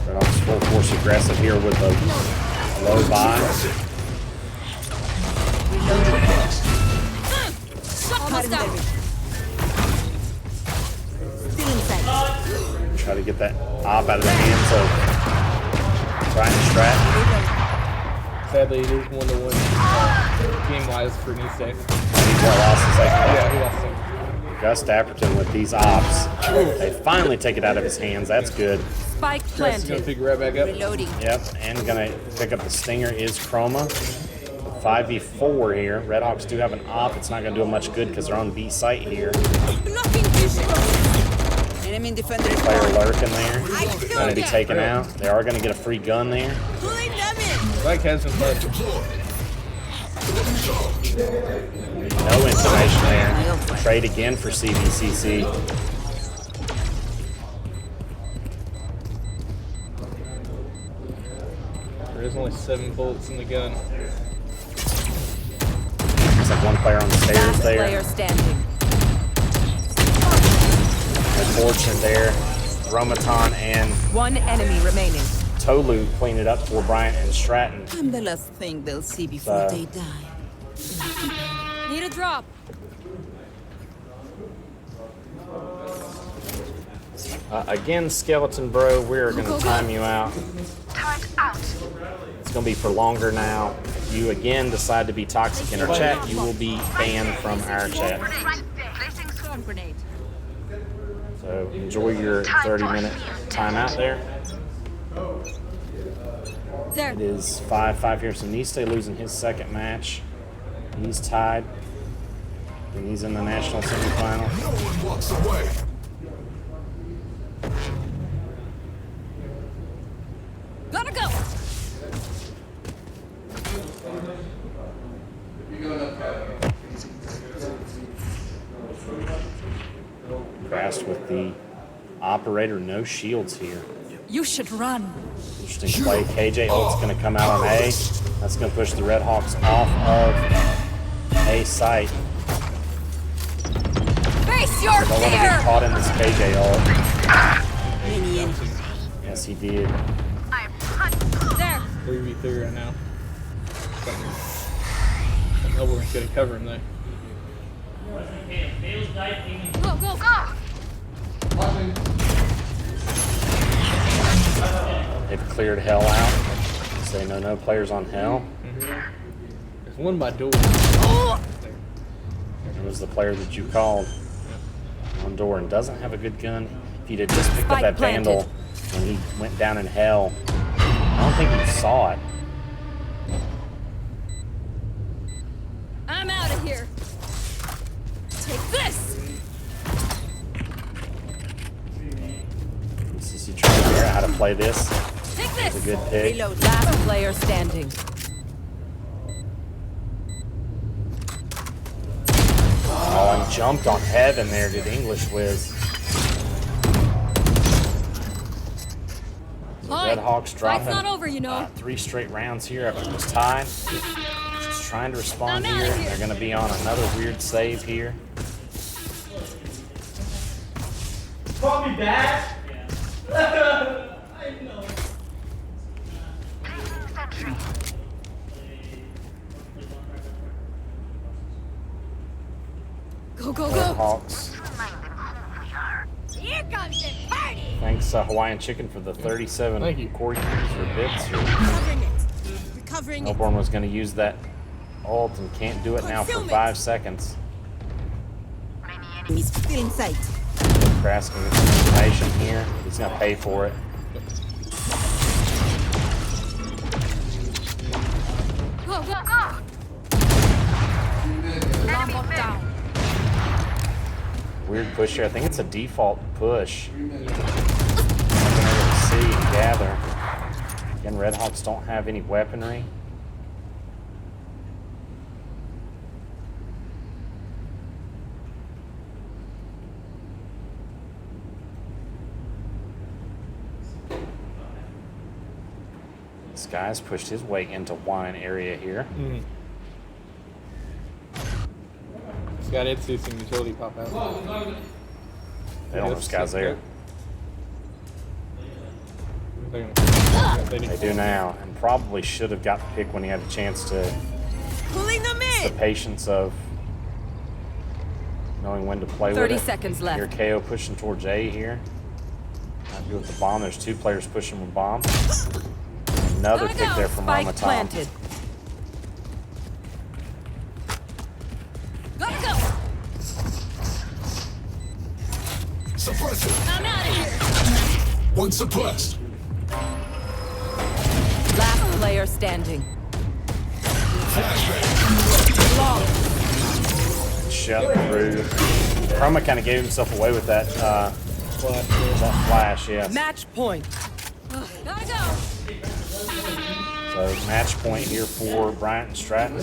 Red Hawks full force aggressive here with a low buy. Almost out. Still inside. Try to get that op out of the hands of Brian and Stratton. Sadly, it is 1-1 game-wise for Nice. He lost the second one. Yeah, he lost it. Gus Dapperton with these ops. They finally take it out of his hands. That's good. Spike Just gonna planted. pick it right back up. Reloading. Yep, and gonna pick up the stinger is Chroma. 5v4 here. Redhawks do have an op. It's not gonna do them much good because they're on B site here. Blocking vision. Enemy defender. Player lurking there. Gonna be taken out. They are gonna get a free gun there. Pulling them in. Spike has been played. No information there. Trade again for CVCC. There is only 7 bullets in the gun. Looks like one player on the stairs Last there. player standing. Unfortunate there. Romaton and One enemy remaining. Tolu clean it up for Bryant and Stratton. I'm the last thing they'll see before they die. Need a drop. Again, Skeleton Bro, we're going to time you out. It's going to be for longer now. If you again decide to be toxic in our chat, you will be banned from our chat. So enjoy your 30-minute timeout there. It is 5-5 here. So Niste losing his second match. He's tied. And he's in the national semifinal. No one walks away. Gotta go. Fast with the operator, no shields here. You should run. Interesting play. KJ ult's going to come out on A. That's going to push the Red Hawks off of A site. Face your Don't want to fear. get caught in this KJ ult. Yes, he did. There. 3v3 right now. I'm Elborn's gonna cover him though. Go, go, go. They've cleared hell out. Say no players on hell. There's one by door. It was the player that you called on door and doesn't have a good gun. If he'd have just picked up that vandal when he went down in hell, I don't think he saw it. I'm out of here. Take this. CC trying to figure out how to play this. Take It's a this. good pick. Last player standing. jumped on heaven there, did English Wiz. Red Hawks dropping not over, you know. 3 straight rounds here after this tie. Just trying to respond here. They're going to be on another weird save here. Call me back. I know. Go, go, Red go. Hawks. Here comes the party. Thanks Hawaiian Chicken for the 37 core cubes or bits. Recovering it. Recovering it. Melbourne was going to use that ult and can't do it now for 5 seconds. He's still in sight. Asking information here. He's going to pay for it. Go, go, go. Alarm down. Weird push here. I think it's a default push. See and gather. Again, Red Hawks don't have any weaponry. This guy's pushed his way into wine area here. I did see some utility pop out. They don't know this guy's there. They do now, and probably should have got the pick when he had a chance to. Pulling them in. The patience of knowing when to play 30 with it. seconds left. Here KO pushing towards A here. Might be with the bomb. There's 2 players pushing with bomb. Another pick there from Spike Ramatom. planted. Go, go. Suppressor. I'm out of here. One suppressed. Last player standing. Flashbang. Shut through. Chroma kind of gave himself away with that flash, yes. Match point. Gotta go. So match point here for Bryant and Stratton.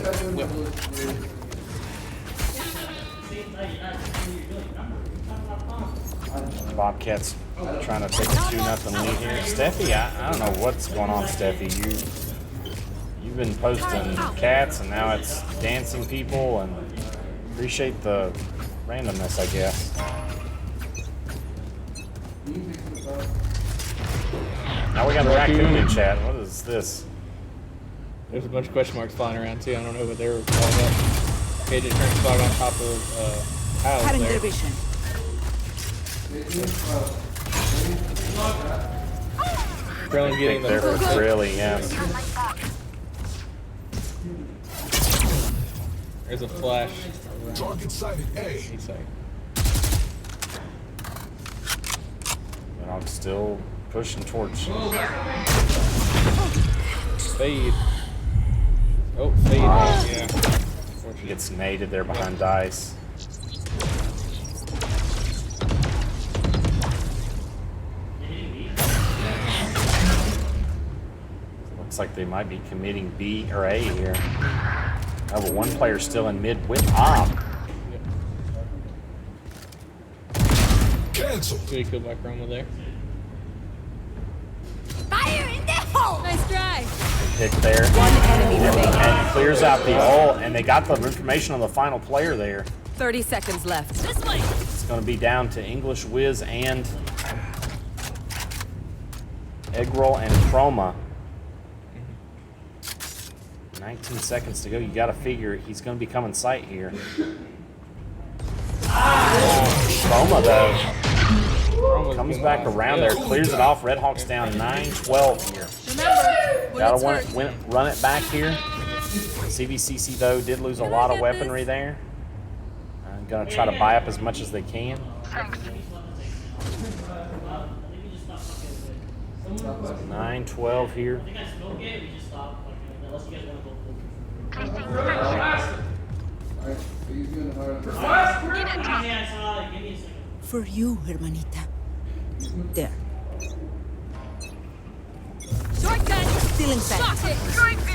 Bobcats trying to take a 2-0 lead here. Steffi, I don't know what's going on, Steffi. You've been posting cats and now it's dancing people, and appreciate the randomness, I guess. Now we got a raccoon in chat. What is this? There's a bunch of question marks flying around too. I don't know what they were flying up. KJ turned spot on top of tiles there. Krillin getting There for the really, yes. There's a flash. Target sighted A. And I'm still pushing towards. Fade. Oh, fade. Yeah. He gets naded there behind Dice. Looks like they might be committing B or A here. Oh, but 1 player still in mid with Op. Cancel. Good kill by Chroma there. Fire in the hole. Nice try. Pick there. 1 enemy remaining. And clears out the ult, and they got the information on the final player there. 30 seconds left. This way. It's going to be down to English Wiz and Egg Roll and Chroma. 19 seconds to go. You got to figure he's going to be coming sight here. Chroma, though, comes back around there, clears it off. Red Hawks down 9-12 here. Gotta run it back here. CVCC, though, did lose a lot of weaponry there. I'm going to try to buy up as much as they can. 9-12 here. For you, hermanita. There. Shortcut. Still inside.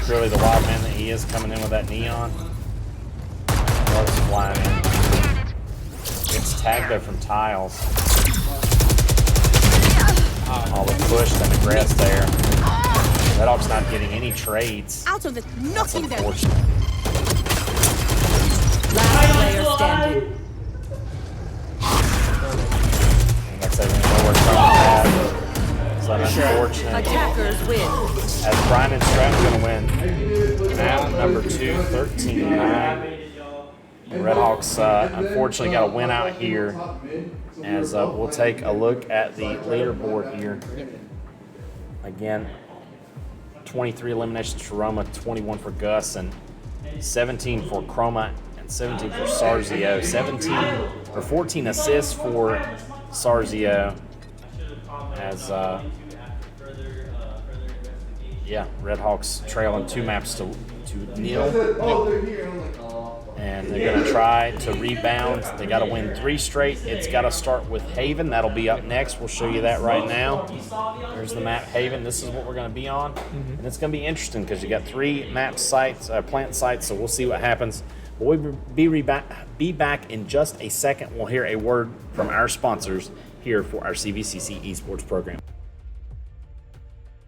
Really the wild man that he is, coming in with that neon. Loves flying in. Nice tag there from Tiles. All the push and aggress there. Redhawk's not getting any trades. Out of it, knocking them. Unfortunate. Last player standing. Like I said, we know where Chroma is. So unfortunate. Attackers win. As Brian and Stratton's going to win map number 2, 13-9. Redhawks unfortunately got a win out here. As we'll take a look at the leaderboard here. Again, 23 eliminations for Roma, 21 for Gus, and 17 for Chroma, and 17 for Sarzio. 14 assists for Sarzio. As Redhawks trailing 2 maps to nil. And they're going to try to rebound. They got to win 3 straight. It's got to start with Haven. That'll be up next. We'll show you that right now. There's the map Haven. This is what we're going to be on. And it's going to be interesting because you got 3 map sites, plant sites, so we'll see what happens. We'll be back in just a second. We'll hear a word from our sponsors here for our CVCC esports program.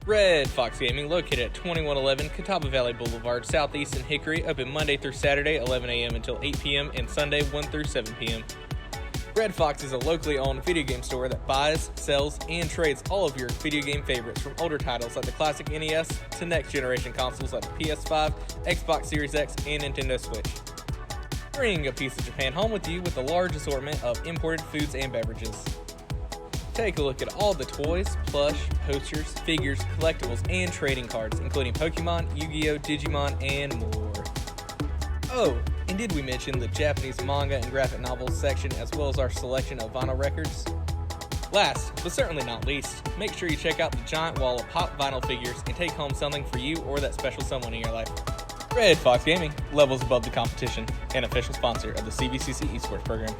Red Fox Gaming, located at 2111 Catawba Valley Boulevard, Southeast in Hickory, open Monday through Saturday, 11 a.m. until 8 p.m. and Sunday, 1 through 7 p.m. Red Fox is a locally owned video game store that buys, sells, and trades all of your video game favorites, from older titles like the classic NES to next generation consoles like the PS5, Xbox Series X, and Nintendo Switch. Bring a piece of Japan home with you with a large assortment of imported foods and beverages. Take a look at all the toys, plush, posters, figures, collectibles, and trading cards, including Pokemon, Yu-Gi-Oh!, Digimon, and more. Oh, and did we mention the Japanese manga and graphic novels section, as well as our selection of vinyl records? Last, but certainly not least, make sure you check out the giant wall of pop vinyl figures and take home something for you or that special someone in your life. Red Fox Gaming, levels above the competition, and official sponsor of the CVCC esports program.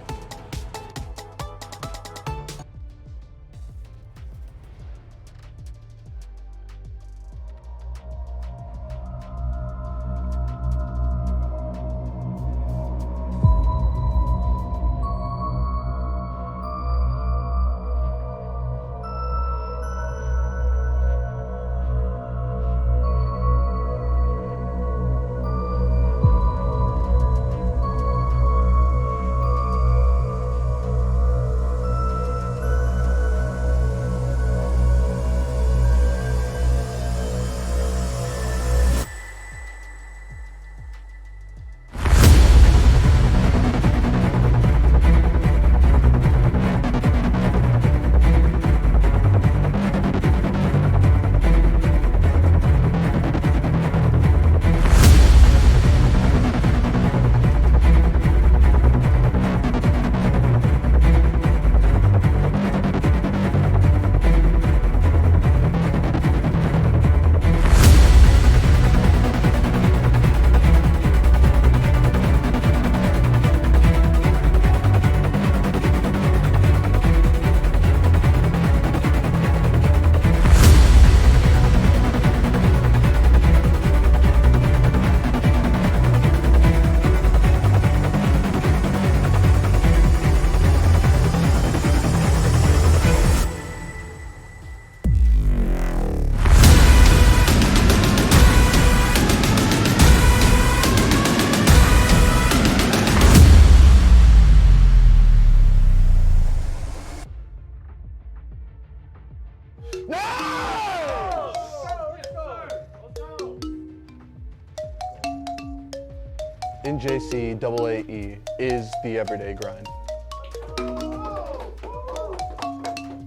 NJCAAE is the everyday grind.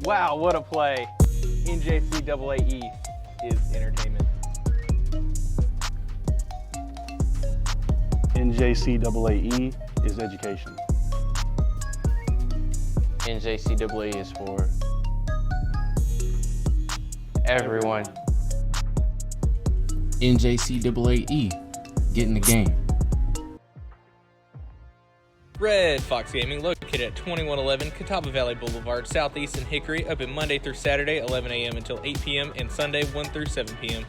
Wow, what a play. NJCAAE is entertainment. NJCAAE is education. NJCAA is for everyone. NJCAAE, get in the game. Red Fox Gaming, located at 2111 Catawba Valley Boulevard, Southeast in Hickory, open Monday through Saturday, 11 a.m. until 8 p.m. and Sunday, 1 through 7 p.m.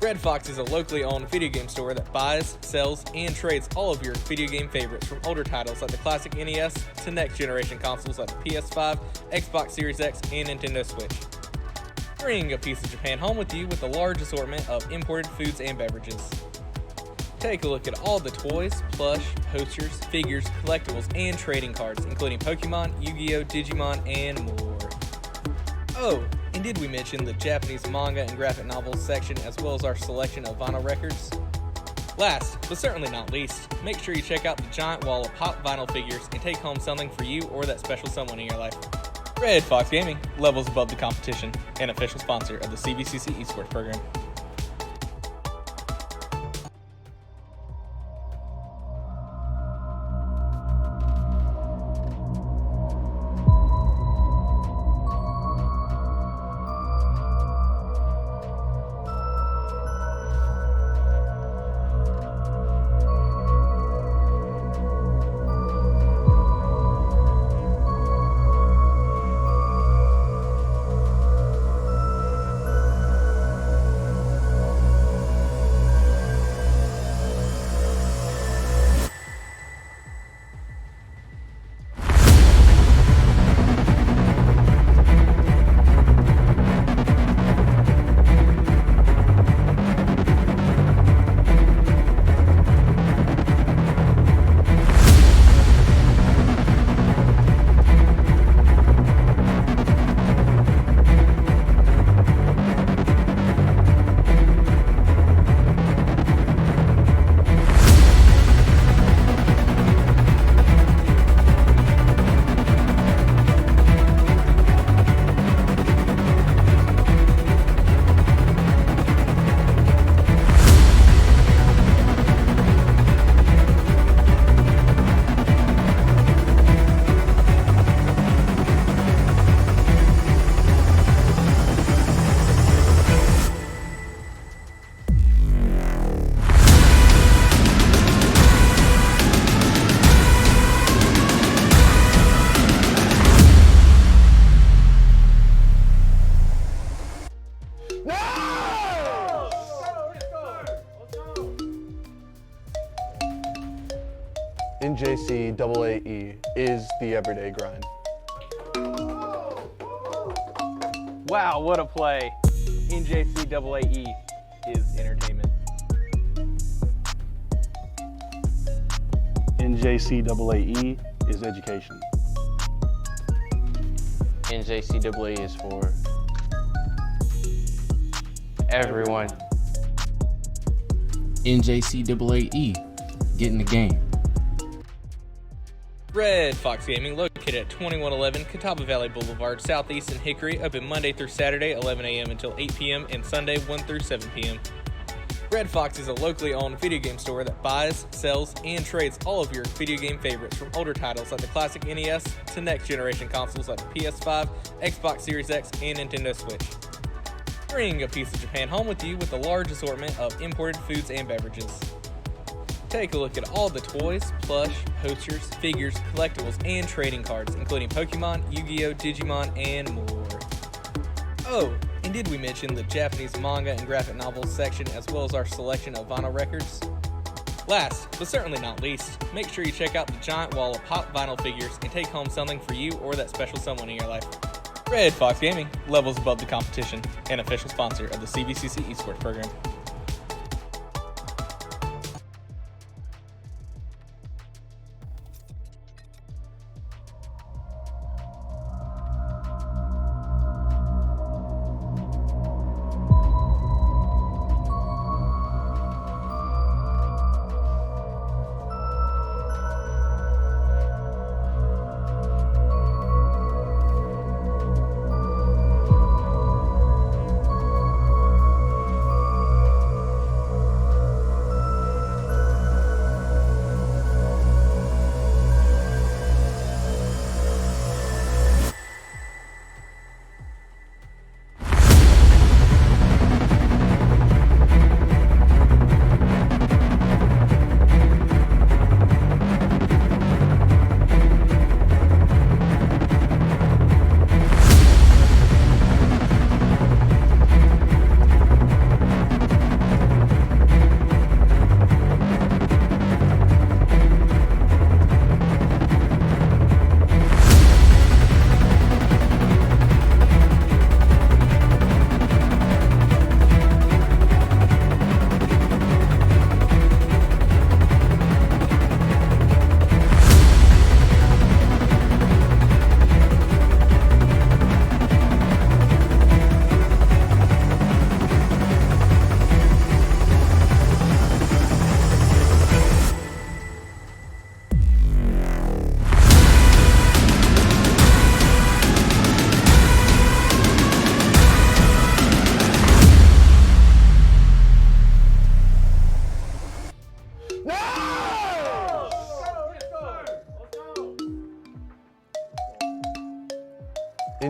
Red Fox is a locally owned video game store that buys, sells, and trades all of your video game favorites, from older titles like the classic NES to next generation consoles like the PS5, Xbox Series X, and Nintendo Switch. Bring a piece of Japan home with you with a large assortment of imported foods and beverages. Take a look at all the toys, plush, posters, figures, collectibles, and trading cards, including Pokemon, Yu-Gi-Oh!, Digimon, and more. Oh, and did we mention the Japanese manga and graphic novels section, as well as our selection of vinyl records? Last, but certainly not least, make sure you check out the giant wall of pop vinyl figures and take home something for you or that special someone in your life. Red Fox Gaming, levels above the competition, an official sponsor of the CVCC esports program. NJCAAE is the everyday grind. Wow, what a play. NJCAAE is entertainment. NJCAAE is education. NJCAA is for everyone. NJCAAE, get in the game. Red Fox Gaming, located at 2111 Catawba Valley Boulevard, Southeast in Hickory, open Monday through Saturday, 11 a.m. until 8 p.m. and Sunday, 1 through 7 p.m. Red Fox is a locally owned video game store that buys, sells, and trades all of your video game favorites, from older titles like the classic NES to next generation consoles like the PS5, Xbox Series X, and Nintendo Switch. Bring a piece of Japan home with you with a large assortment of imported foods and beverages. Take a look at all the toys, plush, posters, figures, collectibles, and trading cards, including Pokemon, Yu-Gi-Oh!, Digimon, and more. Oh, and did we mention the Japanese manga and graphic novels section, as well as our selection of vinyl records? Last, but certainly not least, make sure you check out the giant wall of pop vinyl figures and take home something for you or that special someone in your life. Red Fox Gaming, levels above the competition, an official sponsor of the CVCC esports program.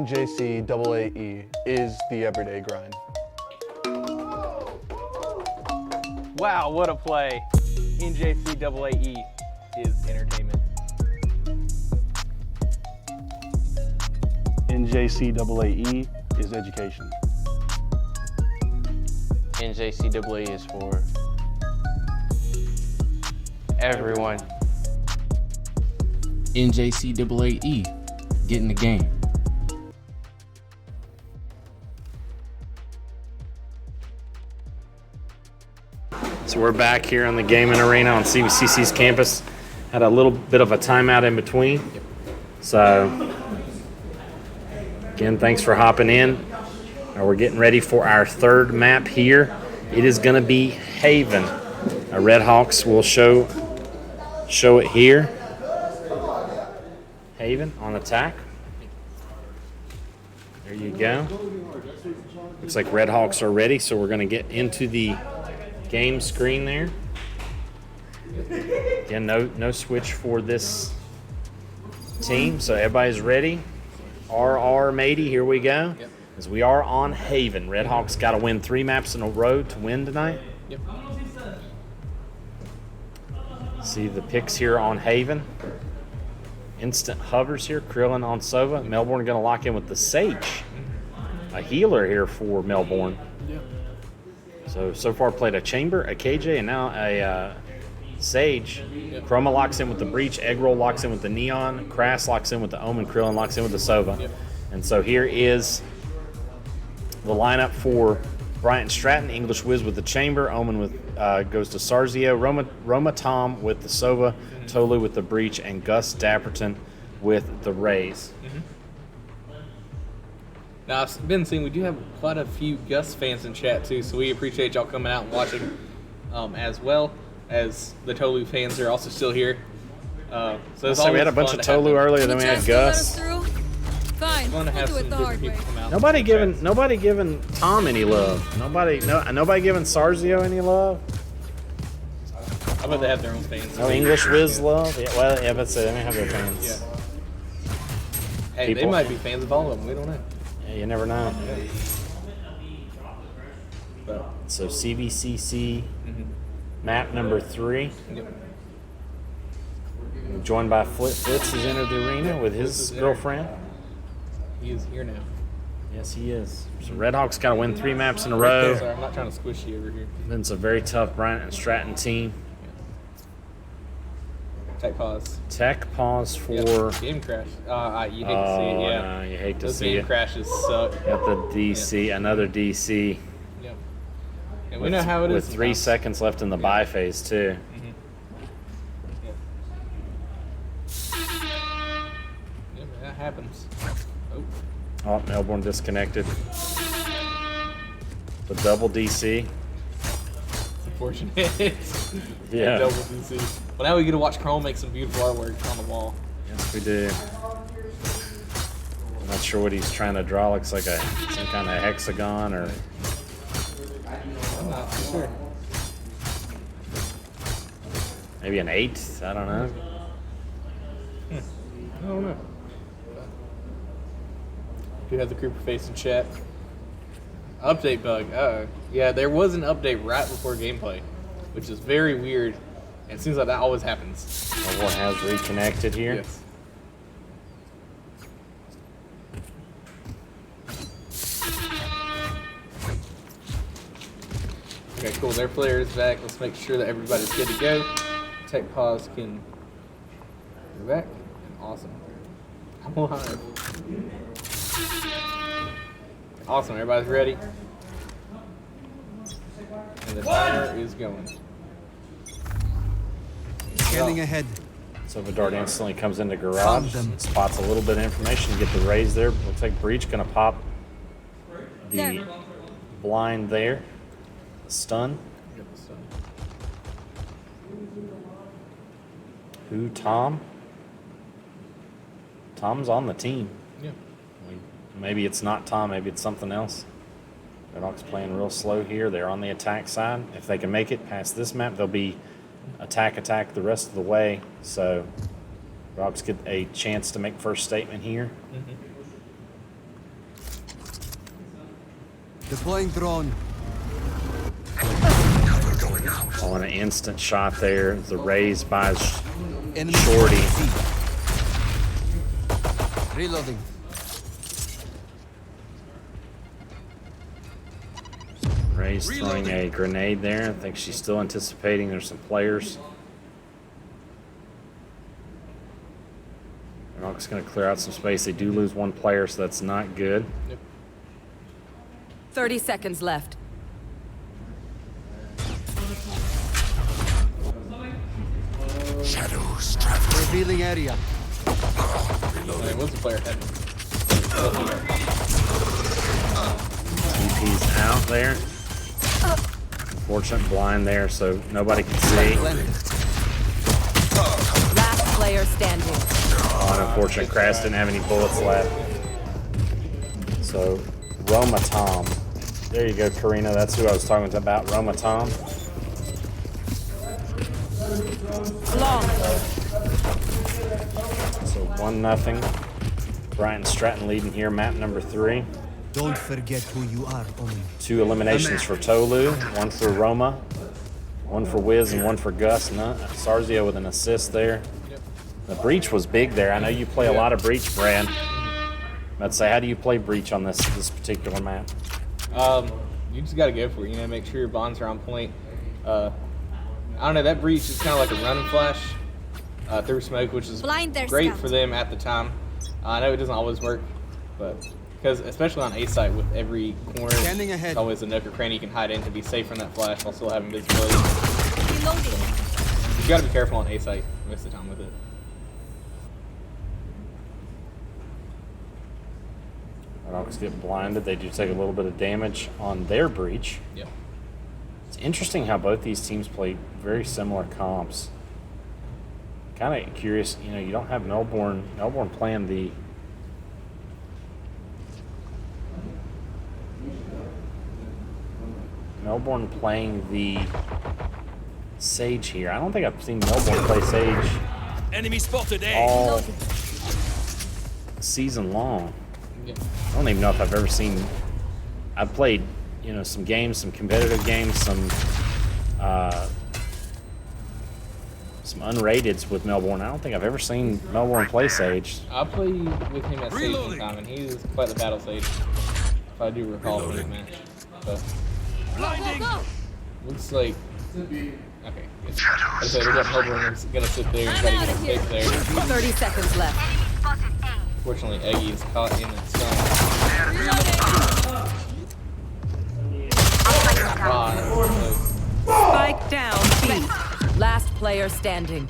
NJCAAE is the everyday grind. Wow, what a play. NJCAAE is entertainment. NJCAAE is education. NJCAA is for everyone. NJCAAE, get in the game. So we're back here on the gaming arena on CVCC's campus. Had a little bit of a timeout in between. So, again, thanks for hopping in. We're getting ready for our third map here. It is going to be Haven. Our Red Hawks will show it here. Haven on attack. There you go. Looks like Red Hawks are ready, so we're going to get into the game screen there. Again, no switch for this team, so everybody's ready. RR matey, here we go. Yep. As we are on Haven. Red Hawks got to win 3 maps in a row to win tonight. Yep. See the picks here on Haven. Instant hovers here. Krillin on Sova. Melbourne going to lock in with the Sage. A healer here for Melbourne. Yep. So far played a Chamber, a KJ, and now a Sage. Yep. Chroma locks in with the Breach. Eggroll locks in with the Neon. Crass locks in with the Omen. Krillin locks in with the Sova. Yep. And so here is the lineup for Bryant Stratton. English Wiz with the Chamber. Omen with goes to Sarzio. Roma Tom with the Sova. Tolu with the Breach. And Gus Dapperton with the Rays. Now, I've been seeing we do have quite a few Gus fans in chat too, so we appreciate y'all coming out and watching, as well as the Tolu fans are also still here. So we had a bunch of Tolu earlier, then we had Gus. Fine, Fun to have we'll do some it the different hard way. people come out. Nobody giving Tom any love. Nobody giving Sarzio any love. I bet they have their own fans. No English Wiz love. Yeah, well, yeah, but they may have their fans. Yeah. Hey, they People. might be fans of all of them. We don't know. Yeah, you never know. But, So CVCC map number 3. yep. Joined by Fritz has entered the arena with his girlfriend. He is here now. Yes, he is. So Red Hawks got to win 3 maps in a row. Sorry, I'm not trying to squish you over here. It's a very tough Bryant and Stratton team. Tech pause. Tech pause for Yep. Game crash. You hate to see it, yeah. no, you hate to Those see game it. crashes suck. Got the DC, another DC. Yep. And we know how it is. With 3 seconds left in the buy phase too. Yep, that happens. Oh, Melbourne disconnected. The double DC. It's unfortunate. Yeah. Double DC. Well, now we get to watch Chrome make some beautiful artwork on the wall. Yes, we do. I'm not sure what he's trying to draw. Looks like some kind of hexagon or. I'm not sure. Maybe an 8. I don't know. I don't know. Do have the group face in chat. Update bug. Yeah, there was an update right before gameplay, which is very weird. And it seems like that always happens. Melbourne has reconnected here. Yes. Okay, cool. Their player is back. Let's make sure that everybody's good to go. Tech pause can go back. Awesome. I'm alive. Awesome. Everybody's ready. And the timer is going. Scanning ahead. So Vidart instantly comes into garage, spots a little bit of information, get the raise there. Looks like Breach gonna pop the blind there. Stun. Who? Tom? Tom's on the team. Yeah. Maybe it's not Tom, maybe it's something else. Red Hawks playing real slow here. They're on the attack side. If they can make it past this map, they'll be attack the rest of the way. So Red Hawks get a chance to make first statement here. Deploying drone. Oh, and an instant shot there. The raise by Enemy Shorty. Reloading. Ray's throwing a grenade there. I think she's still anticipating there's some players. They're just going to clear out some space. They do lose one player, so that's not good. Yep. 30 seconds left. Shadows traveling. Revealing area. Hey, what's the player head? DP's out there. Unfortunate blind there, so nobody can see. Last player standing. Oh, an unfortunate crash, didn't have any bullets left. So, Roma Tom. There you go, Karina. That's who I was talking about, Roma Tom. Long. So 1-0. Brian Stratton leading here, map number 3. Don't forget who you are, Omen. 2 eliminations for Tolu, 1 for Roma, 1 for Wiz, and 1 for Gus. Sarzio with an assist there. The breach was big there. I know you play a lot of breach, Brad. I'd say, how do you play breach on this particular map? You just got to go for it. You know, make sure your bonds are on point. I don't know. That breach is kind of like a run and flash through smoke, which is great for them at the time. I know it doesn't always work, but because especially on A site with every corner, there's always a nook or cranny you can hide in to be safe from that flash while still having visibility. You got to be careful on A site most of the time with it. Rocks get blinded. They do take a little bit of damage on their breach. Yep. It's interesting how both these teams play very similar comps. Kind of curious, you know, you don't have Melbourne playing the Sage here. I don't think I've seen Melbourne play Sage Enemy spotted A. all season long. Yep. I don't even know if I've ever seen. I've played, you know, some games, some competitive games, some unrateds with Melbourne. I don't think I've ever seen Melbourne play Sage. I played with him at Sage one time, and he was quite the battle Sage, if I do recall from the match. But looks like okay. I said we got Melbourne gonna sit there and try to get a pick there. 30 seconds left. Fortunately, Eggy is caught in the sun. Spike down B. Last player standing.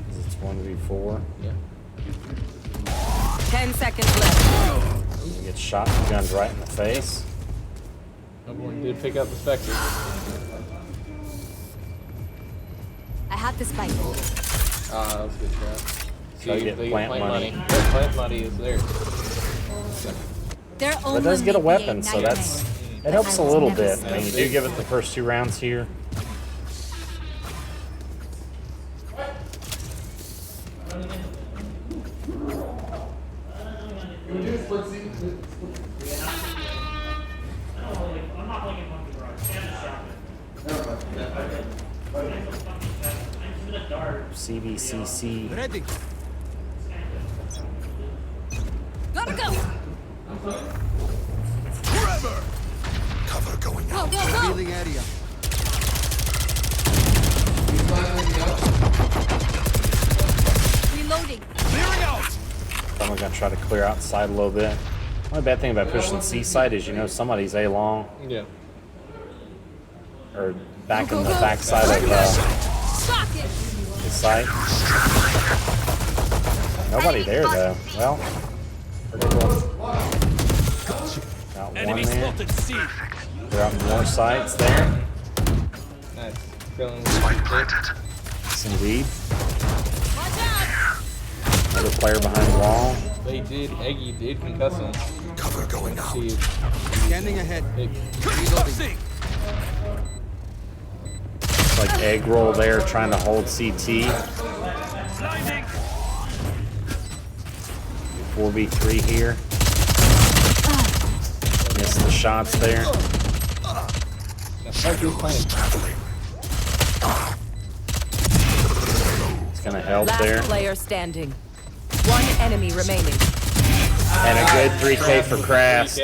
It's 1v4. Yeah. 10 seconds left. You get shot and guns right in the face. Melbourne did pick up the Spectre. I have the spike. That was a good shot. So you get plant money. That plant money is there. But it does get a weapon, so it helps a little bit. I mean, you do give it the first 2 rounds here. CBCC. Ready. Gotta go. Forever. Cover going out. Go, go, go. Revealing area. Reloading. Clearing out. I'm gonna try to clear outside a little bit. The only bad thing about pushing C side is, you know, somebody's A long Yeah. or back in the back side of the site. Nobody there though. Well, got one Enemy there. spotted C. They're out more sites there. Nice. Feeling planted. Yes, indeed. Watch out. Another player behind the wall. Eggy did concuss him. Cover going out. Scanning ahead. Concussing. It's like egg roll there, trying to hold CT. Blinding. 4v3 here. missed the shots there. It's gonna help Last there. player standing. One enemy remaining. And a good 3K for Crass.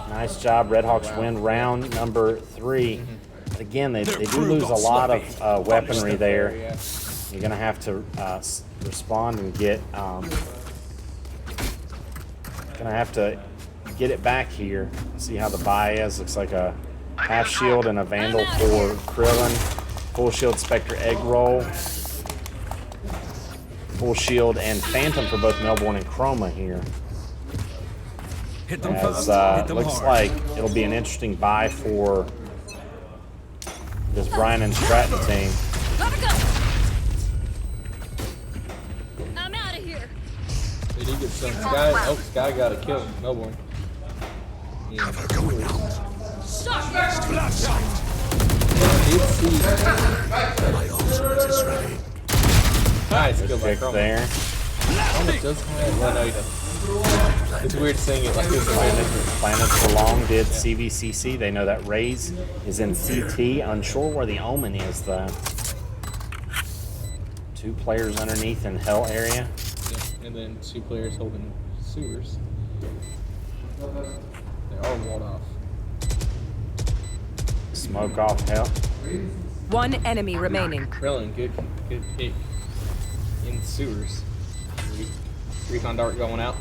Nice job. Redhawks win round number 3. Again, they do lose a lot of weaponry there. You're going to have to respond and get... going to have to get it back here. See how the buy is. Looks like a half shield and a Vandal for Krillin. Full shield Spectre Egg Roll. Full shield and Phantom for both Melbourne and Chroma here. As looks like it'll be an interesting buy for this Brian and Stratton team. Gotta go. I'm out of here. They did get some Sky. Oh, Sky got a kill. Melbourne. Yeah. Cover going out. Splash out. My ultimate is ready. Nice kill by Pick Chroma. there. Chroma does have one item. It's weird saying it like this. Planet for Long did CVCC. They know that Raze is in CT. Unsure where the Omen is though. 2 players underneath in Hell area. Yep. And then 2 players holding sewers. They are walled off. Smoke off Hell. One enemy remaining. Krillin, good pick. In sewers. Recon dart going out.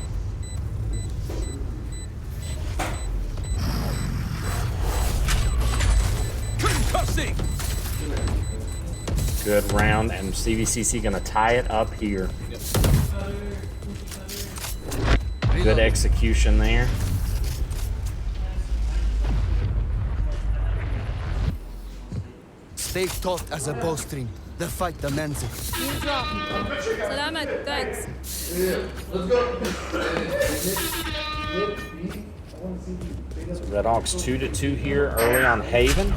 Concussing. Good round, and CVCC gonna tie it up here. Yep. Good execution there. Stay taut as a bowstring. The fight demands it. You drop. Salamat, thanks. Let's go. So Redhawks 2-2 here early on Haven.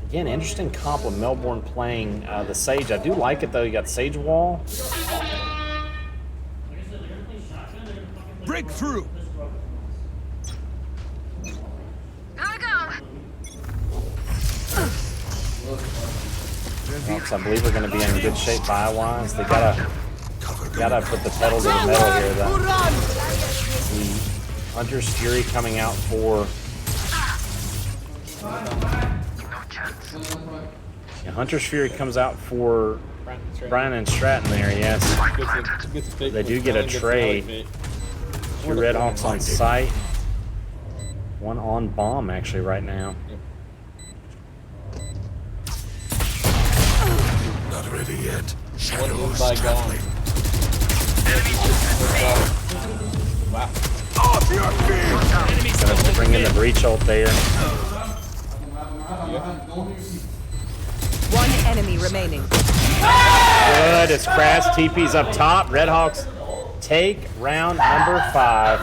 Again, interesting comp with Melbourne playing the Sage. I do like it though. You got Sage Wall. Breakthrough. Gotta go. Redhawks, I believe, are going to be in good shape buy-wise. They gotta put the pedal to the metal here though. The Hunter's Fury coming out for... Yeah, Hunter's Fury comes out for Brian and Stratton there, yes. They do get a trade. 2 Redhawks on site. 1 on bomb actually right now. Not ready yet. One move by gone. Wow. Off your feet. Gonna bring in the breach ult there. One enemy remaining. Good, it's Crash. TP's up top. Redhawks take round number 5.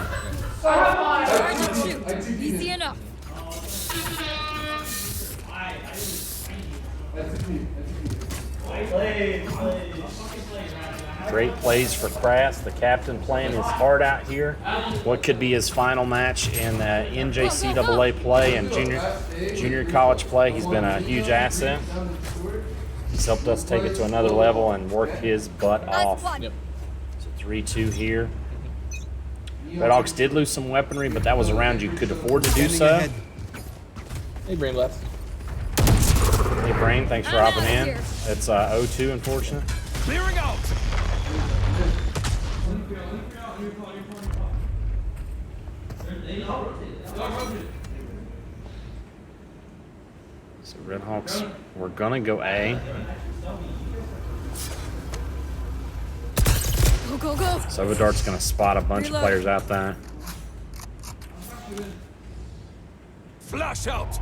Charge and shoot. Easy enough. Great plays for Crass. The captain playing his heart out here. What could be his final match in NJCAA play and junior college play. He's been a huge asset. He's helped us take it to another level and work his butt off. Yep. So 3-2 here. Redhawks did lose some weaponry, but that was a round you could afford to do so. Hey, Brain left. Hey, Brain, thanks for hopping in. It's 0-2, unfortunate. Clearing out. So Redhawks, we're gonna go A. Go, go, go. Sovadart's gonna spot a bunch of players out there. Flash out.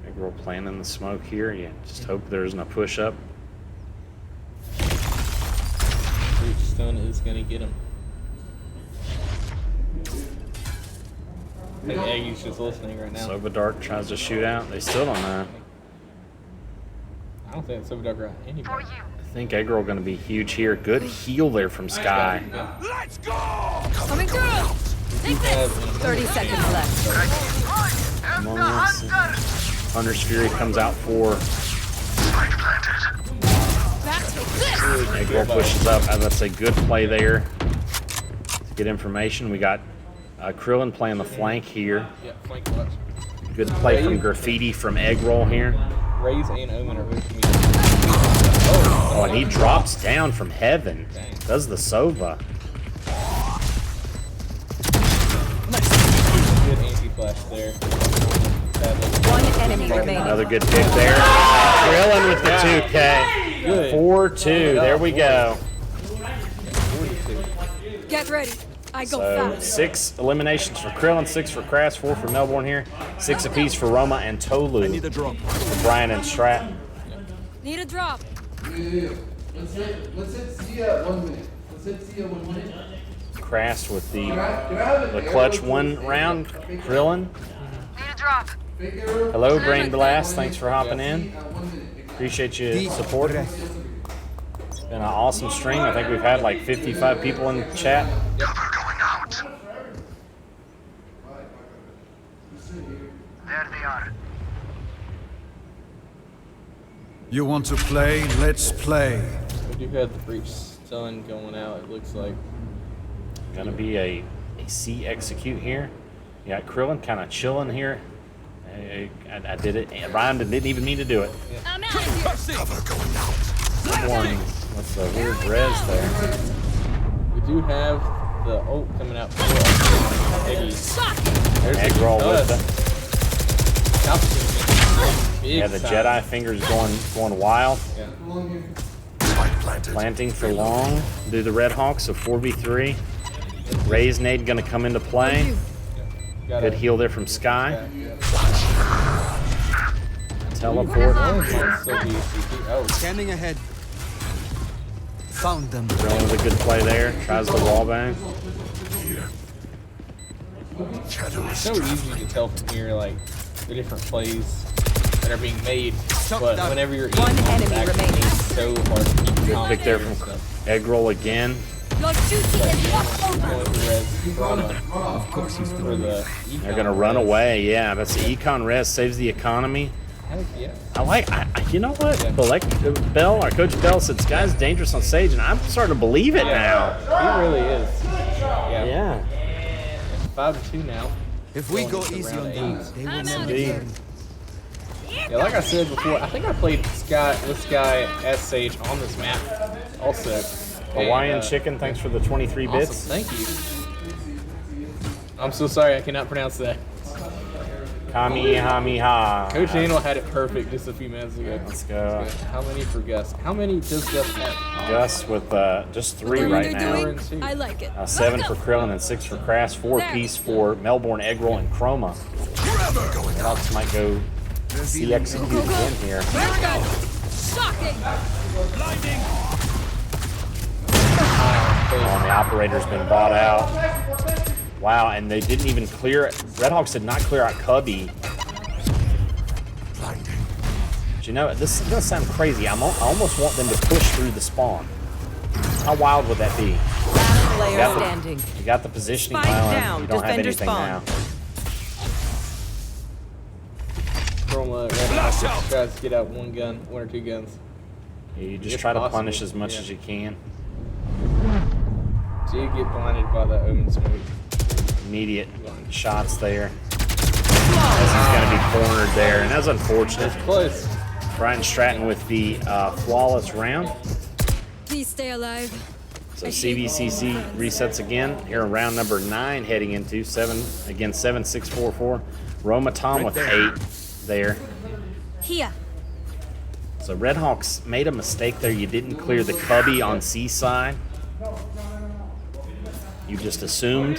Big roll playing in the smoke here. You just hope there isn't a push up. Stone is gonna get him. think Aggie's just listening right now. Sobadark tries to shoot out. They still don't know. I don't think Sobadark got anybody. I think Eggroll going to be huge here. Good heal there from Sky. Let's go! Coming through! Take this! 30 seconds left. Among Us. Hunter's Fury comes out for Back, take this! Eggroll pushes up. As I say, good play there. To get information, we got Krillin playing the flank here. Yeah, flank clutch. Good play from Graffiti from Eggroll here. Raze and Omen are both coming. Oh, and he drops down from heaven. Does the Sova. Good anti-flash there. One enemy remaining. Another good pick there. Krillin with the 2K. Good. 4-2. There we go. Get ready. I go So fast. 6 eliminations for Krillin, 6 for Crass, 4 for Melbourne here, 6 apiece for Roma and Tolu. Need a drop. For Brian and Stratton. Need a drop. Yeah. Let's hit C at 1 minute. Let's hit C at 1 minute. Crass with Can I have the an clutch arrow one to- round. fake Krillin. Fake arrow. Hello, Brain Blast. Thanks for hopping in. At 1 minute. Appreciate you supporting. It's been an awesome stream. I think we've had like 55 people in the chat. Cover going out. There they are. You want to play? Let's play. We do have the breach stun going out, it looks like. Gonna be a C execute here. You got Krillin kind of chilling here. I did it. Ryan didn't even mean to do it. I'm out of here. Cover going out. One. What's the weird res there? We do have the ult coming out for Eggie. There's Eggroll with the Yeah, the Jedi fingers going wild. Spike planted. Planting for long. Do the Red Hawks, so 4v3. Raze nade gonna come into play. Good heal there from Sky. Teleport. Scanning ahead. Found them. Krillin with a good play there. Tries the wallbang. It's so easy to tell from here, like, the different plays that are being made. But whenever you're One enemy remaining. it's so hard to keep Good pick there from Eggroll again. Your duty is not over. Of course he's for the They're gonna run away. Yeah, that's the econ res saves the economy. Yeah. You know what? Bell, our coach Bell said Sky's dangerous on Sage, and I'm starting to believe it now. He really is. Yeah. 5-2 now. If we go Going into easy round on them, 8. they will I'm never out of Indeed. here. Yeah, like I said before, I think I played this guy as Sage on this map also. Hawaiian And, Chicken, thanks for the 23 bits. Awesome, thank you. I'm so sorry, I cannot pronounce that. Kamehameha. Coach Daniel had it perfect just a few minutes ago. Let's go. How many for Gus? How many does Gus have? Gus with just 3 Whatever right they're now. doing, I like it. 7 for Krillin and 6 for Crass. 4 apiece for Melbourne, Eggroll, and Chroma. Cover going out. Hawks might go C execute again here. Here we go. Shocking. Blinding. Oh, and the operator's been bought out. Wow, and they didn't even clear it. Red Hawks did not clear out Cubby. Blinding. But you know, this is gonna sound crazy. I almost want them to push through the spawn. How wild would that be? Last player Got the- standing. You got the positioning Spike well, down, you don't have defender anything spawn. now. Chroma tries to get out one or two guns. You just If try to possible, punish as much yeah. as you can. So you get blinded by the Omen smoke. Immediate shots there. As he's going to be cornered there, and that's unfortunate. Close. Brian Stratton with the flawless round. Please stay alive. So CVCC resets again here in round number 9, heading into 7 against 7-6-4-4. Roma Tom with 8 there. Here. So Red Hawks made a mistake there. You didn't clear the Cubby on C side. You just assumed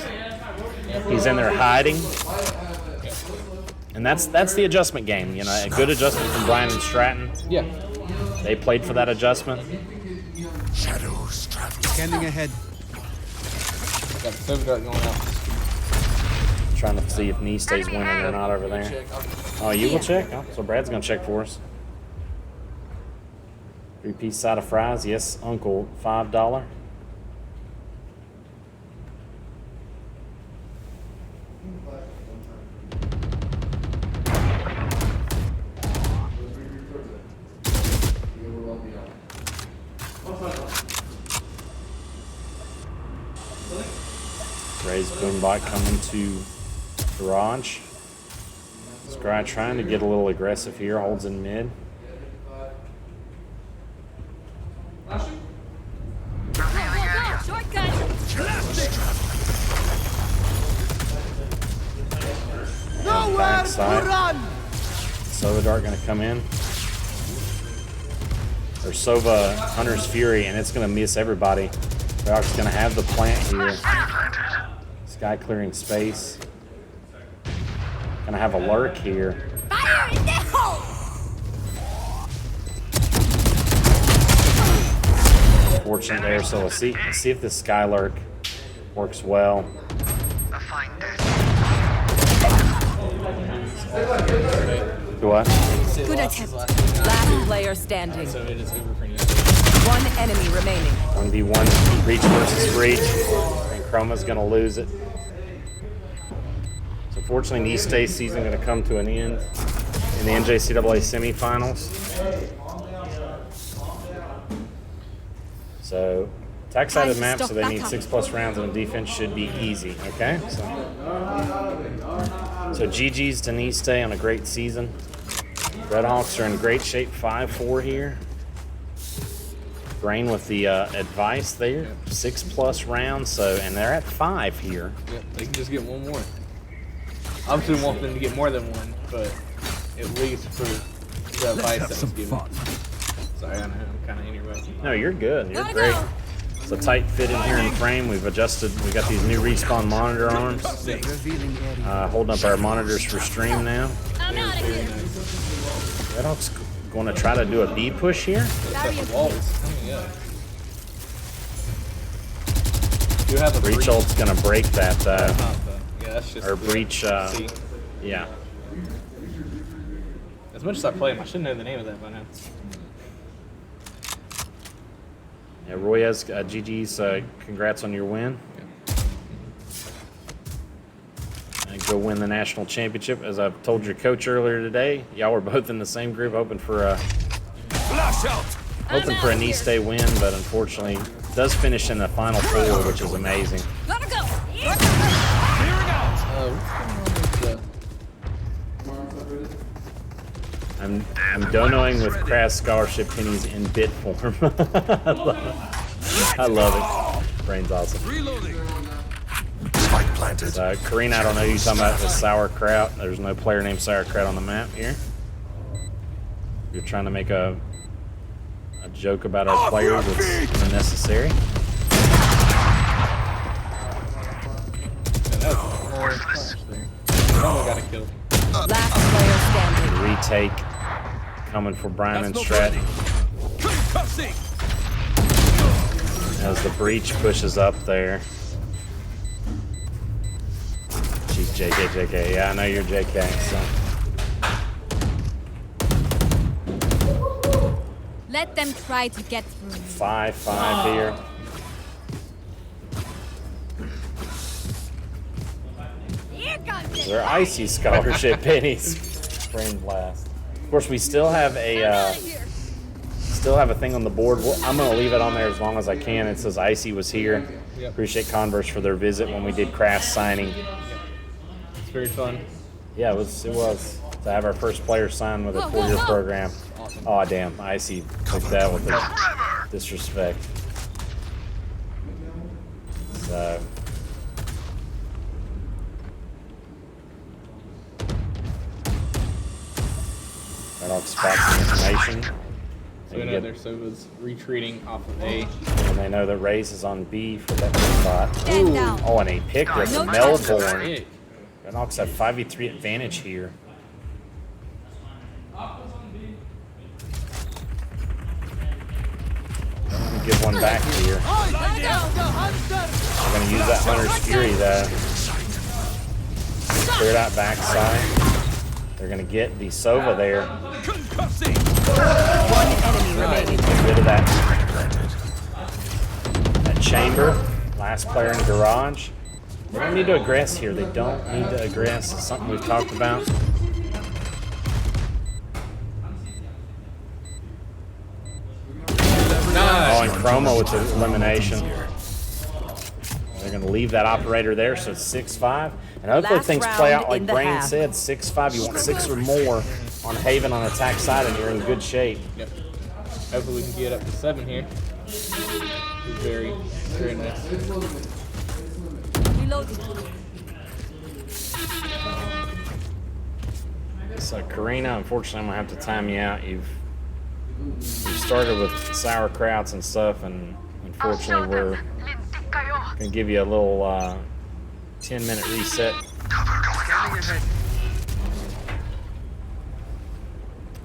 he's in there hiding. And that's the adjustment game. You know, a good adjustment from Brian and Stratton. Yeah. They played for that adjustment. Shadows traveling. Scanning ahead. Got the Silver Dart going out. trying to see if knee stays winning or not over there. Oh, you will check? Oh, so Brad's going to check for us. 3-piece side of fries. Yes, Uncle. $5. Ray's Boombot coming to garage. Scry trying to get a little aggressive here, holds in mid. Backside. Sova Dart gonna come in. Or Sova Hunter's Fury, and it's gonna miss everybody. Rock's gonna have the plant here. Sky clearing space. Gonna have a lurk here. Fire in the hole! Fortunate there, so let's see if this Sky lurk works well. Do what? Good attempt. Last player standing. So it is over for you. One enemy remaining. 1v1 Breach versus Breach. And Chroma's gonna lose it. So fortunately, knee stay season gonna come to an end in the NJCAA semifinals. So attack-sided map, so they need 6+ rounds, and the defense should be easy. Okay, so GG's to knee stay on a great season. Redhawks are in great shape, 5-4 here. Brain with the advice there, 6+ rounds, so and they're at 5 here. Yep, they can just get one more. Obviously, want them to get more than one, but at least for the advice that was given. Sorry, I know I'm kind of in your way. No, you're good. You're great. It's a tight fit in here in frame. We've adjusted. We got these new respawn monitor arms. Holding up our monitors for stream now. I'm out of here. Redhawk's going to try to do a B push here. You have a Breach ult's going to break that. Yeah, that's just or Breach. Yeah. As much as I play him, I should know the name of that by now. Yeah, Royez, GG's, congrats on your win. And go win the national championship. As I've told your coach earlier today, y'all were both in the same group, hoping for a knee stay win, but unfortunately, does finish in the final 4, which is amazing. Gotta go. I'm donoing with crass scholarship pennies in bit form. I love it. Brain's awesome. Spike planted. Karina, I don't know who you're talking about with sauerkraut. There's no player named sauerkraut on the map here. You're trying to make a joke about our players that's unnecessary. Got a kill. Last player standing. Retake coming for Brian and Strat. As the Breach pushes up there. She's JK. Yeah, I know you're JK, so. Let them try to get through. 5-5 here. They're icy scholarship pennies. Brain blast. Of course, we still have a thing on the board. I'm gonna leave it on there as long as I can. It says Icy was here. Yep. Appreciate Converse for their visit when we did craft signing. It's very fun. Yeah, it was to have our first player sign with a 4-year program. Awesome. Oh damn, Icy took that with the disrespect. So. Redhawk spots some information. So we know their Sova's retreating off of A. And they know that Raze is on B for that spot. Oh, and a pick with Melbourne. Redhawks have 5v3 advantage here. I'm gonna give one back here. We're gonna use that Hunter's Fury though. cleared out backside. They're going to get the Sova there. One enemy remaining. Get rid of that chamber. Last player in garage. They don't need to aggress here. They don't need to aggress. It's something we've talked about. Oh, and Chroma with the elimination. They're going to leave that operator there, so it's 6-5. And hopefully Last things play out round like in the Brain half. said, 6-5. You want 6 or more on Haven on attack side, and you're in good shape. Yep. Hopefully we can get up to 7 here. Very, very nice. So Karina, unfortunately, I'm gonna have to time you out. You've started with sauerkrauts and stuff, and unfortunately, we're gonna give you a little 10-minute reset.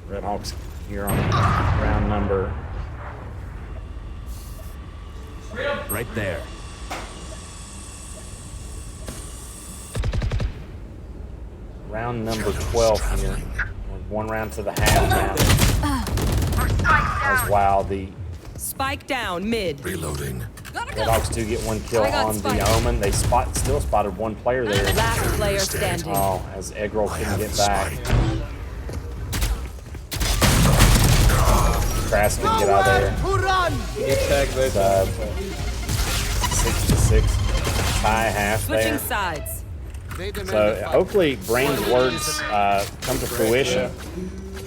Redhawks here on round number. Right there. Round number 12 here. We're 1 round to the half now. As wow, the Spike down mid. Reloading. Redhawks do get 1 kill I got on spike. the Omen. They still spotted 1 player there. Last player standing. Oh, as Eggroll couldn't get back. Crass couldn't get out of there. Get tagged both Sub. sides. 6-6. Tie half Switching there. sides. So hopefully Brain's words come to fruition.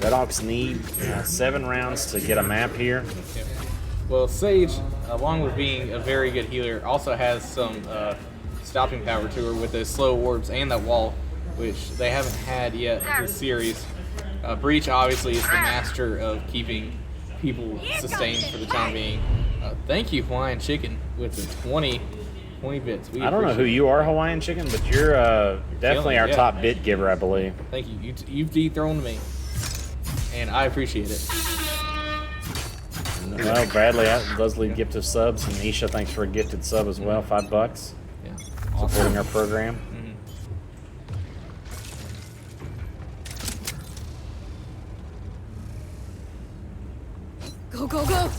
Redhawks need 7 rounds to get a map here. Well, Sage, along with being a very good healer, also has some stopping power to her with those slow orbs and that wall, which they haven't had yet this series. Breach obviously is the master of keeping people sustained for the time being. Thank you, Hawaiian Chicken, with the 20 bits. I don't know who you are, Hawaiian Chicken, but you're definitely our top bit giver, I believe. Thank you. You've dethroned me, and I appreciate it. Well, Bradley does leave gift of subs, and Nisha, thanks for a gifted sub as well, $5. Yeah. Supporting our program. Go, go, go.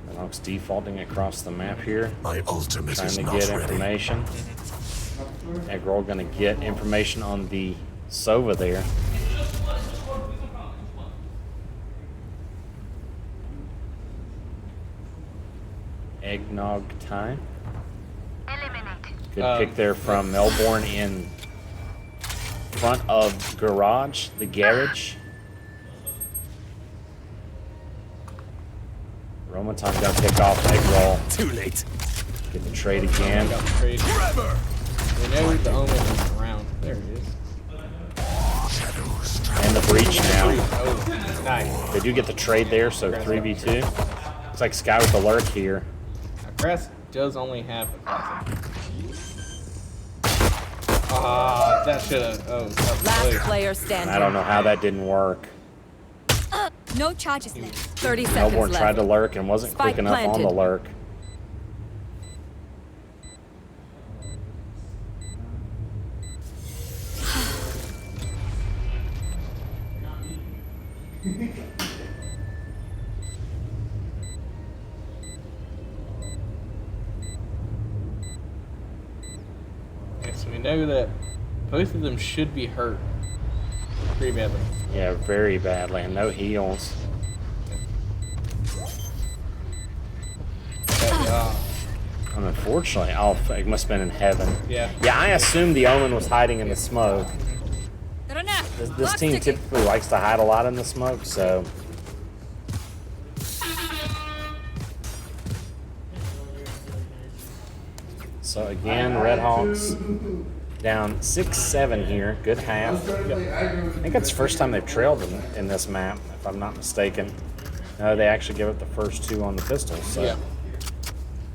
Redhawks defaulting across the map here. My ultimate Trying is to not get ready. information. Eggroll gonna get information on the Sova there. Eggnog time. Good pick there from Melbourne in front of garage, the garage. Romaton got to pick off Eggroll. Too late. Get the trade again. Got the trade. We know the Omen is around. There it is. And the breach now. Oh, nice. They do get the trade there, so 3v2. Looks like Sky with the lurk here. Now, Crest does only have a classic. That should have. Oh, that was Last close. player standing. I don't know how that didn't work. No charges left. 30 seconds Melbourne left. tried to lurk and wasn't Spike quick enough on planted. the lurk. Okay, so we know that both of them should be hurt pretty badly. Yeah, very badly, and no heals. And unfortunately, it must have been in heaven. Yeah. Yeah, I assumed the Omen was hiding in the smoke. This team typically likes to hide a lot in the smoke, so. So again, Redhawks down 6-7 here. Good half. I think that's the first time they've trailed in this map, if I'm not mistaken. No, they actually give up the first 2 on the pistols. So. Yeah.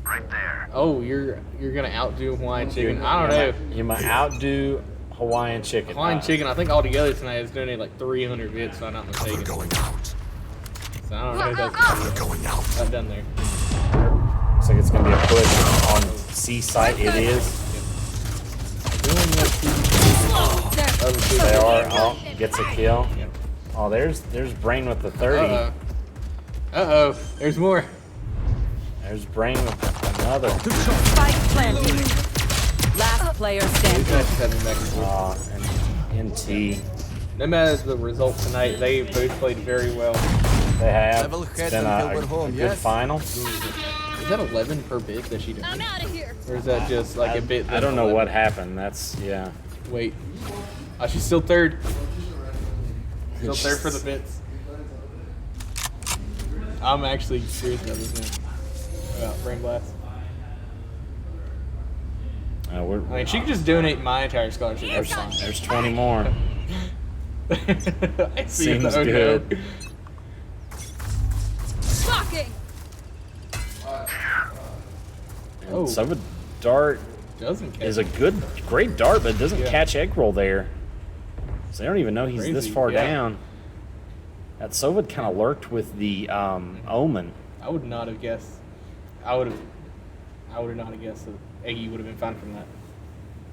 Right there. Oh, you're gonna outdo Hawaiian Chicken. I don't know. You might outdo Hawaiian Chicken. Hawaiian Chicken, I think altogether tonight is donating like 300 bits, if I'm not mistaken. Going out. So I don't know who does Going out. that done there. Looks like it's going to be a push on C site. It is. Doing there. Oh, gets a kill. Oh, there's Brain with the 30. Uh-oh. There's more. There's Brain with another. Spike planted. Last player standing. And NT. No matter the result tonight, they both played very well. They have. It's been a good final. Is that 11 per bit that she does? I'm out of here. Or is that just like a bit? I don't know what happened. That's, yeah. Wait. Oh, she's still third. Still third for the bits. I'm actually serious about this now. About Brain Blast. I mean, she could just donate my entire scholarship. There's 20 more. I see Seems it. good. Shocking. Oh. So a dart is a great dart, but it doesn't catch egg roll there. So they don't even know he's this far down. That Sovid kind of lurked with the Omen. I would not have guessed. I would not have guessed that Eggy would have been fine from that.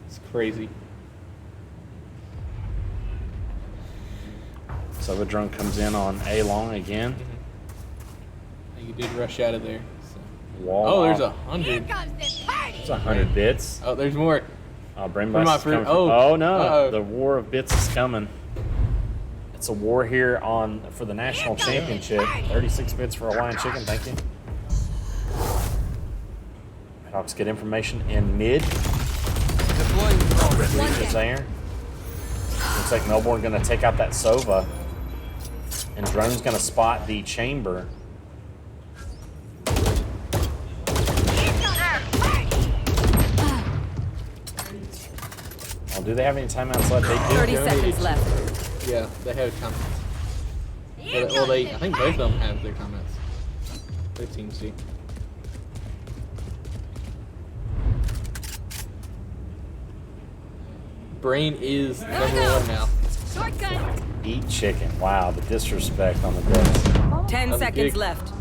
It's crazy. Sovid drone comes in on A long again. Eggy did rush out of there. Wall oh, there's off. 100. There's 100 bits. Oh, there's more. Brain Blast is coming oh no, the war of bits is coming. It's a war here for the national championship. 36 bits for Hawaiian Chicken, thank you. Hawks get information in mid. Is there. Looks like Melbourne gonna take out that Sova. And Drone's gonna spot the chamber. Oh, do they have any timeouts left? They do. 30 seconds left. Yeah, they have timeouts. Well, I think both of them have their timeouts. Both teams do. Brain is number one now. Shortcut. Eat chicken. Wow, the disrespect on the bits. 10 seconds left.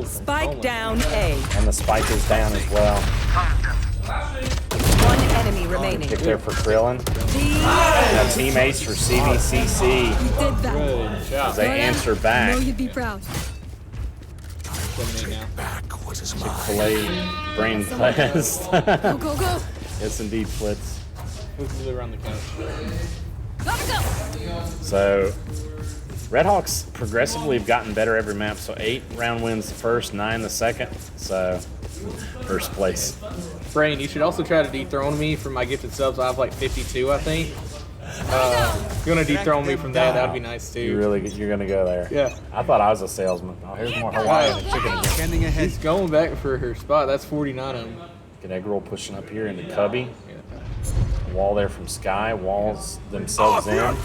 Spike down A. And the spike is down as well. One enemy remaining. Kick there for Krillin. And a team ace for CVCC. You did that. Good job. As they answer I back. know you'd be proud. Chick-fil-A Brain Blast. Go, go, go. Yes, indeed, Flitz. Who's around the couch? Gotta go. So, Redhawks progressively have gotten better every map. So 8 round wins the first, 9 the second. So, first place. Brain, you should also try to dethrone me from my gifted subs. I have like 52, I think. If you want to dethrone me from that, that'd be nice too. You're gonna go there. Yeah. I thought I was a salesman. Oh, here's more Hawaiian chicken again. He's going back for her spot. That's 49 of them. Get egg roll pushing up here into Cubby. Wall there from Sky. Walls themselves in.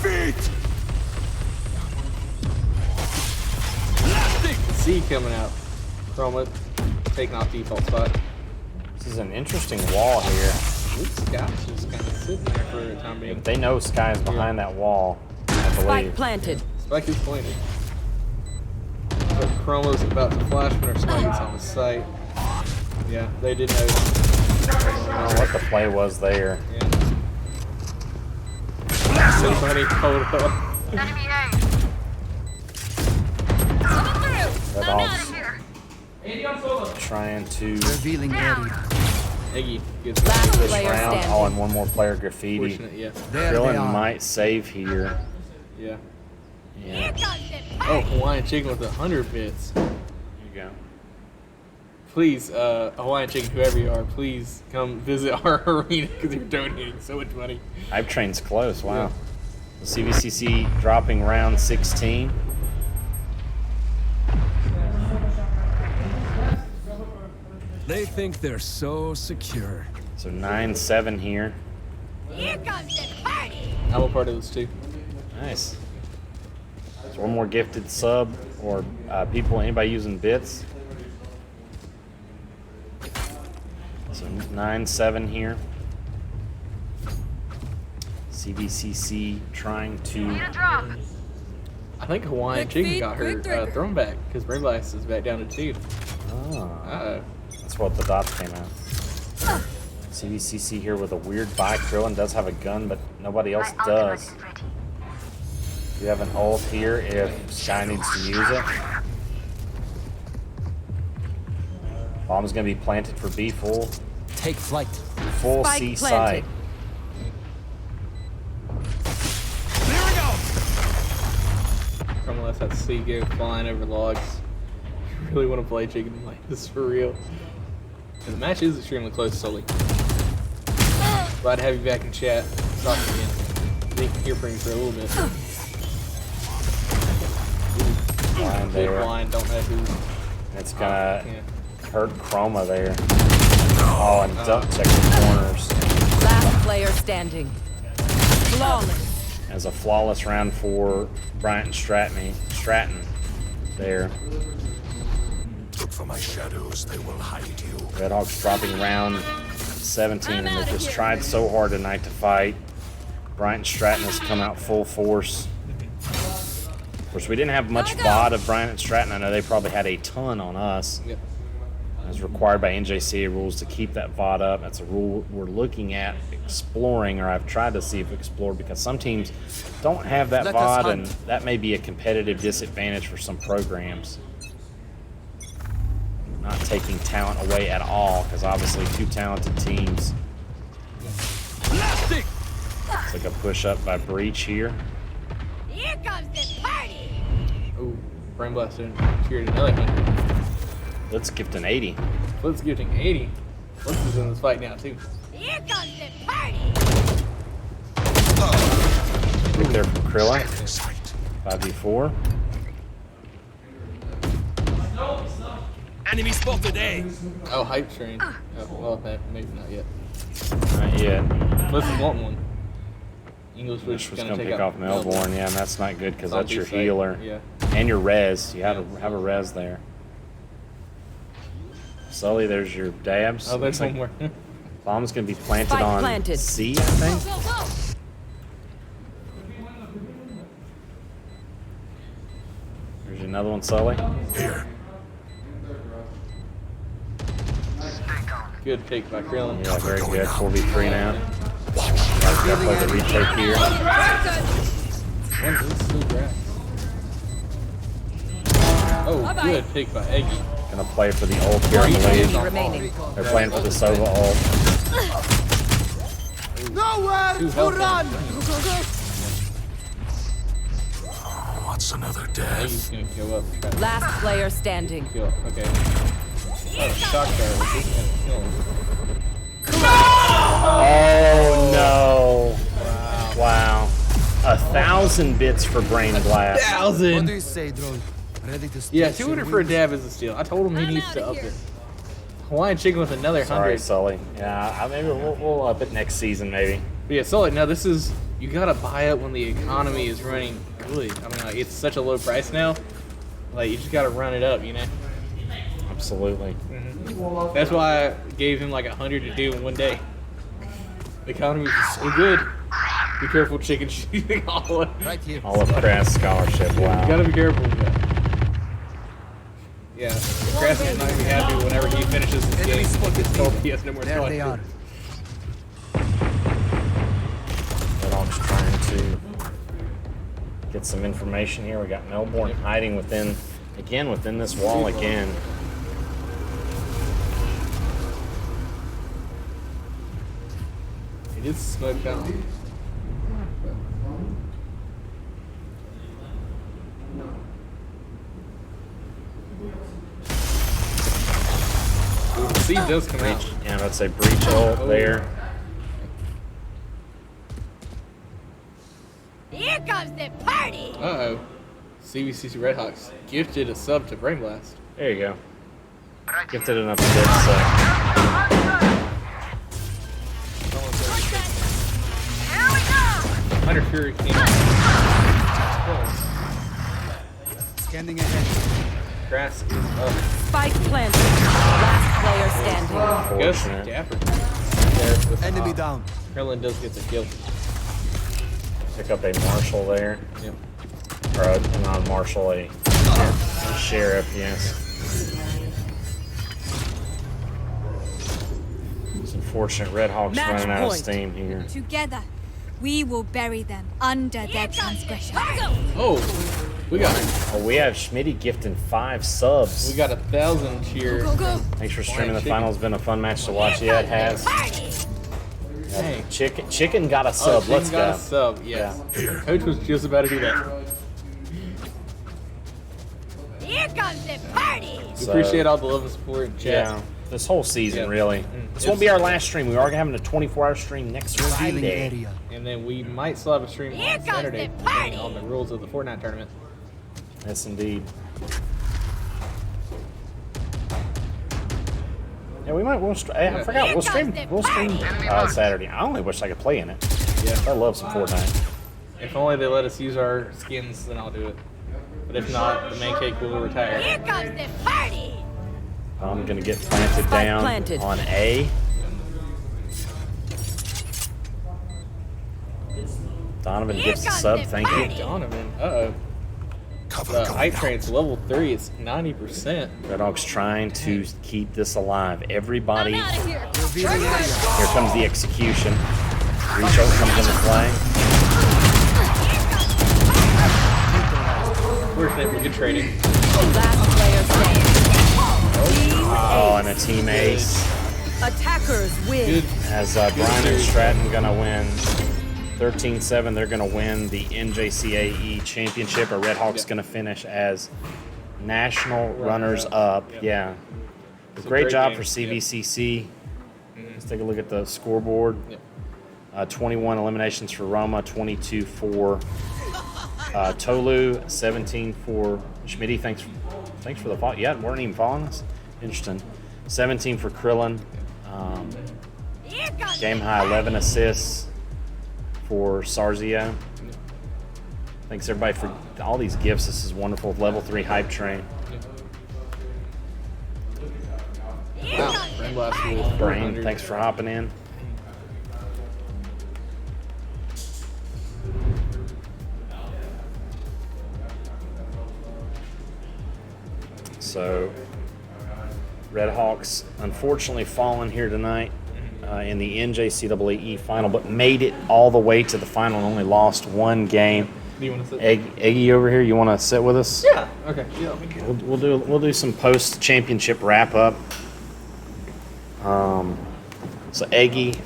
C coming out. Chroma taking off default spot. This is an interesting wall here. Sky's just kind of sitting there for the time being. If they know Sky is behind that wall, I Spike believe. planted. Spike is planted. So Chroma's about to flash when her spike is on the site. Yeah, they did know. I don't know what the play was there. Yeah. So funny. Enemy A. Redhawks trying to revealing area. Eggy gets Last this player round. standing. Oh, and one more player graffiti. Yeah. Krillin might save here. Yeah. Yeah. Oh, Hawaiian Chicken with 100 bits. There you go. Please, Hawaiian Chicken, whoever you are, please come visit our arena because you're donating so much money. Hype Train's close. Wow. The CVCC dropping round 16. They think they're so secure. So 9-7 here. Here comes the party. I'm a part of this too. Nice. So one more gifted sub or people, anybody using bits. So 9-7 here. CVCC trying to. I think Hawaiian Chicken got her thrown back because Brain Blast is back down to 2. Oh. Uh-oh. That's what the dots came out. CVCC here with a weird buy. Krillin does have a gun, but nobody else does. You have an ult here if Sky needs to use it. Bomb's gonna be planted for B full. Take flight. Full Spike C planted. site. From unless that C go flying over logs. You really want to play chicken like this for real. And the match is extremely close, Sully. Glad to have you back in chat. Talk again. Think here for a little bit. Blind Big there. blind, don't know who. It's gonna Yeah. hurt Chroma there. Oh, and duck check the corners. Last player standing. Flawless. As a flawless round for Bryant and Stratton there. Look for my shadows, they will hide you. Red Hawks dropping round 17, and they've just tried so hard tonight to fight. Bryant and Stratton has come out full force. Of course, we didn't have much VOD of Bryant and Stratton. I know they probably had a ton on us. Yep. As required by NJCAA rules to keep that VOD up. That's a rule we're looking at exploring, or I've tried to see if explored, because some teams don't have that VOD, and that may be a competitive disadvantage for some programs. Not taking talent away at all, because obviously two talented teams. It's like a push up by Breach here. Here comes the party. Oh, Brain Blast in. Secured another 100. Let's gift an 80. Let's give him 80. Let's is in this fight now too. Here comes the party. Pick there from Krilla. 5v4. Enemy spotted A. Oh, hype train. Oh, well, maybe not yet. Not yet. Let's want one. English Which was gonna going to take pick off Melbourne. Yeah, and that's not good because that's your Southeast side. healer. Yeah. And your res. You have to have a res there. Sully, there's your dabs. Oh, there's Looks one like more. Bomb's going to be planted Spike on planted. C, I think. Go, go, go. There's another one, Sully. Here. Good pick by Krillin. Yeah, very good. 4v3 now. Gotta play the retake here. One is still grass. Oh, good pick by Eggy. Gonna play for the ult here, I believe. Enemy remaining. They're playing for the Sova ult. Nowhere to run. What's another Eggy's death? gonna go up. Last player standing. Kill. Okay. Oh, shock barrel. This is gonna kill him. Oh no! Wow. 1,000 bits for Brain Blast. 1,000. you say, drone? Ready to Yeah, 200 for a dab is a steal. I told him he needs to up it. Hawaiian chicken with another 100. Sorry, Sully. Yeah, maybe we'll up it next season, maybe. But yeah, Sully, now this is, you gotta buy it when the economy is running good. I mean, like, it's such a low price now. Like, you just gotta run it up, you know? Absolutely. That's why I gave him like 100 to do in one day. The economy is so good. Be careful chicken shooting all of Right here. Olive Crest Scholarship, wow. You gotta be careful with that. Yeah, Crass is not gonna be happy whenever he finishes his game. He gets told he has no more There time. they are. Red Hawks trying to get some information here. We got Melbourne hiding within this wall again. It is smoke out. The seed does come out. Yeah, let's say breach ult there. Here comes the party. Uh-oh. CBCC Redhawks gifted a sub to Brain Blast. There you go. Gifted enough bits, so. Here we go. Hunter Fury came out. Scanning ahead. Grass is up. Spike planted. Last player standing. Ghost Unfortunate. Dapper. There with Enemy down. Krillin does get the kill. Pick up a marshal there. Yep. Or a non-marshal, a sheriff, yes. It's unfortunate Red Hawks Match running out of point. steam here. Together. We will bury them under their transgression. Oh, we got we have Schmitty gifting 5 subs. We got 1,000 cheer. Go, go. Thanks for streaming the final. It's been a fun match to watch. Yeah, it has. Dang. Chicken got a sub. Chicken Let's got go. a sub, yes. Coach was just about to do that. Here comes the party. We appreciate all the love and support in chat. Yeah, this whole season, Yeah. really. This won't be our last stream. We are having a 24-hour stream next Friday. And then we might still have a stream on Saturday depending on the rules of the Fortnite tournament. Yes, indeed. Yeah, we might. I forgot. We'll stream. Saturday. I only wish I could play in it. Yeah, I love some Fortnite. If only they let us use our skins, then I'll do it. But if not, the main cake will retire. Here comes the party. I'm gonna get planted down on A. Donovan gets a sub. Thank you. Donovan. Uh-oh. The hype train's level 3. It's 90%. Red Hawk's trying to keep this alive. Everybody. I'm outta here. Here comes the execution. Reach out comes into play. Fortunate for good trading. Last player standing. Oh, and a team ace. Attackers win. Good. As Brian and Stratton gonna win 13-7, they're gonna win the NJCAAE championship. Red Hawks gonna finish as national runners-up. Yeah, great job for CVCC. Let's take a look at the scoreboard. 21 eliminations for Roma, 22 for Tolu, 17 for Schmitty. Thanks for the follow. Yeah, weren't even following us. Interesting. 17 for Krillin. Game high 11 assists for Sarzio. Thanks everybody for all these gifts. This is wonderful. Level 3 hype train. Wow. Brain blast with Brain, 400. thanks for hopping in. So, Red Hawks unfortunately fallen here tonight in the NJCAAE final, but made it all the way to the final and only lost one game. Do you want to sit? Eggy over here, you want to sit with us? Yeah. Okay. Yeah. We'll do some post championship wrap up. So Eggy,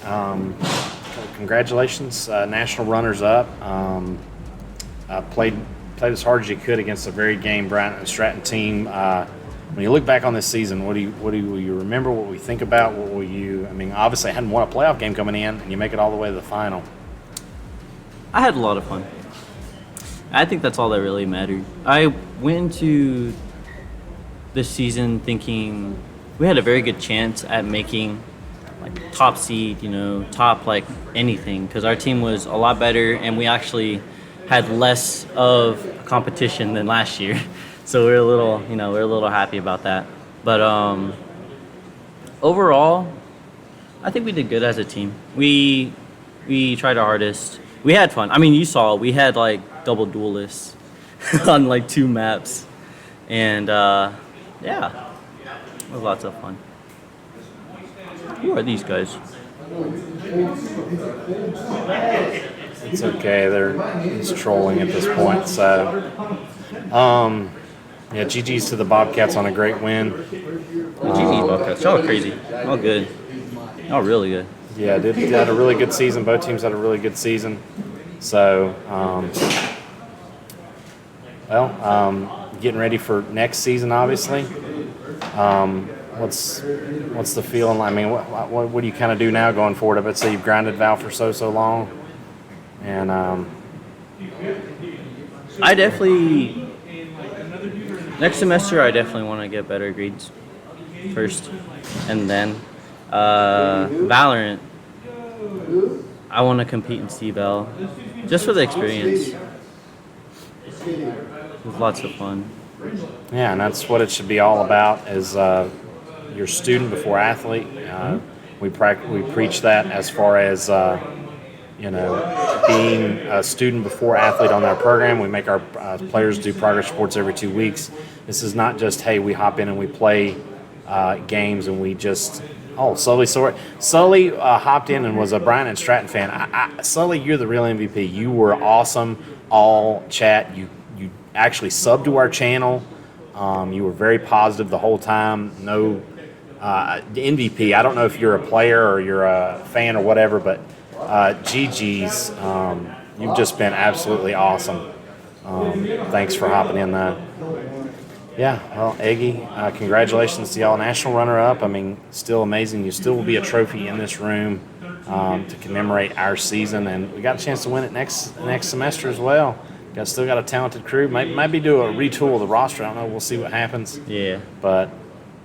congratulations, national runners up. Played as hard as you could against a very game Brian and Stratton team. When you look back on this season, what do you remember? What we think about? What will you? I mean, obviously, I hadn't won a playoff game coming in, and you make it all the way to the final. I had a lot of fun. I think that's all that really mattered. I went into this season thinking we had a very good chance at making like top seed, top like anything, because our team was a lot better and we actually had less of competition than last year. So we're a little happy about that. But overall, I think we did good as a team. We tried our hardest. We had fun. I mean, you saw we had like double duelists on like 2 maps, and yeah, it was lots of fun. Who are these guys? It's okay. He's trolling at this point. So, yeah, GG's to the Bobcats on a great win. GG's Bobcats. Y'all are crazy. Y'all good. Y'all really good. Yeah, had a really good season. Both teams had a really good season. So, getting ready for next season, obviously. What's the feeling? I mean, what do you kind of do now going forward? I bet say you've grinded Val for so long, and I definitely next semester I definitely want to get better grades first, and then Valorant. I want to compete in C-Bell just for the experience. It was lots of fun. Yeah, and that's what it should be all about. Is your student before athlete. We preach that as far as being a student before athlete on our program. We make our players do progress reports every 2 weeks. This is not just, hey, we hop in and we play games and we just Oh, Sully hopped in and was a Brian and Stratton fan. Sully, you're the real MVP. You were awesome all chat. You actually subbed to our channel. You were very positive the whole time. No MVP. I don't know if you're a player or you're a fan or whatever, but GG's. You've just been absolutely awesome. Thanks for hopping in. Yeah, well, Eggy, congratulations to y'all. National runner-up. I mean, still amazing. You still will be a trophy in this room to commemorate our season, and we got a chance to win it next semester as well. Still got a talented crew. Maybe do a retool of the roster. I don't know. We'll see what happens. Yeah. But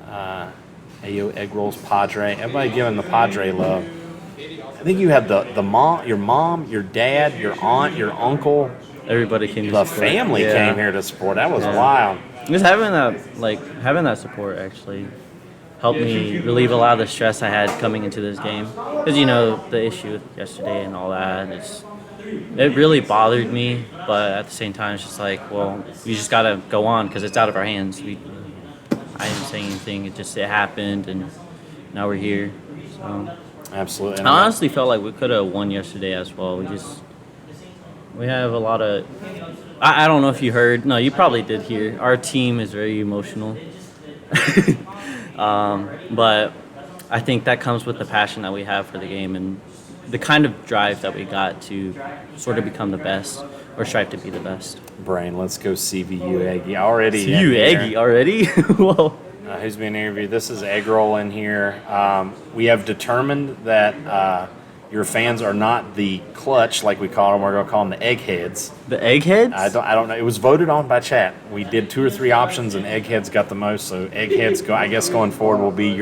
Ayo, Egg Rolls, Padre. Everybody giving the Padre love. I think you had the mom, your dad, your aunt, your uncle. Everybody came. The family came here to support. That was wild. Just having that support actually helped me relieve a lot of the stress I had coming into this game. Because the issue with yesterday and all that, it really bothered me. But at the same time, it's just like, well, we just gotta go on because it's out of our hands. I didn't say anything. It happened, and now we're here. So absolutely. I honestly felt like we could have won yesterday as well. We have a lot of. I don't know if you heard. No, you probably did hear. Our team is very emotional. But I think that comes with the passion that we have for the game and the kind of drive that we got to sort of become the best or strive to be the best. Brain, let's go CVU Aggie already. CVU Aggie already? Whoa. Who's being interviewed? This is Egg Roll in here. We have determined that your fans are not the clutch, like we call them. We're going to call them the eggheads. The eggheads? I don't know. It was voted on by chat. We did 2 or 3 options, and eggheads got the most. So eggheads, I guess, going forward will be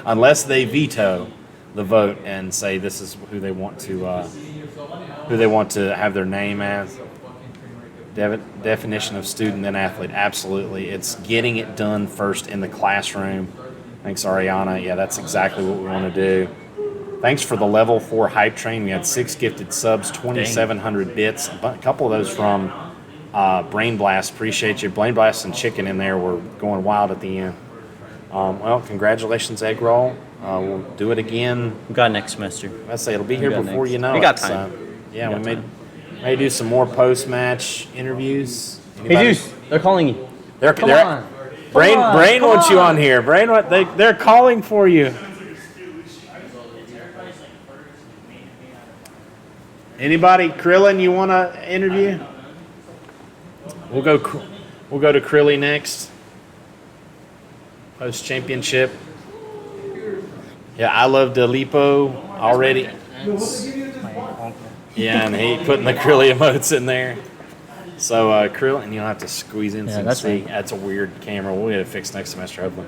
unless they veto the vote and say this is who they want to have their name as. Definition of student then athlete. Absolutely, it's getting it done first in the classroom. Thanks, Ariana. Yeah, that's exactly what we want to do. Thanks for the level 4 hype train. We had 6 gifted subs, 2,700 bits. A couple of those from Brain Blast. Appreciate you. Brain Blast and Chicken in there were going wild at the end. Well, congratulations, Egg Roll. We'll do it again. We got next semester. I say it'll be here before you know it. We got time. So, we may do some more post-match interviews. Hey, Juice, they're calling you. Come on. Brain wants you on here. Brain, they're calling for you. Anybody, Krillin, you want to interview? We'll go to Krilly next. Post championship. Yeah, I love Delipo already. Yeah, and he putting the Krilly emotes in there. So Krillin, and you'll have to squeeze in some. That's a weird camera. We'll get it fixed next semester, hopefully.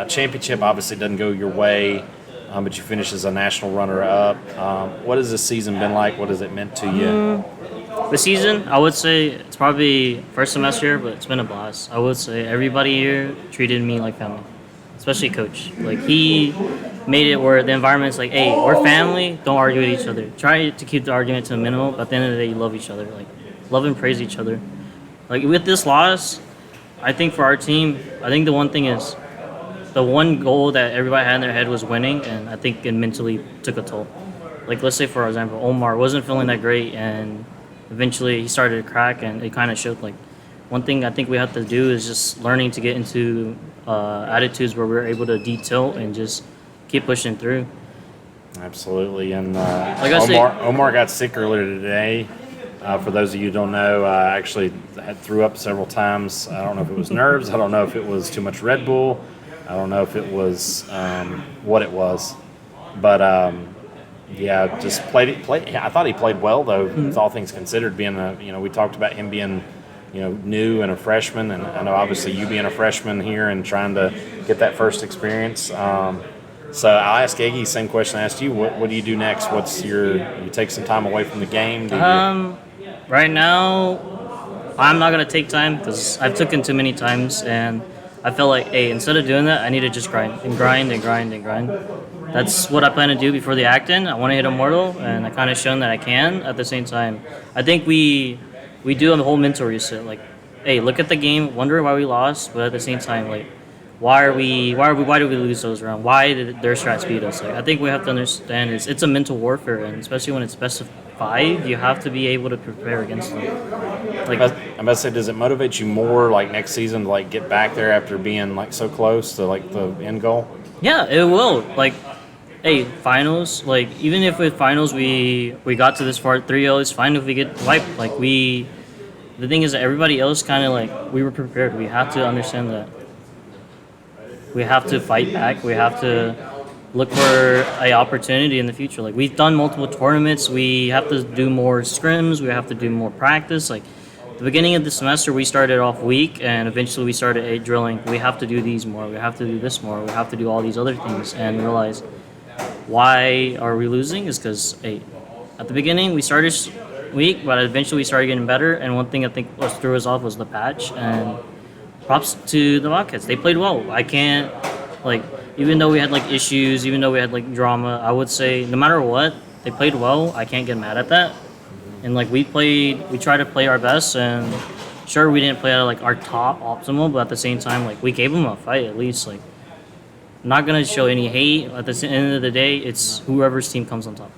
Championship obviously doesn't go your way. But you finish as a national runner-up. What has this season been like? What has it meant to you? The season, I would say it's probably first semester, but it's been a blast. I would say everybody here treated me like family, especially Coach. Like, he made it where the environment's like, hey, we're family, don't argue with each other. Try to keep the argument to a minimum, but at the end of the day, you love each other. Like, love and praise each other. Like, with this loss, I think for our team, I think the one thing is, the one goal that everybody had in their head was winning, and I think it mentally took a toll. Like, let's say, for example, Omar wasn't feeling that great, and eventually he started to crack, and it kind of showed. Like, one thing I think we have to do is just learning to get into attitudes where we're able to detail and just keep pushing through. Absolutely, and Omar got sick earlier today. For those of you who don't know, I actually threw up several times. I don't know if it was nerves. I don't know if it was too much Red Bull. I don't know if it was what it was, but just played. I thought he played well though, with all things considered. Being we talked about him being, new and a freshman, and I know obviously you being a freshman here and trying to get that first experience. So I'll ask Iggy same question I asked you. What do you do next? You take some time away from the game? Right now, I'm not gonna take time because I've taken too many times and. I felt like, hey, instead of doing that, I need to just grind. That's what I plan to do before the Acton. I want to hit Immortal, and I kind of shown that I can. At the same time, I think we do a whole mental reset. Like, hey, look at the game, wonder why we lost, but at the same time, like, why do we lose those rounds? Why did their strats beat us? Like, I think we have to understand it's a mental warfare, and especially when it's best of 5, you have to be able to prepare against them. Like, I'm about to say, does it motivate you more like next season to like get back there after being like so close to like the end goal? yeah, it will. Like, hey, finals. Like, even if with finals we got to this far 3-0, it's fine if we get wiped. Like, the thing is that everybody else kind of like we were prepared. We have to understand that. We have to fight back. We have to look for an opportunity in the future. Like, we've done multiple tournaments. We have to do more scrims. We have to do more practice. Like, the beginning of the semester, we started off weak, and eventually we started drilling. We have to do these more. We have to do this more. We have to do all these other things, and realize why are we losing is because at the beginning we started weak, but eventually we started getting better. And one thing I think was threw us off was the patch. And props to the Bobcats. They played well. I can't, like, even though we had, like, issues, even though we had, like, drama, I would say no matter what, they played well. I can't get mad at that. And, like, we tried to play our best, and sure, we didn't play at, like, our top optimal, but at the same time, like, we gave them a fight at least. Like, I'm not going to show any hate. At the end of the day, it's whoever's team comes on top.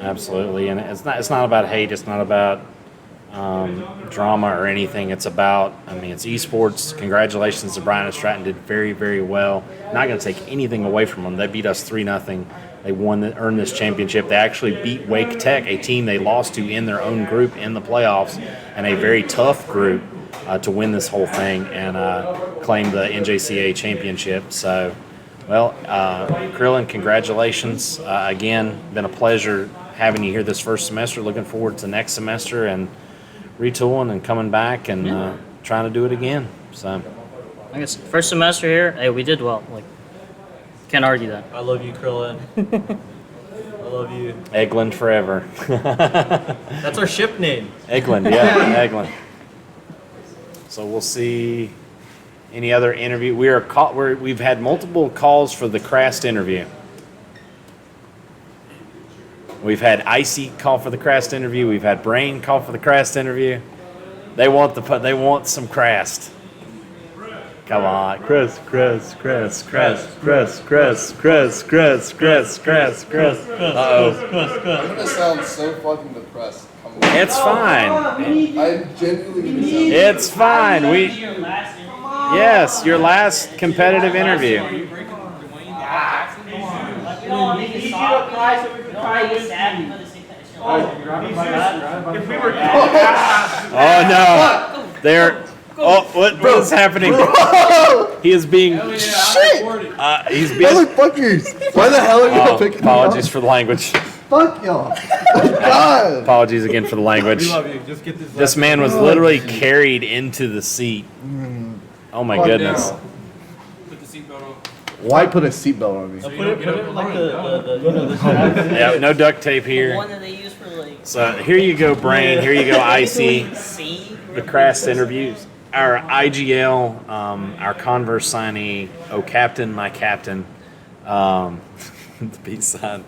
Absolutely, and it's not about hate. It's not about drama or anything. It's about, it's esports. Congratulations to Brian and Stratton, did very, very well. Not going to take anything away from them. They beat us 3-0. They earned this championship. They actually beat Wake Tech, a team they lost to in their own group in the playoffs, and a very tough group to win this whole thing and claim the NJCAA championship. So, well, Krillin, congratulations. Again, been a pleasure having you here this first semester. Looking forward to next semester and retooling and coming back and trying to do it again. So, I guess first semester here, hey, we did well. Like, can't argue that. I love you, Krillin. I love you. Eggland forever. That's our ship name. Eggland, yeah, Eggland. So we'll see. Any other interview? We've had multiple calls for the Crast interview. We've had Icy call for the Crast interview. We've had Brain call for the Crast interview. They want some Crast. Come on, Crast. Uh-oh. I'm gonna sound so fucking depressed. It's fine. I'm genuinely gonna sound. It's fine. Yes, your last competitive interview. Oh no! What is happening? He is being shit. He's being motherfuckers. Why the hell are you picking? Apologies for the language. Fuck y'all. God. Apologies again for the language. We love you. Just get This man was literally carried into the seat. Oh my goodness. Put the seatbelt on. Why put a seatbelt on me? Put it like the Yeah, no duct tape here. One that they use for, like, So here you go, Brain. Here you go, Icy. The Crast interviews. Our IGL, our Converse signee, oh captain, my captain, the B-sign.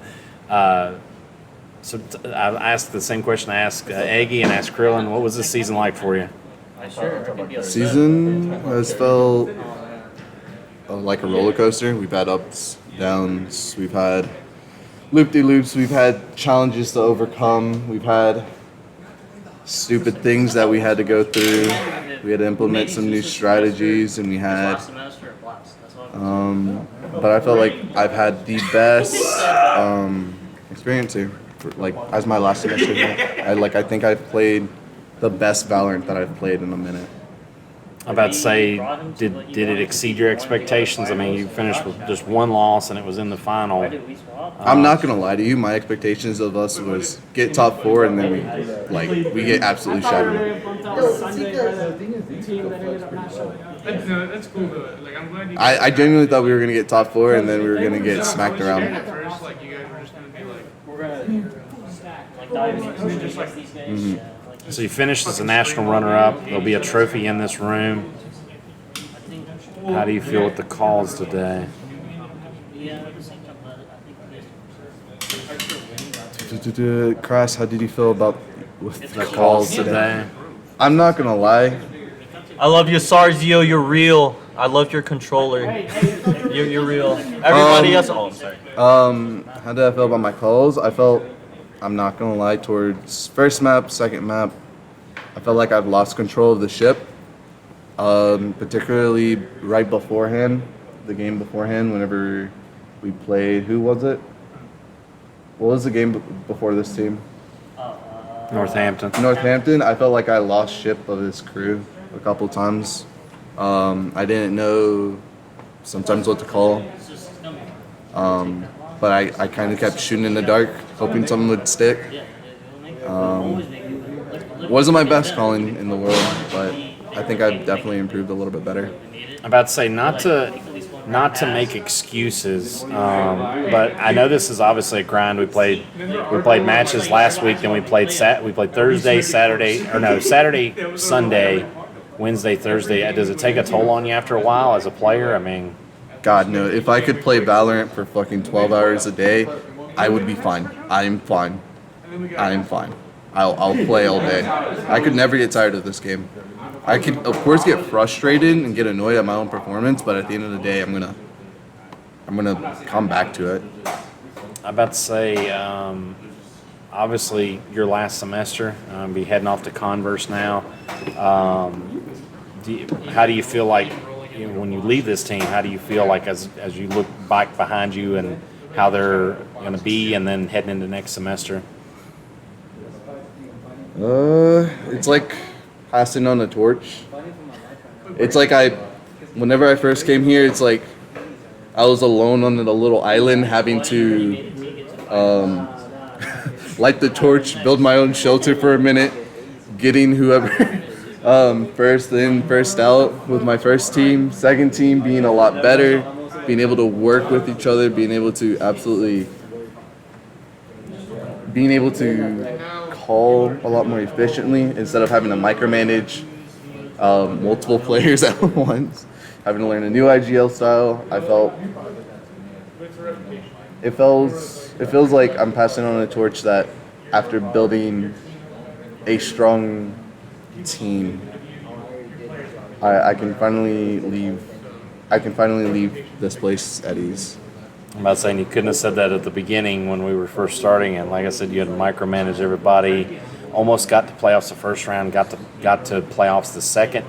So I asked the same question I asked Eggy and asked Krillin. What was this season like for you? Season has felt like a roller coaster. We've had ups, downs. We've had loop-de-loops. We've had challenges to overcome. We've had stupid things that we had to go through. We had to implement some new strategies, and we had. But I felt like I've had the best experience here. As my last semester here, I think I've played the best Valorant that I've played in a minute. I'm about to say, did it exceed your expectations? I mean, you finished with just one loss, and it was in the final. I'm not gonna lie to you. My expectations of us was get top 4, and then we get absolutely shattered. That's cool though. Like, I'm glad you. I genuinely thought we were gonna get top 4, and then we were gonna get smacked around. At first, like, you guys were just gonna be like, we're gonna stack. So you finished as a national runner-up. There'll be a trophy in this room. How do you feel with the calls today? Crass, how did you feel about with the calls today? I'm not gonna lie. I love you, Sarzio. You're real. I love your controller. You're real. Everybody else. Oh, I'm sorry. How did I feel about my calls? I'm not gonna lie, towards first map, second map, I felt like I've lost control of the ship. Particularly right beforehand, the game beforehand, whenever we played, who was it? What was the game before this team? Northampton. I felt like I lost ship of this crew a couple times. I didn't know sometimes what to call. But I kind of kept shooting in the dark, hoping something would stick. Wasn't my best calling in the world, but I think I've definitely improved a little bit better. I'm about to say not to make excuses, but I know this is obviously a grind. We played matches last week, then we played Thursday, Saturday, Sunday, Wednesday, Thursday. Does it take a toll on you after a while as a player? I mean, God no. If I could play Valorant for fucking 12 hours a day, I would be fine. I'm fine. I'll play all day. I could never get tired of this game. I could, of course, get frustrated and get annoyed at my own performance, but at the end of the day, I'm gonna come back to it. I'm about to say, obviously, your last semester, be heading off to Converse now. How do you feel like when you leave this team? How do you feel like as you look back behind you and how they're going to be, and then heading into next semester? It's like passing on a torch. It's like whenever I first came here, it's like I was alone on a little island having to light the torch, build my own shelter for a minute, getting whoever first in, first out with my first team, second team being a lot better, being able to work with each other, being able to call a lot more efficiently instead of having to micromanage multiple players at once, having to learn a new IGL style. It feels like I'm passing on a torch that after building a strong team, I can finally leave this place at ease. I'm about saying you couldn't have said that at the beginning when we were first starting, and like I said, you had to micromanage everybody. Almost got to playoffs the first round, got to playoffs the second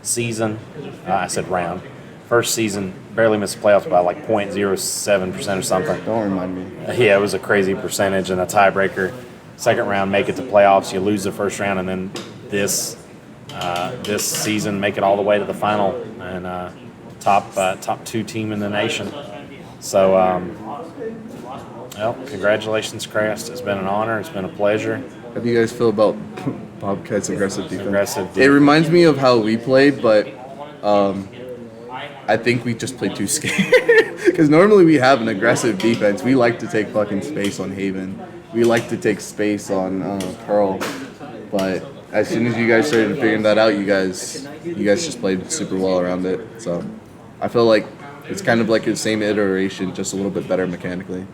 season. I said round. First season, barely missed playoffs by like 0.07% or something. Don't remind me. Yeah, it was a crazy percentage and a tiebreaker. Second round, make it to playoffs. You lose the first round, and then this season, make it all the way to the final and top two team in the nation. So, well, congratulations, Crest. It's been an honor. It's been a pleasure. How do you guys feel about Bobcats' aggressive defense? It reminds me of how we played, but I think we just played too scared. Because normally we have an aggressive defense. We like to take fucking space on Haven. We like to take space on Pearl. But as soon as you guys started figuring that out, you guys just played super well around it. So I feel like it's kind of like the same iteration, just a little bit better mechanically.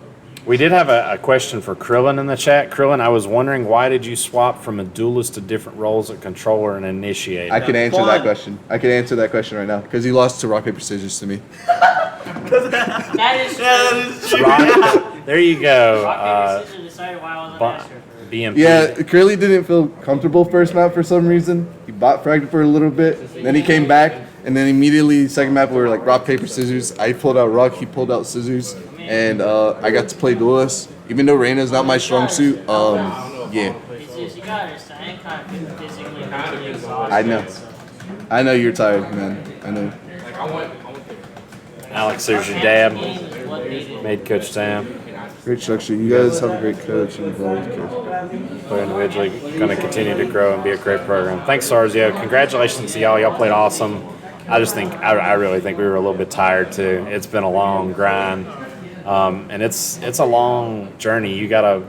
We did have a question for Krillin in the chat. Krillin, I was wondering, why did you swap from a duelist to different roles at controller and initiator? I can answer that question. I can answer that question right now because he lost to rock, paper, scissors to me. That is true. There you go. BMP. Yeah, Curly didn't feel comfortable first map for some reason. He bot fragged for a little bit, then he came back, and then immediately second map we were like rock, paper, scissors. I pulled out rock, he pulled out scissors, and I got to play duelist. Even though Reyna's not my strong suit, yeah. I know you're tired, man. I know. Alex, there's your dad. Made Coach Sam. Great structure. You guys have a great coach and involved coach. We're individually going to continue to grow and be a great program. Thanks, Sarzio. Congratulations to y'all. Y'all played awesome. I really think we were a little bit tired too. It's been a long grind, and it's a long journey. You gotta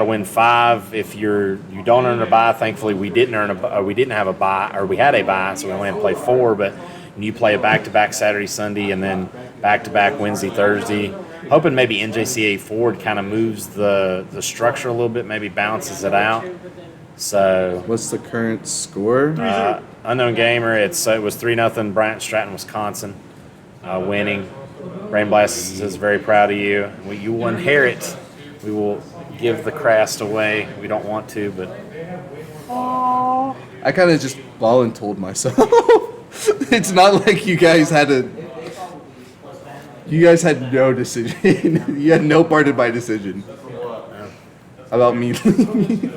win 5. If you don't earn a bye, thankfully we didn't have a bye, or we had a bye, so we went and played 4. But you play a back-to-back Saturday, Sunday, and then back-to-back Wednesday, Thursday. Hoping maybe NJCAAE forward kind of moves the structure a little bit, maybe balances it out. So what's the current score? Unknown Gamer. It was 3-0 Bryant Stratton, Wisconsin, winning. Brain Blast is very proud of you. You will inherit. We will give the crest away. We don't want to, but I kind of just voluntold myself. It's not like you guys had no decision. You had no part in my decision about me leaving.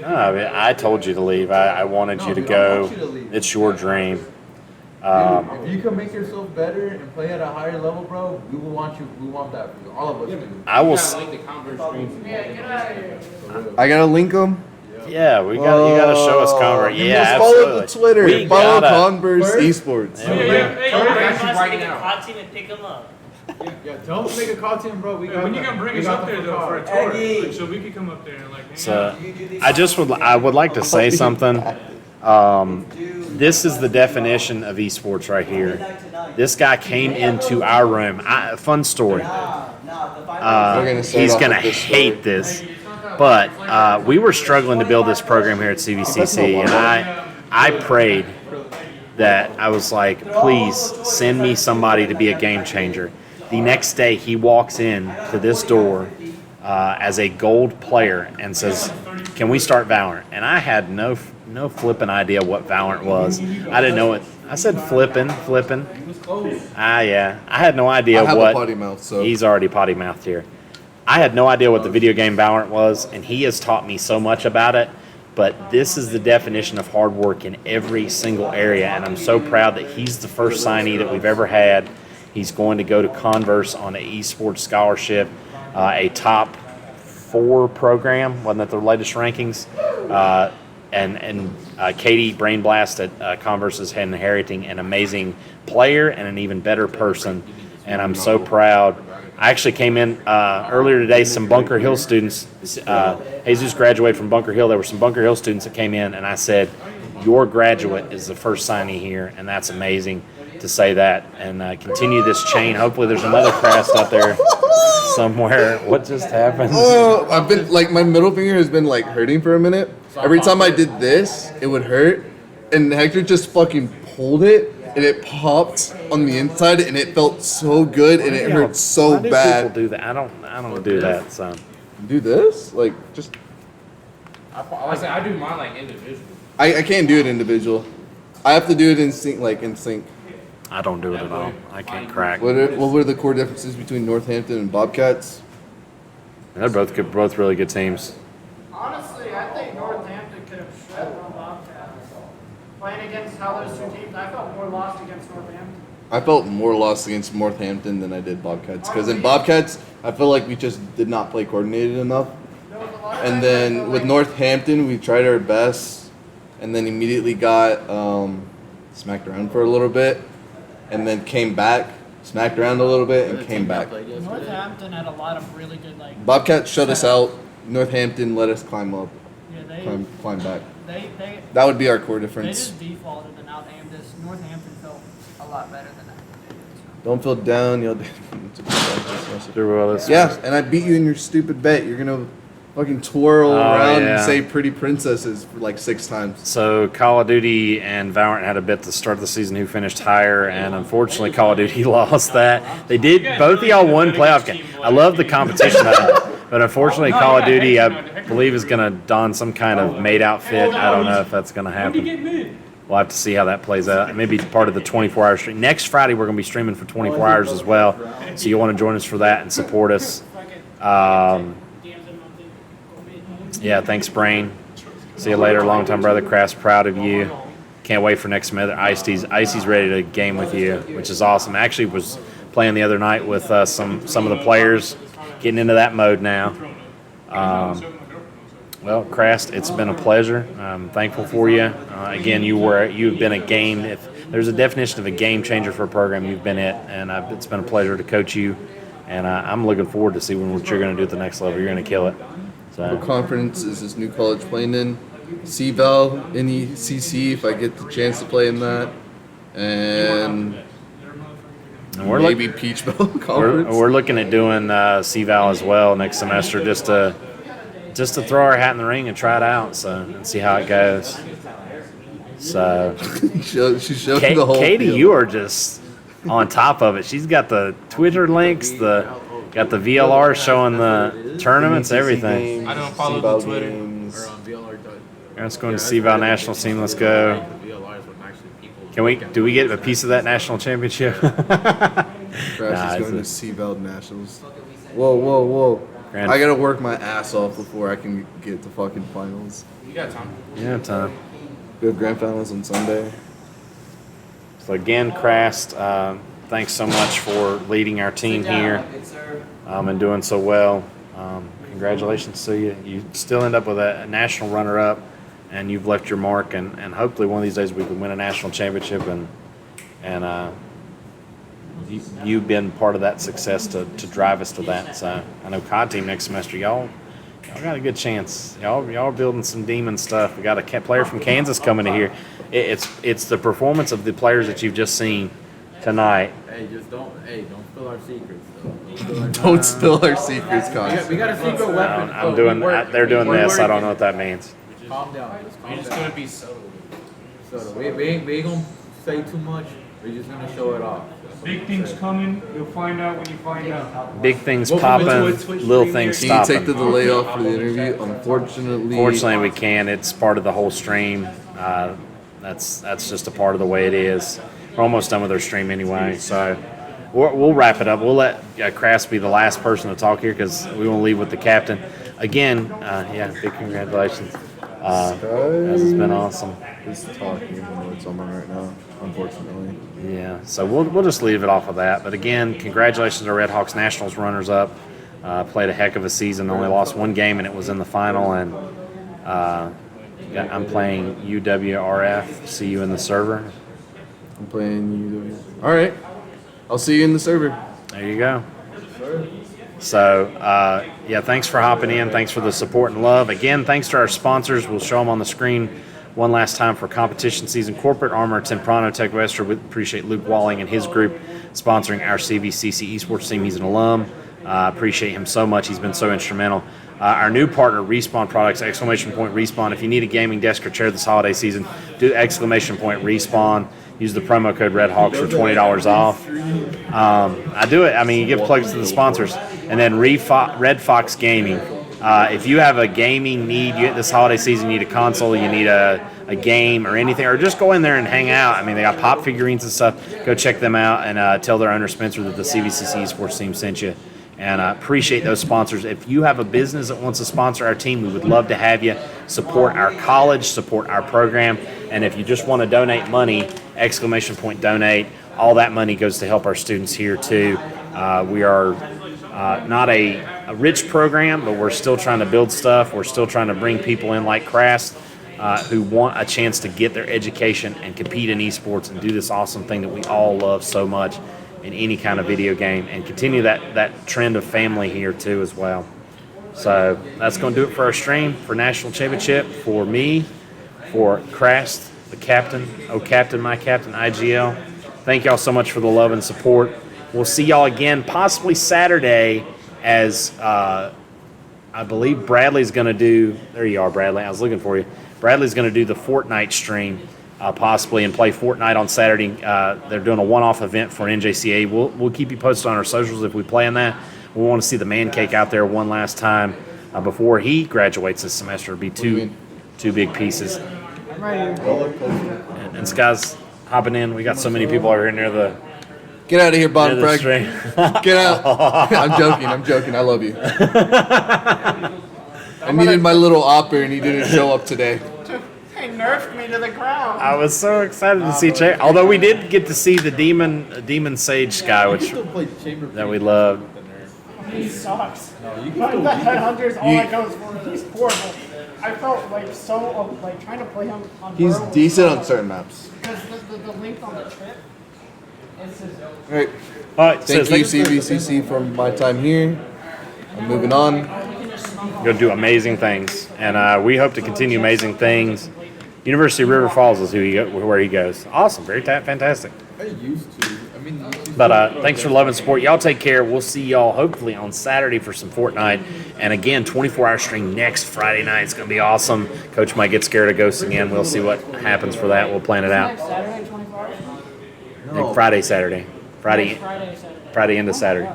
I told you to leave. I wanted you to go. It's your dream. If you can make yourself better and play at a higher level, bro, we will want you. We want that for you. All of us do. I will. I gotta link them. Yeah, you gotta show us Converse. Yeah, follow the Twitter. We Follow gotta. Converse Esports. Hot team and pick them up. Yeah, tell them to make a call team, bro. When you can bring us up there though for a tour, like, so we could come up there and like. So, I would like to say something. This is the definition of esports right here. This guy came into our room. Fun story. He's gonna hate this, but we were struggling to build this program here at CVCC, and I prayed that I was like, please send me somebody to be a game changer. The next day, he walks in to this door as a gold player and says, "Can we start Valorant?" And I had no flipping idea what Valorant was. I didn't know it. I said flipping. Yeah. I had no idea I have what. a potty mouth, so. He's already potty mouthed here. I had no idea what the video game Valorant was, and he has taught me so much about it. But this is the definition of hard work in every single area, and I'm so proud that he's the first signee that we've ever had. He's going to go to Converse on an esports scholarship, a top 4 program, wasn't that the latest rankings? And Katie Brain Blast at Converse is inheriting an amazing player and an even better person, and I'm so proud. I actually came in earlier today, some Bunker Hill students, Jesus graduated from Bunker Hill. There were some Bunker Hill students that came in, and I said, your graduate is the first signee here, and that's amazing to say that, and continue this chain. Hopefully there's another crest out there somewhere. What just happened? Oh, I've been, like, my middle finger has been, like, hurting for a minute. Every time I did this, it would hurt, and Hector just fucking pulled it, and it popped on the inside, and it felt so good, and it hurt so Why do bad. people do that? I don't do that. So do this, like, just. I do mine like individual. I can't do it individual. I have to do it in sync, like in sync. I don't do it at all. I can't crack. What were the core differences between Northampton and Bobcats? They're both really good teams. Honestly, I think Northampton could have shredded on Bobcats. Playing against how those 2 teams, I felt more lost against Northampton. I felt more lost against Northampton than I did Bobcats. Because in Bobcats, I feel like we just did not play coordinated enough. And then with Northampton, we tried our best, and then immediately got smacked around for a little bit, and then came back, smacked around a little bit, and came back. Northampton had a lot of really good like. Bobcats shut us out. Northampton let us climb up, climb back. That would be our core difference. They just defaulted and out aimed us. Northampton felt a lot better than that. Don't feel down. You'll do yeah, and I beat you in your stupid bet. You're gonna fucking twirl around and say "pretty princesses" for like 6 times. So Call of Duty and Valorant had a bet to start the season who finished higher, and unfortunately Call of Duty lost that. They did. Both of y'all won playoff game. I love the competition of it. But unfortunately, Call of Duty, I believe, is going to don some kind of maid outfit. I don't know if that's going to happen. We'll have to see how that plays out. Maybe part of the 24-hour stream. Next Friday, we're going to be streaming for 24 hours as well. So you'll want to join us for that and support us. Yeah, thanks, Brain. See you later, longtime brother. Craft's proud of you. Can't wait for next semester. Icy's ready to game with you, which is awesome. Actually, was playing the other night with some of the players. Getting into that mode now. Well, Crast, it's been a pleasure. I'm thankful for you. Again, you've been a game. If there's a definition of a game changer for a program, you've been it, and it's been a pleasure to coach you. And I'm looking forward to seeing what you're going to do at the next level. You're going to kill it. So. What conference is this new college playing in? CVAL, NECC, if I get the chance to play in that, and maybe Peach Belt Conference. We're looking at doing CVAL as well next semester, just to throw our hat in the ring and try it out, and see how it goes. So She's showing the whole Katie, field. you are just on top of it. She's got the Twitter links, got the VLR showing the tournaments, everything. I don't follow the Twitter or on VLR. Let's go to CVAL National Team. Let's go. Do we get a piece of that national championship? Crash is going to CVAL Nationals. Whoa. I got to work my ass off before I can get to fucking finals. You got time. Yeah, time. We have grand finals on Sunday. So again, Crast, thanks so much for leading our team here and doing so well. Congratulations to you. You still end up with a national runner-up, and you've left your mark. And hopefully one of these days we can win a national championship. And you've been part of that success to drive us to that. So I know COD team next semester, y'all got a good chance. Y'all are building some demon stuff. We got a player from Kansas coming to here. It's the performance of the players that you've just seen tonight. Hey, don't spill our secrets, though. Don't spill our secrets, guys. We got a secret weapon. I'm doing. They're doing this. I don't know what that means. Calm down. Just calm You're just down. gonna be subtle. We ain't gonna say too much. We're just gonna show it off. Big things coming. You'll find out when you find out. Big things popping, little things Can you stopping. take the delay off for the interview? Fortunately, we can. It's part of the whole stream. That's just a part of the way it is. We're almost done with our stream anyway, so we'll wrap it up. We'll let Crast be the last person to talk here because we want to leave with the captain. Again, big congratulations. This has been awesome. It's talking even though it's on right now, unfortunately. Yeah, so we'll just leave it off of that. But again, congratulations to Red Hawks Nationals runners-up. Played a heck of a season. Only lost one game, and it was in the final. And I'm playing UWRF. See you in the server. I'm playing UW. All right. I'll see you in the server. There you go. So, thanks for hopping in. Thanks for the support and love. Again, thanks to our sponsors. We'll show them on the screen one last time for competition season. Corporate Armor, Temprano, Tech Wester. We appreciate Luke Walling and his group sponsoring our CVCC esports team. He's an alum. Appreciate him so much. He's been so instrumental. Our new partner, Respawn Products, ! Respawn. If you need a gaming desk or chair this holiday season, do ! Respawn. Use the promo code RedHawks for $20 off. I do it. I mean, you give plugs to the sponsors. And then Red Fox Gaming. If you have a gaming need, this holiday season, you need a console, you need a game or anything, or just go in there and hang out. I mean, they got pop figurines and stuff. Go check them out and tell their owner, Spencer, that the CVCC Esports team sent you. And I appreciate those sponsors. If you have a business that wants to sponsor our team, we would love to have you support our college, support our program. And if you just want to donate money, ! Donate. All that money goes to help our students here too. We are not a rich program, but we're still trying to build stuff. We're still trying to bring people in like Crast who want a chance to get their education and compete in esports and do this awesome thing that we all love so much in any kind of video game, and continue that trend of family here too as well. So that's going to do it for our stream for National Championship, for me, for Crast, the captain, captain, my captain, IGL. Thank y'all so much for the love and support. We'll see y'all again possibly Saturday as I believe Bradley's going to do, there you are, Bradley, I was looking for you. Bradley's going to do the Fortnite stream possibly and play Fortnite on Saturday. They're doing a one-off event for NJCAAE. We'll keep you posted on our socials if we play in that. We want to see the man cake out there one last time before he graduates this semester. It'll be two big pieces. I'm ready. And Sky's hopping in. We got so many people over here near the. Get out of here, Bob Frank. stream. Get out. I'm joking. I love you. I needed my little opera and he didn't show up today. They nerfed me to the ground. I was so excited to see Jay. Although we did get to see the demon sage Sky, which that we love. He sucks. But the headhunter's all that goes for. He's horrible. I felt like so like trying to play him on. He's Burrow decent on certain maps. Because the length on the trip. Great. All right. Thank you, CVCC, for my time here. I'm moving on. Going to do amazing things, and we hope to continue amazing things. University of River Falls is where he goes. Awesome. Very fantastic. I used to. I mean, But thanks for love and support. Y'all take care. We'll see y'all hopefully on Saturday for some Fortnite. And again, 24-hour stream next Friday night. It's going to be awesome. Coach might get scared of ghosts again. We'll see what happens for that. We'll plan it out. Saturday, 24 hours? No. Friday, Saturday. Friday into Saturday.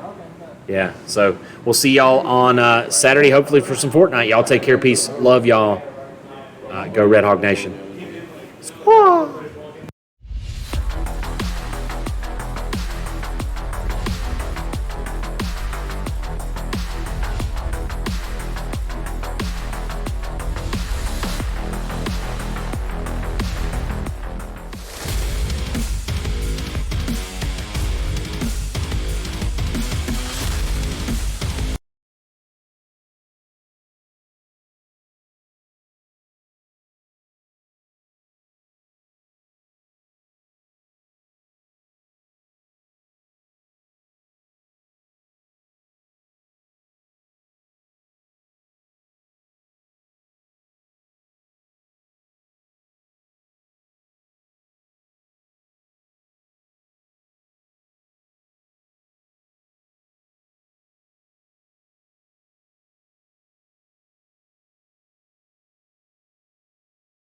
Yeah. So we'll see y'all on Saturday, hopefully for some Fortnite. Y'all take care. Peace. Love y'all. Go Red Hawk Nation. Squaw.